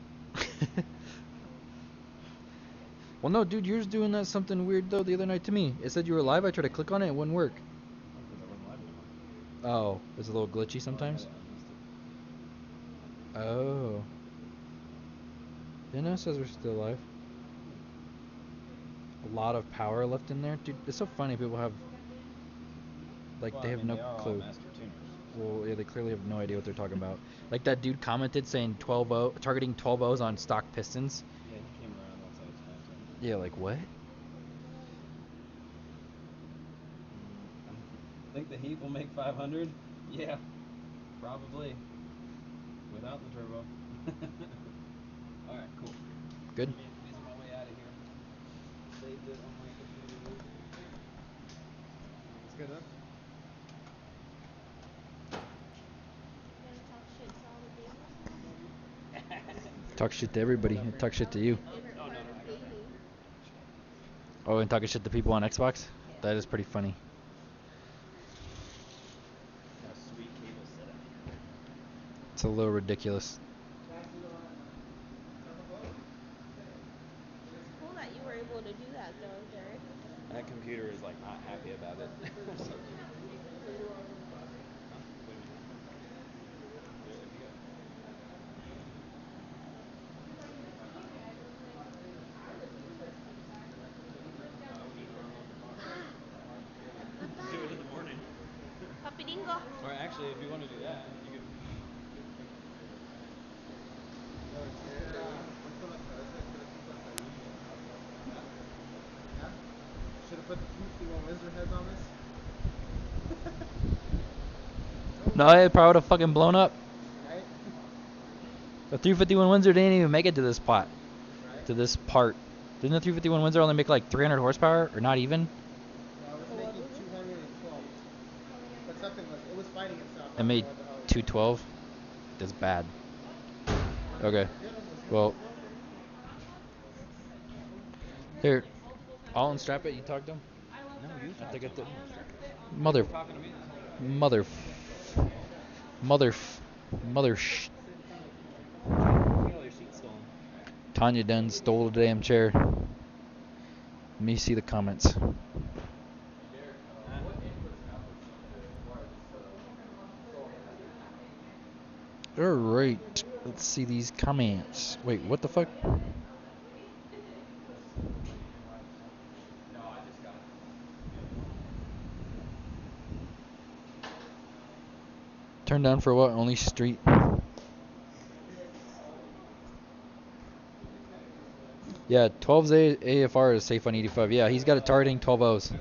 Well, no, dude, yours doing that something weird though the other night to me. It said you were live. I tried to click on it, it wouldn't work. Because I wasn't live anymore. Oh, it's a little glitchy sometimes. Oh. Yeah, no, it says we're still live. A lot of power left in there, dude. It's so funny. People have like Well, they I have mean, no they are all clue. master tuners. Well, yeah, they clearly have no idea what they're talking about. Like that dude commented saying 12 targeting 12 O's on stock pistons. Yeah, he came around once I explained to him. Yeah, like what? Think the Heat will make 500? Yeah, probably. Without the turbo. Alright, cool. Good. Easing my way out of here. Saved it on my computer. It's good enough? Talk shit to everybody. Talk shit to you. Oh, and talking shit to people on Xbox? That is pretty funny. Got a sweet cable setup here. It's a little ridiculous. It's cool that you were able to do that though, Derek. That computer is like not happy about it. Do it in the morning. Puppy dingo. Or actually, if you want to do that, you could. Should have put the 251 Wizard heads on this. No, it probably would have fucking blown up. Right? The 351 Windsor didn't even make it to this pot. Right? To this part. Didn't the 351 Windsor only make like 300 horsepower? Or not even? No, it was making 212. But something was, it was fighting itself. It made 212. That's bad. Okay. Well. Here. I'll unstrap it. You talk to him? No, you I think I did. Mother. Mother. Tanya done stole the damn chair. Let me see the comments. Alright. Let's see these comments. Wait, what the fuck? Turn down for what? Only street. Yeah, 12's AFR is safe on 85. Yeah, he's got it targeting 12 O's.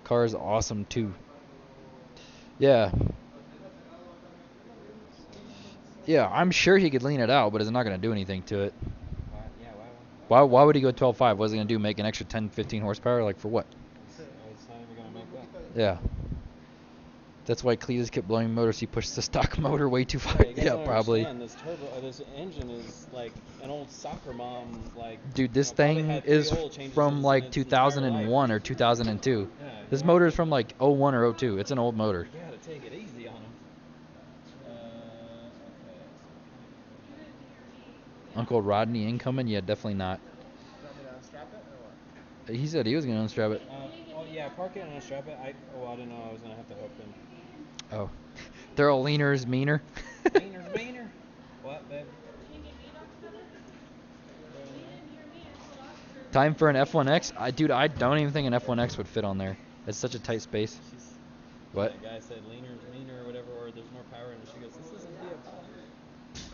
Car is awesome too. Yeah. Yeah, I'm sure he could lean it out, but it's not going to do anything to it. Yeah, why Why would he go 12.5? What's he gonna do? Make an extra 10, 15 horsepower? Like for what? It's not even gonna make that. Yeah. That's why Cletus kept blowing motors. He pushed the stock motor way too far. Yeah, you Yeah, gotta probably. understand, this turbo, this engine is like an old soccer mom. Like, Dude, this probably thing had 3 is oil changes from in like its entire 2001 life. or 2002. Yeah, This you motor is from like 01 or 02. It's an old motor. gotta take it easy on him. Uncle Rodney incoming? Yeah, definitely not. You want me to unstrap it or what? He said he was gonna unstrap it. Oh yeah, park it and unstrap it. I didn't know I was gonna have to hook him. Oh, they're all leaner's meaner. Meaner. What, babe? Time for an F1X. Dude, I don't even think an F1X would fit on there. It's such a tight space. What? That guy said leaner is meaner or whatever, or there's more power in it. She goes, this isn't vehicle.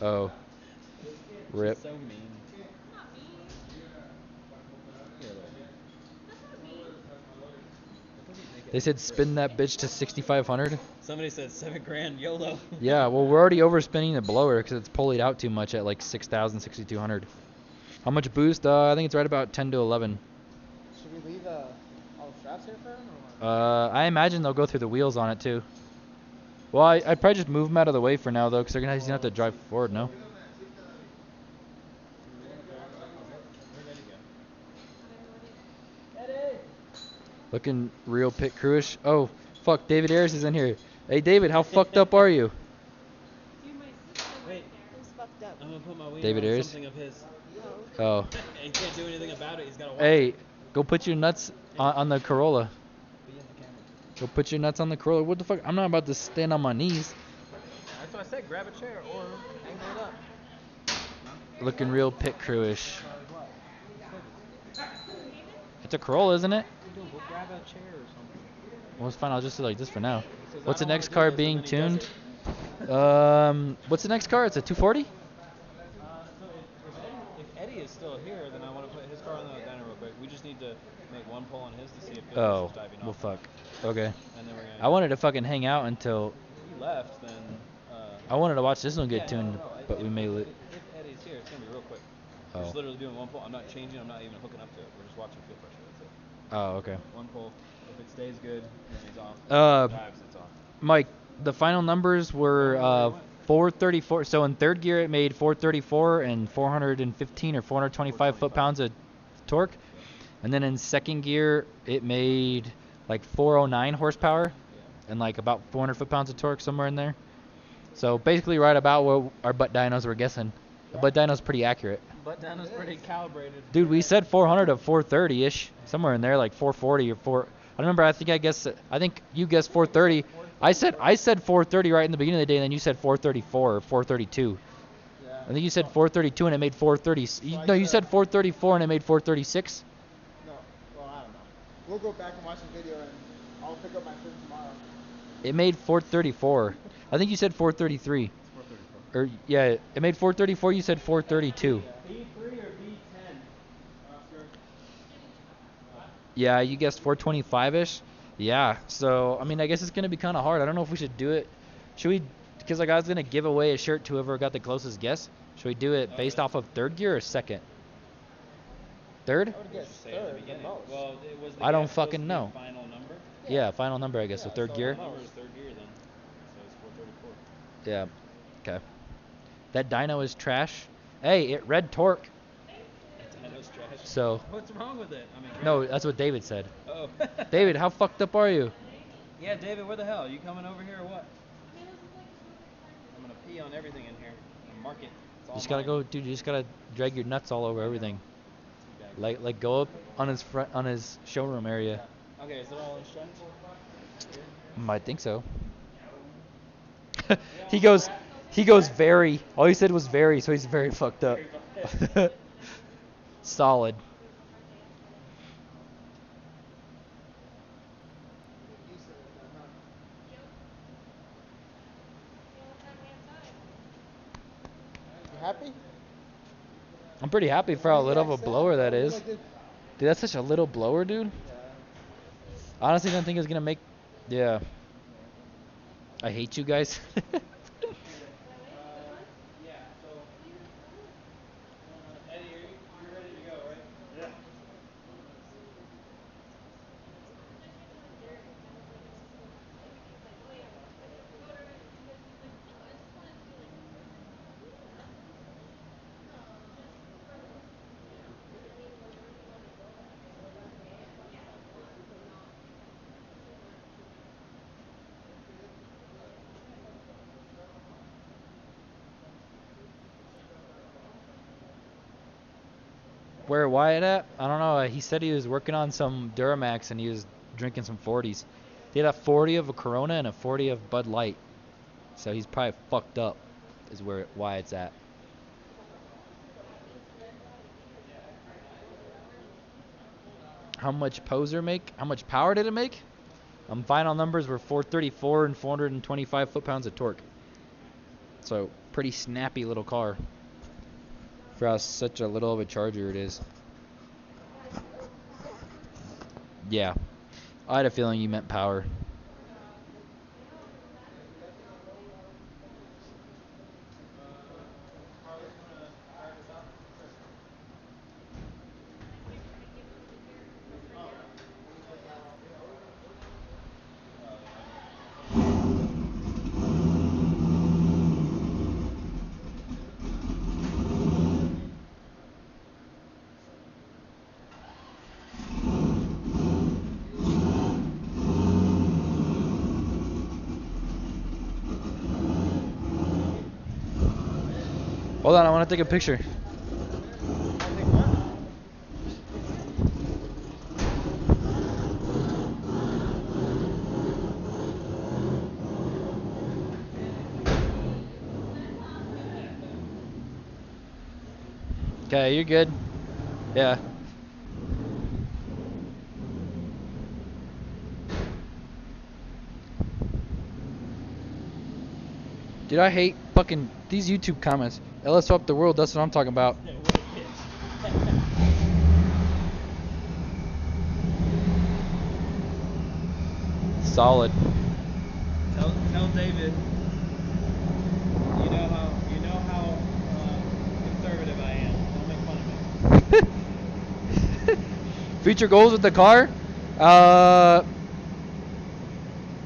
Oh. Rip. She's so mean. They said spin that bitch to 6,500. Somebody said $7,000 YOLO. Yeah, well, we're already overspinning the blower because it's pulleyed out too much at like 6,000, 6,200. How much boost? I think it's right about 10 to 11. Should we leave all the straps here for him or what? I imagine they'll go through the wheels on it too. Well, I'd probably just move them out of the way for now though, because he's gonna have to drive forward. No. Looking real pit crewish. Oh, fuck, David Ayers is in here. Hey, David, how fucked up are you? Wait, Who's fucked up? I'm gonna put my wiener David on Ayers? something of his. Oh. He can't do anything about it. He's gotta watch Hey, it. go put your nuts on the Corolla. Be in the camera. Go put your nuts on the Corolla. What the fuck? I'm not about to stand on my knees. That's what I said. Grab a chair or angle it up. Looking real pit crewish. It's a Corolla, isn't it? Go grab a chair or something. Well, it's fine. I'll just do like this for now. He says, What's the "I don't next wanna car do this," being and then he does tuned? it. What's the next car? It's a 240? So if Eddie is still here, then I want to put his car on the dyno real quick. We just need to make one pull on his to see if Billy's Oh, diving well, off. fuck. Okay. And then we're gonna. I wanted to fucking hang out until If he left, then. I wanted to watch this one get yeah, tuned, no. but we may. If Eddie's here, it's gonna be real quick. We're just Oh. literally doing one pull. I'm not changing. I'm not even hooking up to it. We're just watching fuel pressure. That's it. Oh, okay. One pull. If it stays good, then he's off. If Uh, it dives, it's off. Mike, the final numbers were 434. So in third gear, it made 434 and 415 or 425 foot-pounds of torque. And then in second gear, it made like 409 horsepower and like about 400 foot-pounds of torque, somewhere in there. So basically right about where our butt dynos were guessing. The butt dyno's pretty accurate. But dyno's pretty calibrated. Dude, we said 400 to 430-ish, somewhere in there, like 440 or 4. I remember. I think you guessed 430. I said 430 right in the beginning of the day, and then you said 434 or 432. Yeah. I think you said 432 and it made 430. No, you said 434 and it made 436. No, well, I don't know. We'll go back and watch the video and I'll pick up my phone tomorrow. It made 434. I think you said 433. It's 434. Or yeah, it made 434. You said 432. B3 or B10? Yeah, you guessed 425-ish. Yeah, so I mean, I guess it's gonna be kind of hard. I don't know if we should do it. Should we? Because like I was gonna give away a shirt to whoever got the closest guess. Should we do it based off of third gear or second? Third? I would guess Say at the third. beginning. Most. Well, it was the I don't guess supposed fucking to be know. Final number. Yeah, final number, I guess. So third gear. Final number is third gear then. So it's 434. Yeah. Okay. That dyno is trash. Hey, it read torque. Dyno's trash. So What's wrong with it? I mean, no, that's what David said. Oh. David, how fucked up are you? Yeah, David, where the hell? You coming over here or what? I'm gonna pee on everything in here and mark it. It's all You just gotta mine. go, dude. You just gotta drag your nuts all over everything. Like go up on his showroom area. Okay, is it all in strength? I think so. he goes very. All he said was very, so he's very fucked up. Solid. You happy? I'm pretty happy for how little of a blower that is. Dude, that's such a little blower, dude. Honestly, don't think it's gonna make. Yeah. I hate you guys. Eddie, you're ready to go, right? Where Wyatt at? I don't know. He said he was working on some Duramax and he was drinking some 40s. He had a 40 of a Corona and a 40 of Bud Light. So he's probably fucked up, is where Wyatt's at. How much Poser make? How much power did it make? Final numbers were 434 and 425 foot-pounds of torque. So pretty snappy little car for how such a little of a charger it is. Yeah, I had a feeling you meant power. Hold on, I want to take a picture. Okay, you're good. Yeah. Dude, I hate fucking these YouTube comments. LS up the world, that's what I'm talking about. Solid. Tell David. You know how conservative I am. Don't make fun of me. Future goals with the car? I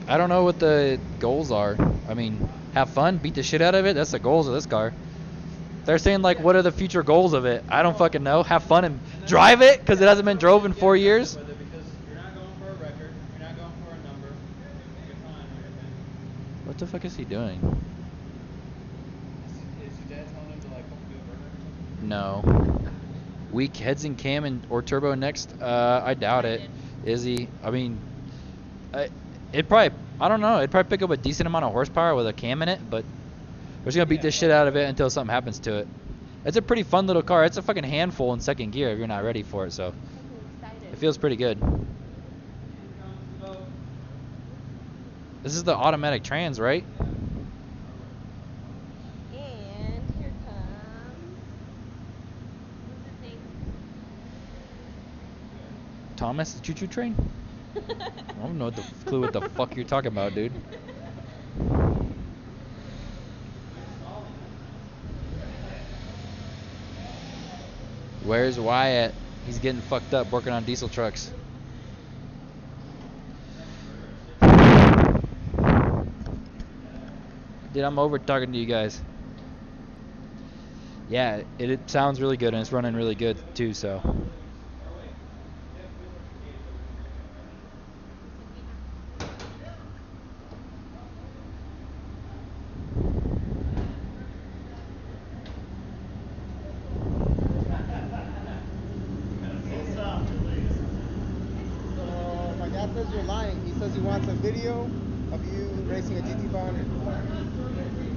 don't know what the goals are. I mean, have fun, beat the shit out of it. That's the goals of this car. They're saying like, what are the future goals of it? I don't fucking know. Have fun and drive it because it hasn't been drove in 4 years. Because you're not going for a record. You're not going for a number. Good time and everything. What the fuck is he doing? Is your dad telling him to like do a burner or something? No. Weak heads and cam and or turbo next? I doubt it. Is he? I mean, it probably. I don't know. It'd probably pick up a decent amount of horsepower with a cam in it, but we're just gonna beat the shit out of it until something happens to it. It's a pretty fun little car. It's a fucking handful in second gear if you're not ready for it. So it feels pretty good. This is the automatic trans, right? And here comes. What's his name? Thomas, the choo-choo train? I don't know the clue what the fuck you're talking about, dude. Where's Wyatt? He's getting fucked up working on diesel trucks. Dude, I'm over talking to you guys. Yeah, it sounds really good and it's running really good too, so.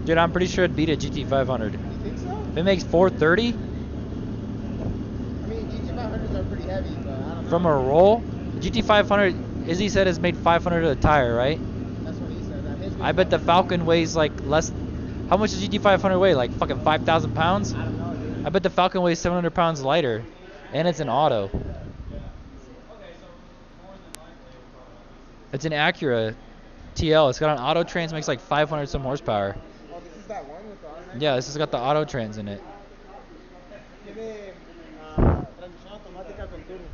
Dude, I'm pretty sure it'd beat a GT500. You think so? If it makes 430 I mean, GT500s are pretty heavy, but I don't know. from a roll, the GT500, Izzy said, has made 500 to the tire, right? That's what he said. I bet the Falcon weighs like less. How much does GT500 weigh? Like fucking 5,000 pounds? I don't know, dude. I bet the Falcon weighs 700 pounds lighter. And it's an auto. It's an Acura TL. It's got an auto trans, makes like 500 some horsepower. Oh, this is that one with the automatic? Yeah, this has got the auto trans in it. Tiene transmisión automática con turbo.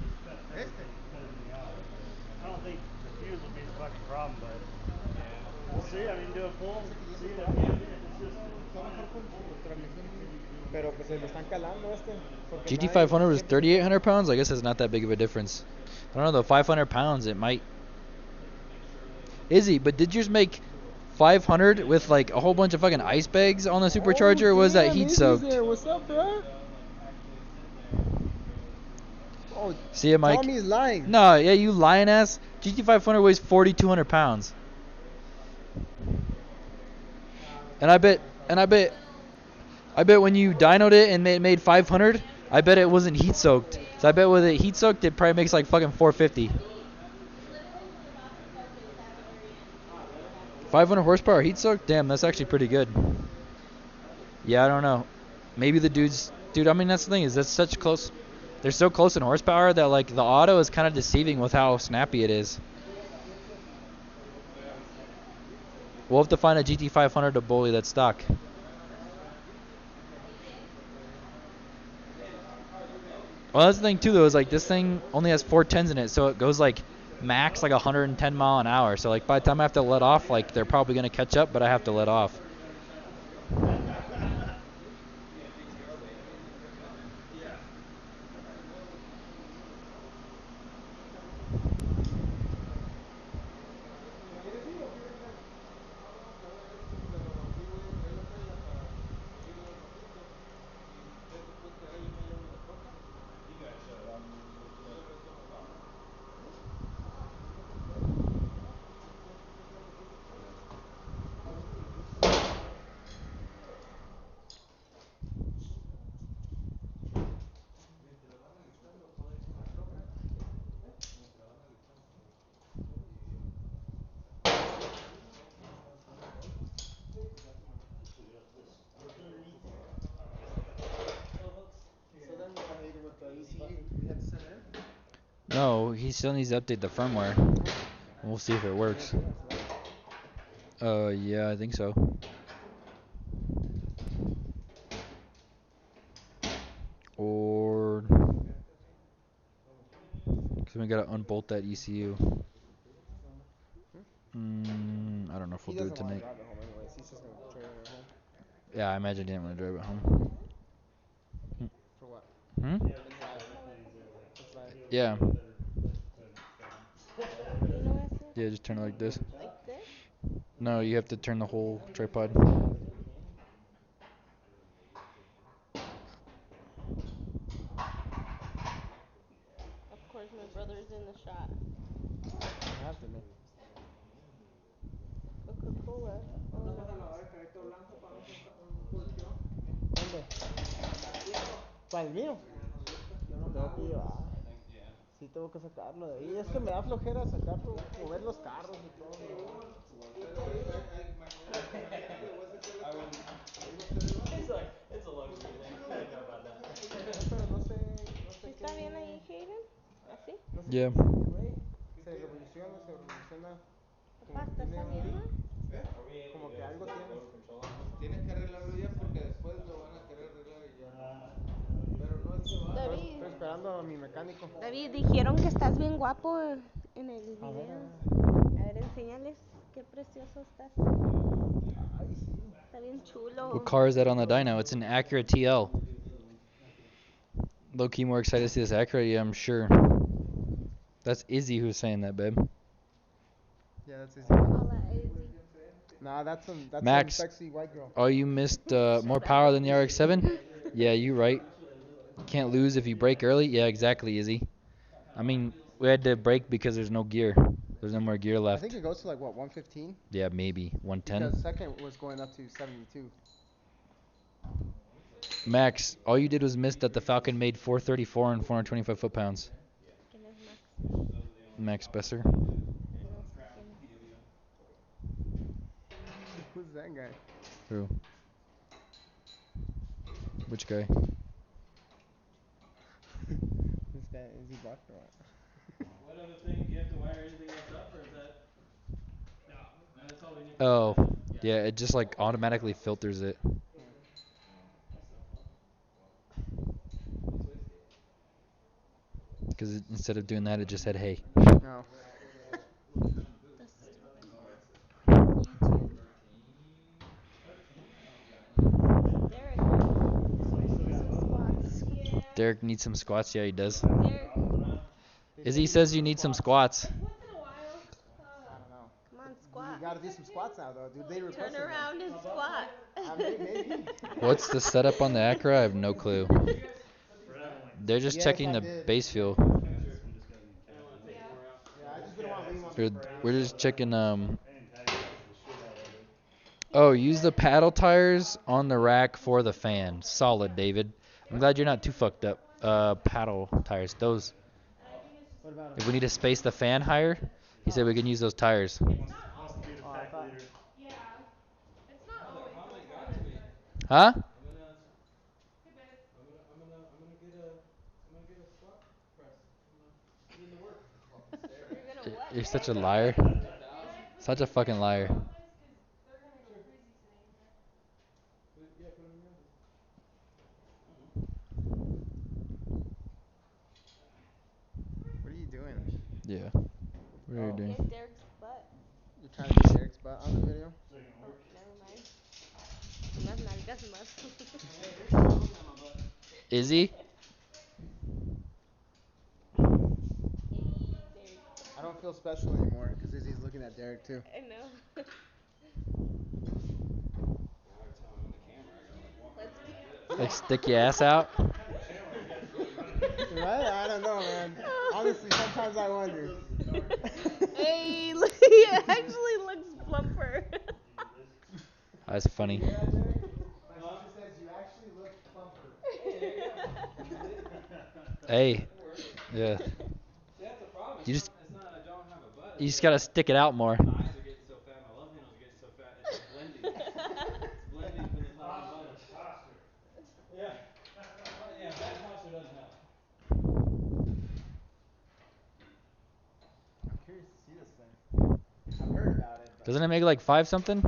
I don't think the fuse will be the fucking problem, but we'll see. I mean, do a full, see it. It's just Pero pues se le están calando este. porque GT500 was nadie- 3,800 pounds. I guess it's not that big of a difference. I don't know, though. 500 pounds, it might. Izzy, but did yours make 500 with like a whole bunch of fucking ice bags on the supercharger, or was that heat soaked? What's up, bro? Oh, See it, Mike? tell me he's lying. No, yeah, you lying ass. GT500 weighs 4,200 pounds. And I bet when you dyno'd it and it made 500, I bet it wasn't heat soaked. So I bet with it heat soaked, it probably makes like fucking 450. 500 horsepower heat soaked? Damn, that's actually pretty good. Yeah, I don't know. Maybe the dude, I mean, that's the thing is that's such close. They're so close in horsepower that like the auto is kind of deceiving with how snappy it is. We'll have to find a GT500 to bully that's stock. Well, that's the thing too, though, is like this thing only has 410s in it, so it goes like max like 110 mile an hour. So like by the time I have to let off, like they're probably gonna catch up, but I have to let off. So then with the ECU, we had to send it in? No, he still needs to update the firmware. We'll see if it works. Yeah, I think so. Or because we gotta unbolt that ECU. I don't know if we'll do it tonight. Yeah, I imagine he didn't want to drive it home. For what? Hmm? Yeah. Yeah, just turn it like this. Like this? No, you have to turn the whole tripod. Of course, my brother's in the shot. I have to know. Coca-Cola. ¿Dónde? ¿Para el mío? Tengo que llevar. Sí, tengo que sacarlo de ahí. Es que me da flojera sacarlo, mover los carros y todo. Pero no sé ¿Sí qué. está bien ahí, Hayden? ¿Así? No sé Yeah. qué, se revoluciona Papá, ¿está saliendo? como que algo tiene. Tienen que arreglarlo ya porque después lo van a querer arreglar y ya. Pero no es que va. David, Estoy esperando a mi mecánico. David, dijeron que estás bien guapo en el video. A ver. A ver, enséñales qué precioso estás. Ay, sí. Está bien chulo. What car is that on the dyno? It's an Acura TL. Low key more excited to see this Acura, yeah, I'm sure. That's Izzy who's saying that, babe. Yeah, that's easy. Hola, Izzy. Nah, that's some Max. sexy white girl. Oh, you missed more power than the RX-7? Yeah, you right. Can't lose if you brake early? Yeah, exactly, Izzy. I mean, we had to brake because there's no gear. There's no more gear I left. think it goes to like what, 115? Yeah, maybe. 110? Because second was going up to 72. Max, all you did was miss that the Falcon made 434 and 425 foot-pounds. ¿Quién es Max? Max Besser. No sé quién es. Who's that guy? Who? Which guy? This guy, is he blocked or what? What other thing do you have to wire anything else up, or is that? No, that's all we need. Oh, yeah, it just like automatically filters it. Because instead of doing that, it just said, hey. No. Derek needs some squats. Yeah, he does. Derek, Izzy says you need some squats. I don't know. come on, squat. You gotta do some squats now, though, dude. They Turn requested around and squat. Maybe. What's the setup on the Acura? I have no clue. They're just Yes, checking I the did. base fuel. This one just got new cap. Yeah, I just didn't want to leave them on We're, the spray. we're just checking And antagonizes the shit out of it. Oh, use the paddle tires on the rack for the fan. Solid, David. I'm glad you're not too fucked up. Paddle tires. Those. What about If them? we need to space the fan higher, he said we can use those tires. Wants to be the Oh, I pack thought- leader. Huh? I'm gonna get a slot press. Put into work. You're gonna what? You're such a liar. Such a fucking liar. Yeah, put them in your office. What are you doing? Yeah. What are you Oh. doing? Get Derek's butt. You're trying to get Derek's butt on the video? Oh, never mind. Más nalgas más. Is he? I don't feel special anymore because Izzy's looking at Derek too. I know. Like stick your ass out? Right? I don't know, man. Honestly, sometimes I wonder. Hey, look, he actually looks plumper. That's funny. My sister says you actually look plumper. Hey. Yeah. See, that's the problem. You just It's not I don't have a butt. you just gotta stick it out more. My eyes are getting so fat. My love handles are getting so fat. It's blending. It's blending from the top and bottom. Yeah. Yeah, bad posture doesn't help. I'm curious to see this thing. I've heard about it. But Doesn't it make like 5 something?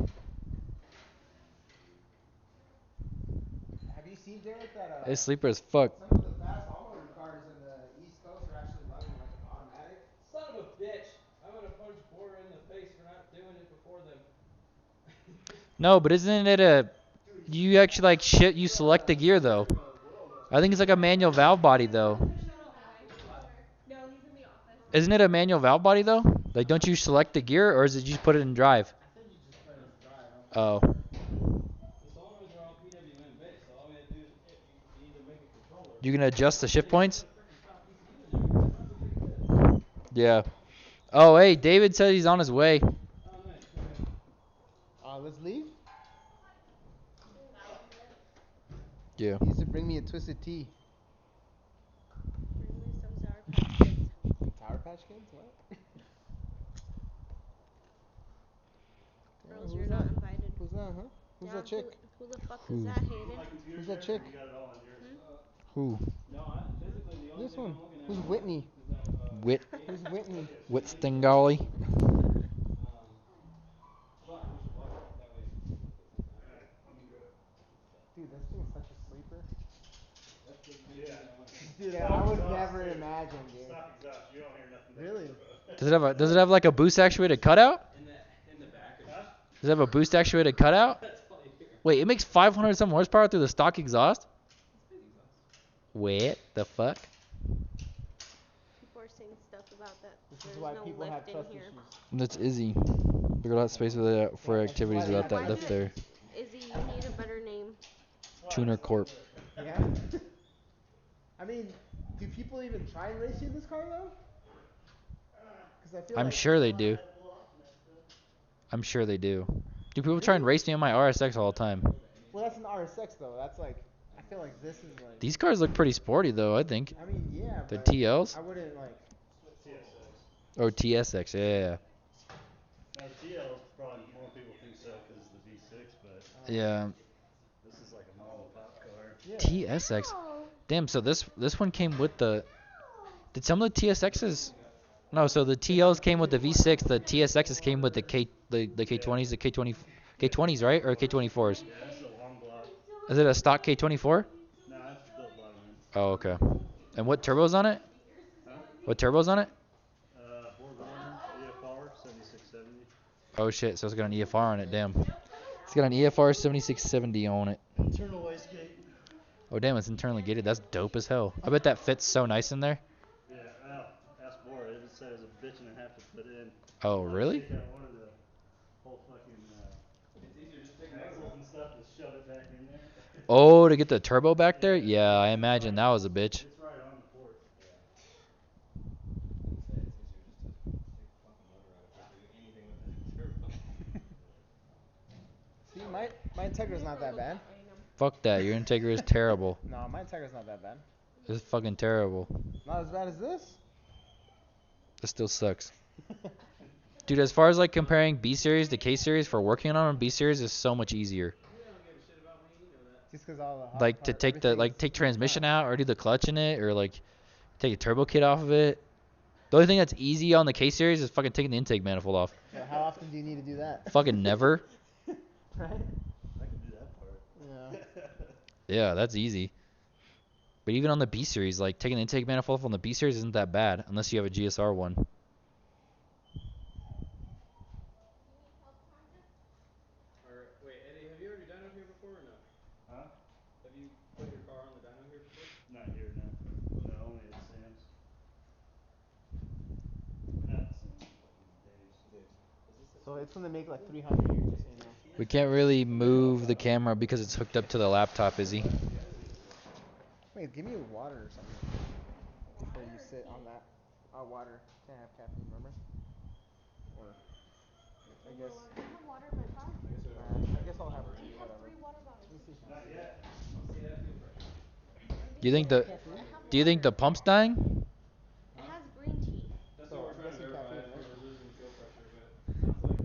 have you seen Derek that It's sleeper as fuck. some of the fast all-motor cars in the East Coast are actually running like an automatic? Son of a bitch. I'm gonna punch Bora in the face for not doing it before them. No, but isn't it a you actually like shit you select the gear though. I think it's like a manual valve body though. Isn't it a manual valve body though? Like don't you select the gear or is it you just put it in drive? I think you just put it in drive. Oh. The solenoids are all PWM based, so all we have to do is you either make a controller. You can adjust the shift points? Yeah. Oh, hey, David said he's on his way. Oh, nice. Let's leave. Yeah. He used to bring me a Twisted Tea. Bring me some Sour Patch Kids. Sour Patch Kids? What? Girls, you're not invited. Who's that, huh? Who's Yeah, that chick? Who the fuck Who? is that, Hayden? Who's that chick? You got it all on yours. Who? No, physically the only This thing one. I'm looking at Who's is Whitney? that, Wit Who's Whitney? Witstingali? but we should block it that way. Dude, this thing is such a sleeper. That's the main thing I want. Dude, I would never imagine, dude. Stock exhaust. You don't hear nothing. Really? Does it have like a boost actuated cutout? In the back of Does it have a boost actuated cutout? that's all you hear. Wait, it makes 500 some horsepower through the stock exhaust? What the fuck? People are saying stuff about that. This There's is why no people have lift in trust here. issues. That's Izzy. Look at that space for activities without that lift there. Izzy, you need a better name. Tuner Corp. Yeah? I mean, do people even try and race you in this car, though? 'Cause I feel I'm like sure they do. I'm sure they do. Do people try and race me on my RSX all the time? Well, that's an RSX, though. That's like, I feel like this is like. These cars look pretty sporty though, I think. I mean, yeah, The but TLs? I wouldn't like. Or TSX, yeah. Now, the TL probably more people think so because it's the V6, but Yeah. this is like a mom and pop car. Yeah. TSX. Damn, so this one came with the Did some of the TSXs No, so the TLs came with the V6, the TSXs came with the K20s, the K20s, right? Or K24s? Yeah, this is a long block. Is it a stock K24? No, that's built bottom end. Oh, okay. And what turbo's on it? Huh? What turbo's on it? Borgwarner, EFR, 7670. Oh shit, so it's got an EFR on it, damn. It's got an EFR 7670 on it. Internal wastegate. Oh damn, it's internally gated. That's dope as hell. I bet that fits so nice in there. Yeah, well, ask Bora. It said it was a bitch and a half to put in. Oh really? Take out one of the whole fucking axles and stuff to shove it back in there. Oh, to get the turbo back there? Yeah, I imagine that was a bitch. It's right on My Integra's not that bad. Fuck that. Your Integra is terrible. No, my Integra's not that bad. It's fucking terrible. Not as bad as this. It still sucks. Dude, as far as like comparing B series to K series for working on them, B series is so much easier. Just because all the hot Like to parts, take the everything's take real transmission fast. out or do the clutch in it or like take a turbo kit off of it. The only thing that's easy on the K series is fucking taking the intake manifold off. So how often do you need to do that? Fucking never. Right? I can do that part. Yeah. Yeah, that's easy. But even on the B series, like taking the intake manifold off on the B series isn't that bad unless you have a GSR one. Or wait, Eddie, have you already dyno'd here before or no? Huh? Have you put your car on the dyno here before? Not here, no. No, only at Sam's. Not Sam's, fucking Dave's. So it's gonna make like 300 here, just so you know. We can't really move the camera because it's hooked up to the laptop, is he? Wait, give me water or something before you sit on that. Water can't have caffeine, remember? Or I guess. Water in my car. I guess I'll have We tea, have whatever. 3 water bottles. Let me see. Not yet. See that fuel pressure. Do you think the Do you think the pump's dying? It has green tea. That's So, what we're trying I'm to guessing verify caffeine, if we right? were losing fuel pressure, but sounds like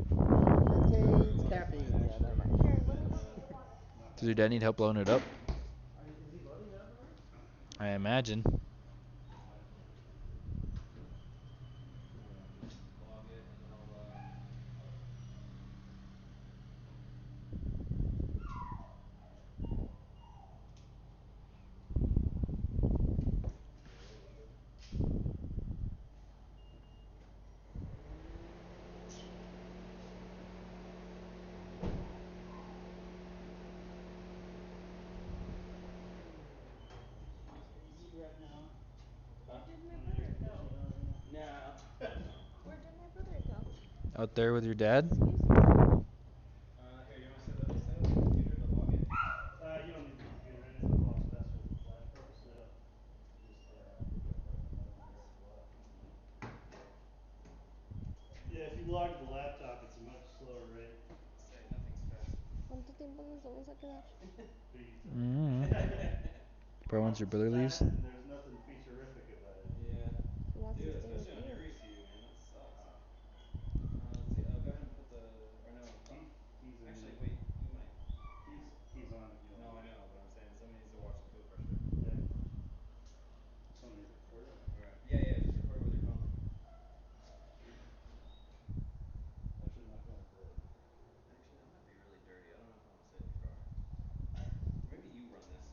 Contains caffeine. Yeah, never mind. Here, let me see the water. Does your dad need help blowing it up? Is he loading it up already? I imagine. log it and then I'll Where did my brother go? No. Where did my brother go? Out there with your dad? Excuse me. Here, you want to set up the computer to log it? You don't need the computer in it. It logs best for flash purposes. Just, I don't care what. Yeah, if you log to the laptop, it's a much slower rate. Say nothing's fast. ¿Cuánto tiempo nos vamos a quedar? Bro, once your brother leaves. Fast, and there's nothing feature-ific about it. Yeah. He wants Dude, to stay with especially on you. your ECU, man, that sucks. Let's see. Go ahead and put the. Or no. He's in. Actually, wait. You might. He's on if you want. No, I know, but I'm saying somebody needs to watch the fuel pressure. Okay. Want me to record it? Alright. Yeah, just record it with your phone. Actually, not going to. Actually, that might be really dirty. I don't know if I want to sit in your car. Maybe you run this.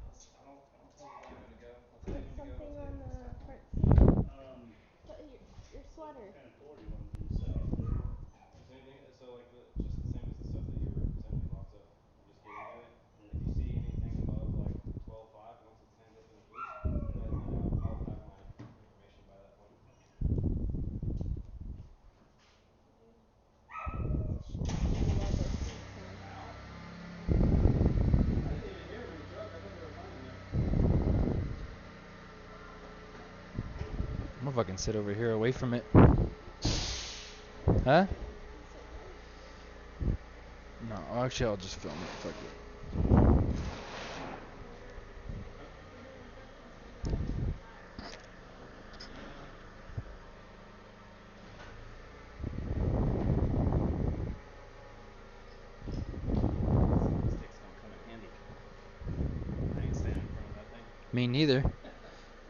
I'll tell the dyno to go. I'll tell Put you when to go. something I'll tell on you when to the stop. front seat. Put your sweater. What kind of cord do you want to use? 70-30? Is anything so like just the same as the stuff that you were sending me logs of? I'm just getting at it. If you see anything above like 12.5, once it stands up in the boost, go ahead and let out. I'll have my information by that point. I didn't even hear him in the truck. I thought they were fine in there. I'm gonna fucking sit over here away from it. Huh? No, actually I'll just film it. Fuck it. Sticks gonna come in handy. I ain't standing in front of that thing. Me neither.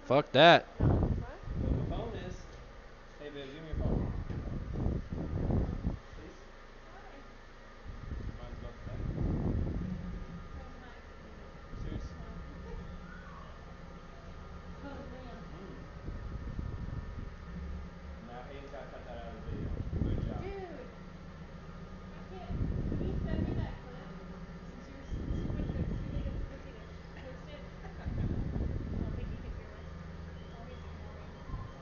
Fuck that. Not in the front? But my phone is. Hey babe, give me your phone. Please? Why? Mine's about to die. Where's mine? Serious? Oh man. Now Hayden's gotta cut that out of the video. Good job. Dude. I can't. Can you send me that clip? Since you're really busy to post it. I don't think you can do it. I'll make it boring.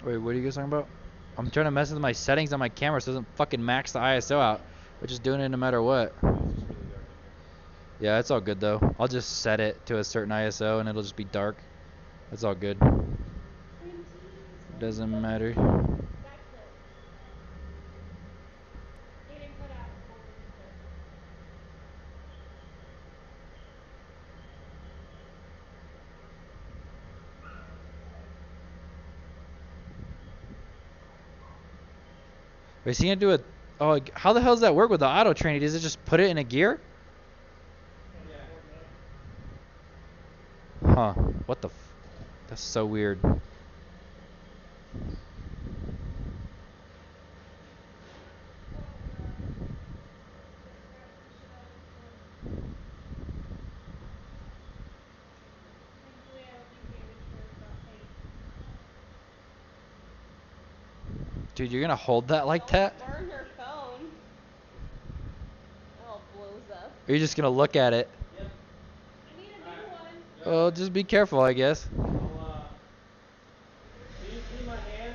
Wait, what are you guys talking about? I'm trying to mess with my settings on my camera so it doesn't fucking max the ISO out, which is doing it no matter what. It's just really dark in here. Yeah, it's all good though. I'll just set it to a certain ISO and it'll just be dark. It's all good. Doesn't matter. That clip. Aiden put out a folder. Is he gonna do it? Oh, how the hell does that work with the auto training? Does it just put it in a gear? Huh? What the? That's so weird. Thankfully, I don't think David's shirt got paint. Dude, you're gonna hold that like that? Don't burn your phone. It all blows up. Or you're just gonna look at it? Yep. I need a new one. Oh, just be careful, I guess. I'll, can you see my hand?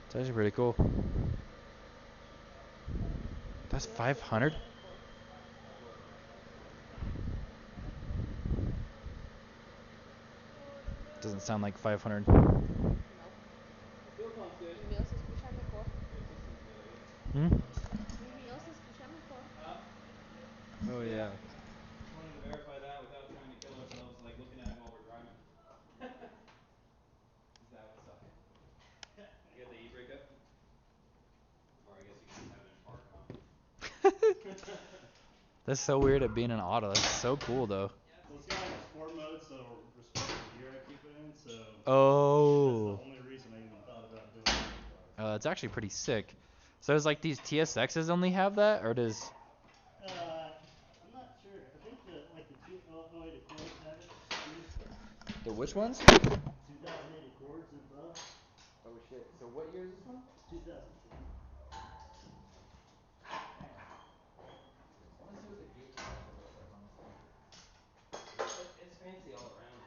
It's actually pretty cool. That's 500? Doesn't sound like 500. No. Still sounds good. Mi se escucha mejor. Hmm? Mi se escucha mejor. Oh, yeah. Just wanted to verify that without trying to kill ourselves, like looking at it while we're driving. Is that what's up? You got the e-brake up? Or I guess you can just have it in park, huh? That's so weird at being an auto. That's so cool, though. So it's got like a sport mode, so respect the gear I keep it in. So Oh. that's the only reason I even thought about doing it. That's actually pretty sick. So does like these TSXs only have that, or does? I'm not sure. I think the Accords have it too. The which ones? 2008 Accords and above. Oh shit. So what year is this one? 2010. Damn. I want to see what the gate structure looks like on this thing. It's fancy all around.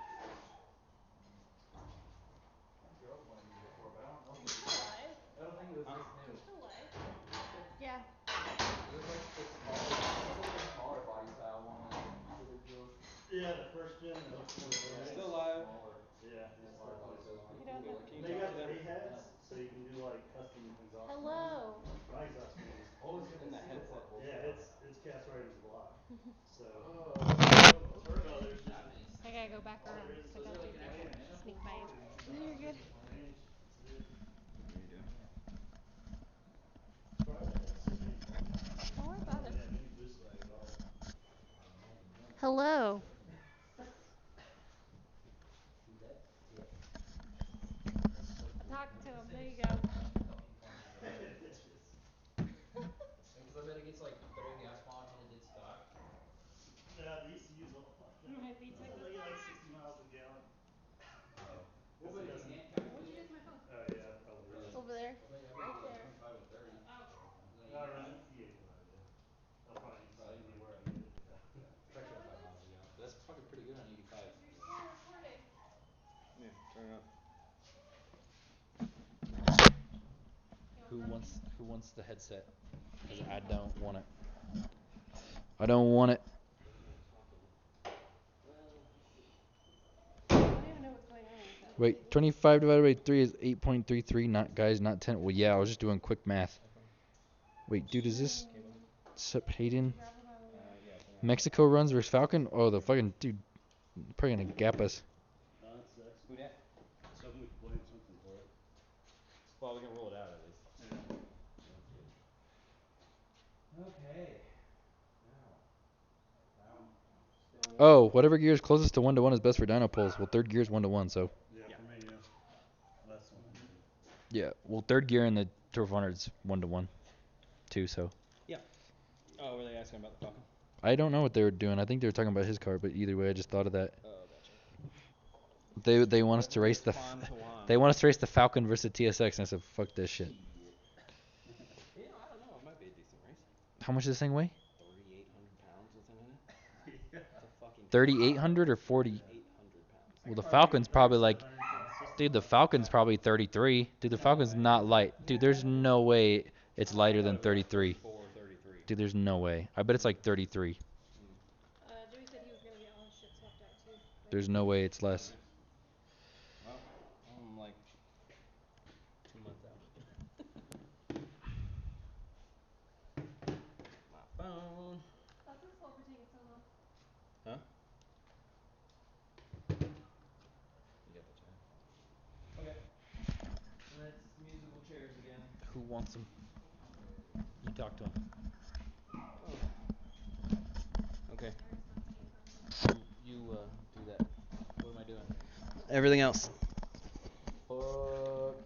My girls wanted these before, but I don't know if it was, Alive? I don't think it was this Are new. you still alive? Yeah. It was like the smaller, it was like the smaller body style one, like the big wheels. Yeah, the first gen, the You're 04. still alive. Smaller. Yeah. Just thought it was pretty You cool. don't They're have like, to. Can you They talk got to them? the heads, so you can do like custom exhaust. Hello. My exhaust fan is oh, it's in In the the single port headset. bullshit. yeah, it's cast right into the block. So Oh, turbo, okay. there's just That makes I sense. gotta go back all around there is So is because I there don't like think an they actual can manifold sneak in by there, you. or you just No, you're good. flange. That's it. What are you doing? Try the headset maybe. Don't worry I about don't it. really have any boost lag at all. Hello. see that? Yeah. Talk to him. There you go. It's just Because I bet it gets like better gas mileage than it did stock. the ECU's all fucked up. My feet took I get like 60 miles a gallon. Oh. Well, Because but it if you doesn't. can't What'd you calculate do it, with my phone? Oh yeah, probably is. Over there. I bet Right like there. 25 and 30. Oh. Isn't that I run E85? E85, yeah. I'll probably use the Probably same like, anywhere I get it. Yeah. yeah, it's like 25 miles a gallon. But that's fucking pretty good on 85. Is your still recording? Yeah, turn it up. Who wants the headset? Because I don't want it. I don't want it. I don't even know what's going on with that. Wait, 25 divided by 3 is 8.33, not guys, not 10. Well, yeah, I was just doing quick math. Wait, dude, is this Hayden? Yeah, turn it up. Mexico runs versus Falcon? Oh, the fucking dude, probably gonna gap us. Oh, that sucks. Who dat? I was hoping we could blame something for it. Well, we can roll it out at least. Yeah. Sounds good. Okay. Now. Oh, whatever gear is closest to 1-to-1 is best for dyno pulls. Well, third gear is 1-to-1, so. Yeah, for me, yeah. Last one I did. Yeah, well, third gear in the 1200 is 1-to-1, too, so. Yeah. Oh, were they asking about the Falcon? I don't know what they were doing. I think they were talking about his car, but either way, I just thought of that. Oh, gotcha. They want us to race the they want us to race the Falcon versus the TSX, and I said, fuck this shit. You know, I don't know. It might be a decent race. How much does this thing weigh? 3,800 pounds within it. Yeah. It's a fucking 3,800 or 40? 800 pounds. Well, the Falcon's probably like, 110 system. dude, the Falcon's probably 33. Dude, the Falcon's not light. Dude, there's no way it's lighter than 33. 433. Dude, there's no way. I bet it's like 33. Joey said he was gonna get all his shit swapped out too. There's no way it's less. Who wants them? You talk to him. Okay. You do that. What am I doing? Everything else. Fuck.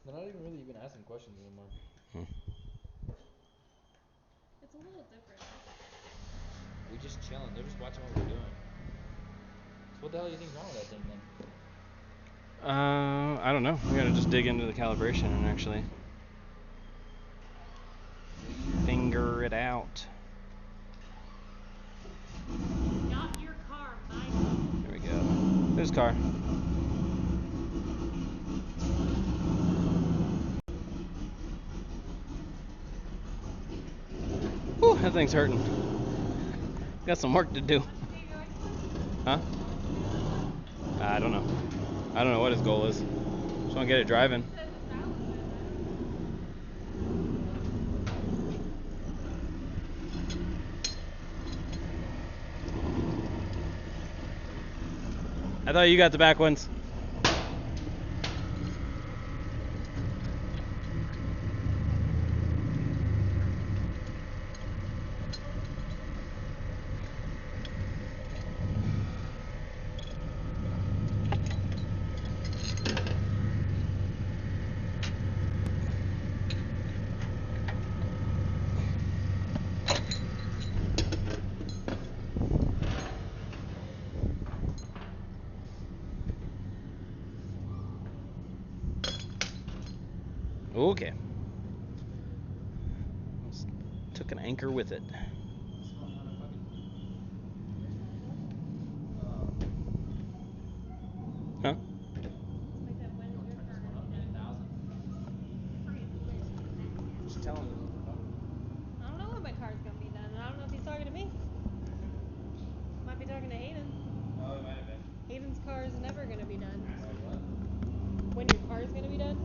They're not even asking questions anymore. It's a little different. We just chilling. They're just watching what we're doing. So what the hell do you think's wrong with that thing then? I don't know. We gotta just dig into the calibration and actually finger it out. Not your car, my There we go. There's car. Whew, that thing's hurting. Got some work to do. Huh? I don't know. I don't know what his goal is. Just wanna get it driving. I thought you got the back ones. Okay. Took an anchor with it. Huh? Just telling him. I don't know when my car's gonna be done, and I don't know if he's talking to me. Might be talking to Hayden. Oh, it might have been. Hayden's car is never gonna be done. What? When your car is gonna be done?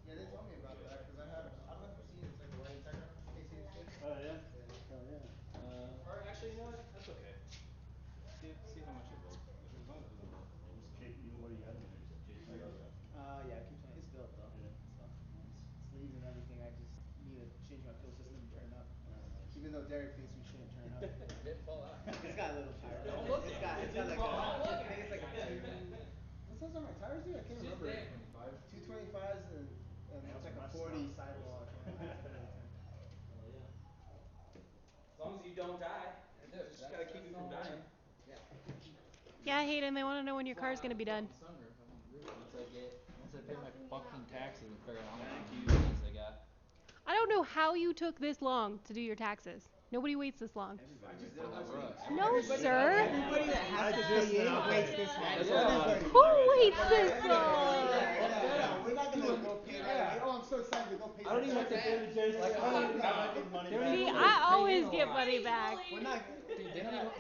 Yeah, they told me about that because I don't know if you've seen it's like a white antenna casing stick. Oh yeah. Yeah. Hell yeah. Or actually, you know what? That's okay. See how much it builds. As long as it doesn't blow up the whole stuff. What do you have in there? Just J3 or what? Yeah, keep saying it's built though. Yeah. So it's leads and everything. I just need to change my fuel system and turn up. Nice. Even though Derek thinks we shouldn't turn up. It didn't fall out. It's got a little tire. Don't look It's at it. got like Don't a. look I think at it's like a it. two. What size are my tires, dude? I can't Just remember. day 25. 225s and Man, it's those like are a nice 40 stock sidewalk. Yeah, tires. it's really tight. Hell yeah. As long as you don't die. Just gotta keep you from dying. Yeah, Hayden, they want to know when your car's gonna be done. Sunroof. Once I pay my fucking taxes and figure out how much Thank you. money I got. I don't know how you took this long to do your taxes. Nobody waits this long. No, sir. Everybody that has to pay in waits this long. Everybody. Who waits this long? Yeah, we're not gonna go pay right away. Oh, I'm so excited to go pay. I don't even have to pay the Jason. Like, I don't even come back with money back. See, I always get money back. We're not. Dude,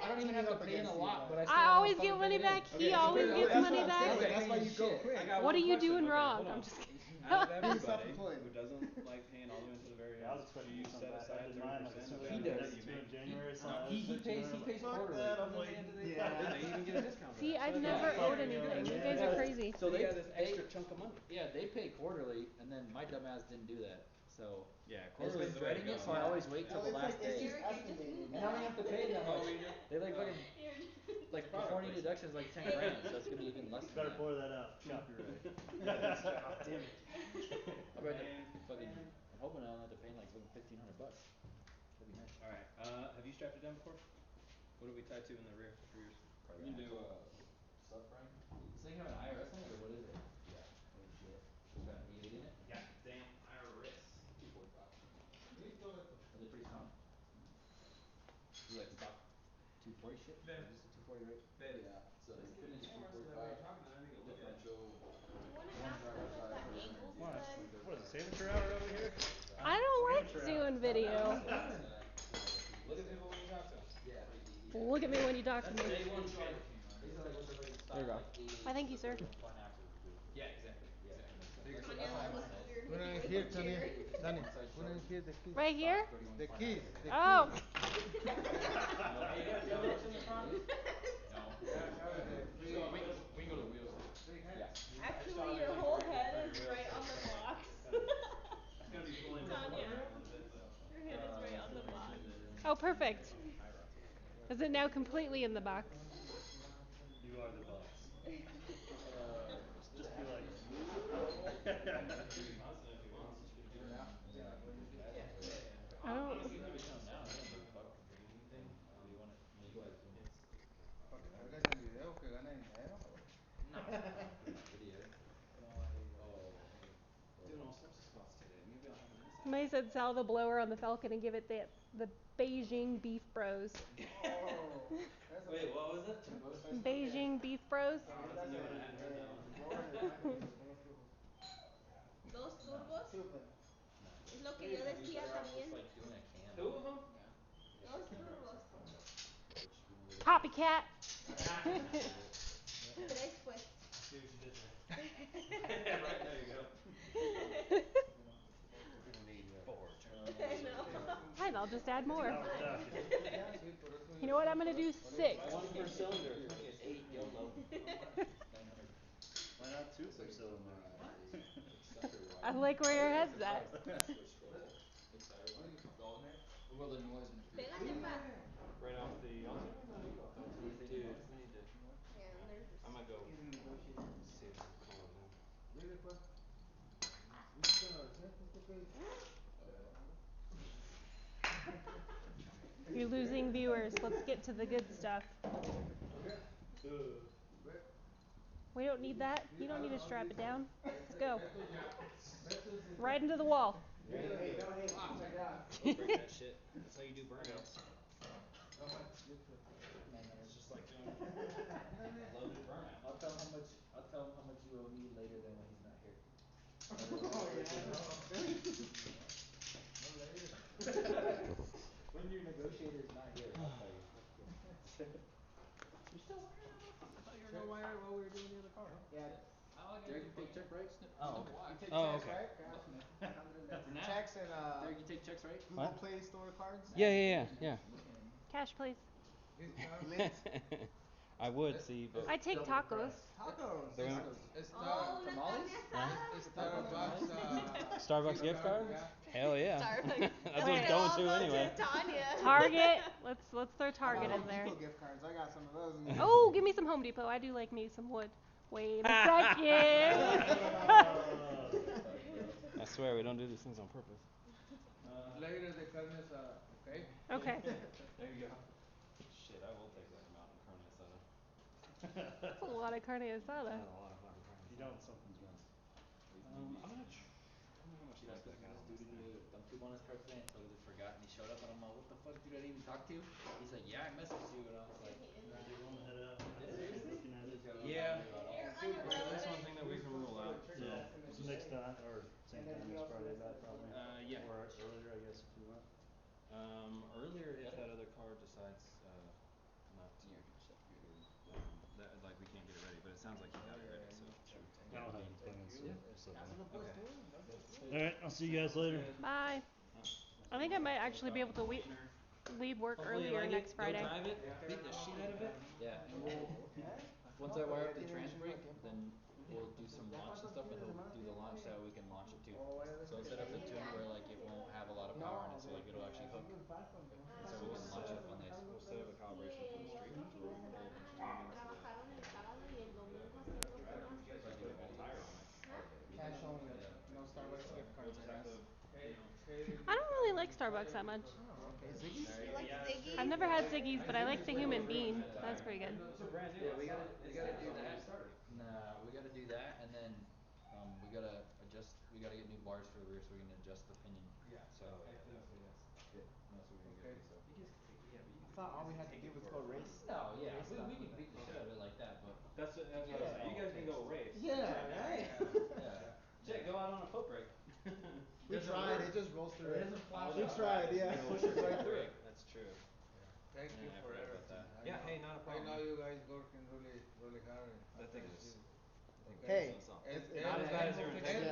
I don't even have to pay in a lot, but I still I wanna always fucking get pay money it in. back. He Okay, always that's gets what money I'm back. saying. Like, That's why you go shit. quick. I got What one are you question. doing Okay, wrong? hold on. I'm just kidding. Out of Being everybody self-employed. who doesn't like paying all the way to the very Yeah, I end, was expecting do you to come set back. I aside did 30% mine like as of soon as I everything got that you to make? in January. So He pays quarterly. I was like, Yeah. they even get a discount for See, that. I've So never yeah. owed anything. You guys are crazy. So they got this extra chunk of money. Yeah, they pay quarterly, and then my dumbass didn't do that. So Yeah, I've quarterly been is the way to dreading go. it, so I always wait till Well, the it's last like it's day. just estimated. And I don't have to pay that Oh, much. we do? They like fucking like before any placement. deductions like 10 grand, so it's gonna be even less than better that. pour that out. Copyright. Damn it. I'll be Man. fucking. I'm hoping I don't have to pay like fucking $1,500. That'd be nice. All right. Have you strapped it down before? What do we tie to in the rear for yours? You can do subframe. This thing have an IRS in it, or what is it? Yeah. Oh shit. It's got an 8.8 in it. Goddamn Iris. 245. Are they pretty strong? You like stock 240 shit? Ben. Is this a 240 right? Ben. Yeah. So Let's your get fitting the is camera so that when 245. you're talking to them, you can look at it. Differential look at me when you talk to That's me. day one Charlie came out. They said like once everybody There you started go. like 8 Why, thank you, the sir. front axle would do it. Yeah, exactly. Exactly. Makes sense. Tanya looks weird Put with it in the here, little Tanya. chair. Danny, One side put it in short. here, the keys. Right here? Stock 31 The front keys, axle. the Oh. keys. Hey, you got two hooks in the front? No. Yeah, have the free. We can go to the wheels. Free hands. Yeah. Actually, your whole head is right on the box. It's gonna be fully Tanya, in a little bit, so. your head is right on the box. Oh, perfect. Is it now completely in the box? You are the boss. Just be like. Austin, if he wants. I don't. Honestly, you could be telling now. He doesn't give a fuck about anything. Do you want it? I mean, you guys can. Para que salgas en video, que gane dinero. No, not put my video. Doing all sorts of spots today. Maybe I'll have an inside. Somebody said sell the blower on the Falcon and give it the Beijing Beef Bros. Oh, that's a Wait, what was it? Beijing Beef Bros. Oh, that's a new one. I hadn't heard that one. Dos turbos. Super. Es lo que yo decía también. Like doing a cam. Two of them? Dos turbos. Copycat. Tres pues. See what you did there. Right, there you go. We're gonna need 4 I know. Fine, I'll just add more. Power jacket. You know what? I'm gonna do 6. One per cylinder. 8 YOLO. 900. Why not two per cylinder? I like where your head's at. Well, the noise and Pégate pa. Right off the alternator? No, you go off the alternator. Dude, we need to. Yeah, and there's I'm gonna go He's in negotiations. see if I can call him now. Dile, pa. Visita a los jefes, ¿tú qué dices? You're losing viewers. Let's get to the good stuff. We don't need that. You don't need to strap it down. Let's go. Right into the wall. Hey, no, hey, Break that shit. That's how you do burnouts. how much? It's just like doing a loaded burnout. I'll tell him how much you owe me later than when he's not here. Oh, yeah. When your negotiator's not here, I'll tell you. You're still wiring that up? I thought you were gonna wire it while we were doing the other car. Yeah. Derek, you take check, right? Oh, okay. You take Oh, checks, okay. right? For now. Checks and Derek, you take checks, right? Google Play Store cards. Yeah. Cash, please. I would see, but I take tacos. Tacos. So we- Oh, la carne asada. Starbucks gift card? Yeah. Hell yeah. Starbucks. That's what it's going to anyway. Tanya. Target. Let's throw Target How in about there. Home Depot gift cards? I got some of those. In there. Oh, give me some Home Depot. I do like me some wood. Wait a second. I swear we don't do these things on purpose. Later de carne asada, okay? Okay. There you go. Shit, I will take that amount of carne asada. That's a lot of carne asada. That's a lot of fucking carne You asada. don't, something's wrong. I'm gonna I don't know how much life I got on this thing. Dump tube on his car today and totally forgot, and he showed up and I'm like, what the fuck, dude, I didn't even talk to you? He's like, yeah, I messaged you, and I was like, They won't head out. seriously? Looking at it. Yeah. Here, Anya, That's pruébale. one thing that we can rule out. So. Yeah. Next time, or same time as Friday back probably. Yeah. Or earlier, I guess, if you want. Earlier if that other car decides not to. That like we can't get it ready, but it sounds like you got it ready, so. I don't have any plans, so just let me know. Okay. Alright, I'll see you guys later. Bye. I think I might actually be able to leave work Hopefully you earlier like next it. Go Friday. drive it. Beat the shit out of it. Yeah, and once I wire up the trans brake, then we'll do some launch and stuff, and he'll do the launch so we can launch it too. So instead of the tune where like it won't have a lot of power in it, so like it'll actually hook, and so we can launch it on this. We'll set up a calibration from the street. So we'll compare a bunch of timings to the Trabajaron el sábado y el domingo haciendo puras you guys just put a whole tire on it. Cash only. No Starbucks gift cards, We'll I just have guess. to, you know. I don't really like Starbucks that much. Oh, okay. Ziggy's? You like Ziggy? I've never had Ziggy's, but I like the human bean. That's pretty good. Those are brand new. Yeah, we gotta do that. Started. Nah, we gotta do that, and then we gotta get new bars for the rear so we can adjust the pinion. Yeah. So Oh yeah, definitely. yeah, that's what we're gonna Okay. get to. So. You guys could take, yeah, but you I thought all we had to do was go race. No, yeah, Race we stuff can with beat the shit out of it like that, but That's what I was saying. You guys can go race. Yeah, right? yeah. Shit, go out on a foot brake. We tried, it just rolls through it. Oh, We tried, yeah. Pushes right through it. That's true. Thank you I for forgot about everything. that. I Yeah, know, hey, not a problem. I know you guys working really, really hard. That thing was. Appreciate it. That thing Hey. was awesome. And, Not as bad as your and, integrity.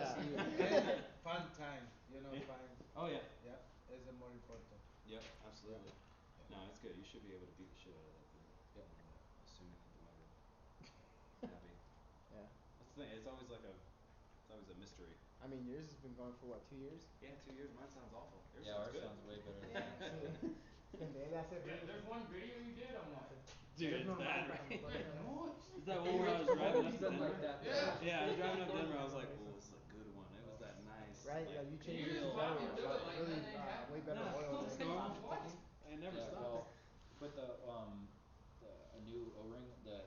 and fun times, you know, Yeah. fun. Oh yeah. Yeah, it's the more important. Yep, absolutely. Yeah. No, it's good. You should be able to beat the shit out of that thing. Yep. Assuming that the motor happy. Yeah. That's the thing. It's always a mystery. I mean, yours has been going for what, 2 years? Yeah, 2 years. Mine sounds awful. Yours Yeah, sounds ours good. sounds way better than Yeah. that. There's one video you did. I'm like, Dude, There's it's no bad, mic right? on, but Is that one where I was driving up to Something Denver? like that. Yeah, I was driving up Denver. I was like, "Oh, this is a good one." It was that nice, Right, like you changed real. your battery, really way better No, oil it's than normal. taking. I never Yeah, stopped. well, but a new O-ring, the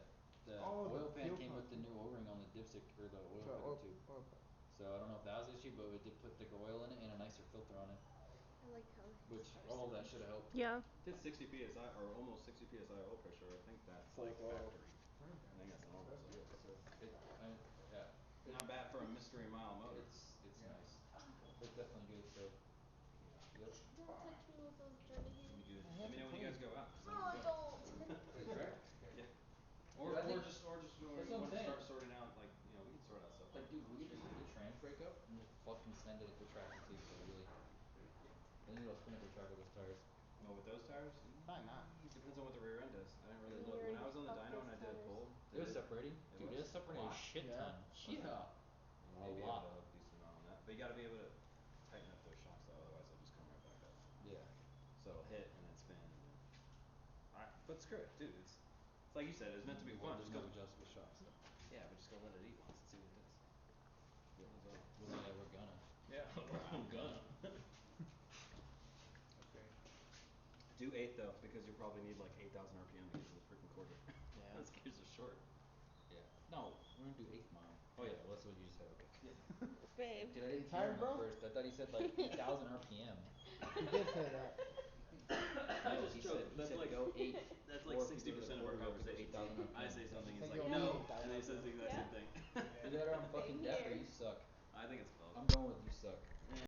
Oh, the oil pan fuel came pump. with the new O-ring on the dipstick or the oil So, pickup too. oil So I don't know if that was the issue, but we did put thicker oil in it and a nicer filter on it, I like how which all of that should have helped. Yeah. It did 60 psi or almost 60 psi oil pressure. I think that's like factory. I think that's normal. So. Yeah, Not bad for a mystery mile motor. it's nice. It's definitely good. So, yep. Don't touch me with those dirty It'll be hands. good. Let me know when you guys go out. 'Cause Oh, I'm don't. Yeah. Dude, I think Or just when that's we what I'm want to saying. start sorting out, like, you know, we can sort out stuff. Like, dude, we could just get the trans breakup and just fucking send it at the track and see if they really. Then you'll spin at the track with those tires. Oh, with those tires? Probably not. It depends on what the rear end does. I didn't really look. Weird. When I was on the Fuck dyno and I those did tires. pull, It was separating. Dude, it was separating a lot? shit Yeah. ton. Yeah. You may A be lot. able to hook a decent amount on that. But you gotta be able to tighten up those shocks though, otherwise they'll just come right back up. Yeah. So it'll hit and then spin and then. Alright, but screw it, dude. It's like you said, it was meant to be Well, fun. there's Just no go. adjustable shocks. So. Yeah, but just go let it eat once and see what it does. Well, yeah, we're gonna. Yeah, I'm gonna. Okay. Do 8 though, because you'll probably need like 8,000 RPM to get to the freaking quarter. Yeah. Those gears are short. Yeah. No, we're gonna do 8th mile. Oh yeah, that's what you just said. Okay. Yeah. Babe. Dude, I didn't tired, hear him bro? at first. I thought he said like 8,000 RPM. He did say that. I No, just he joked. said That's like go 8. That's Or like if you go to 60% the of our quarter, you'll pick up conversation. 8,000 I RPM. say something, He he's said like, you no, only need and then he says the exact Yeah. same thing. Either I'm fucking Same deaf or here. you suck. I think it's both. I'm going with you suck.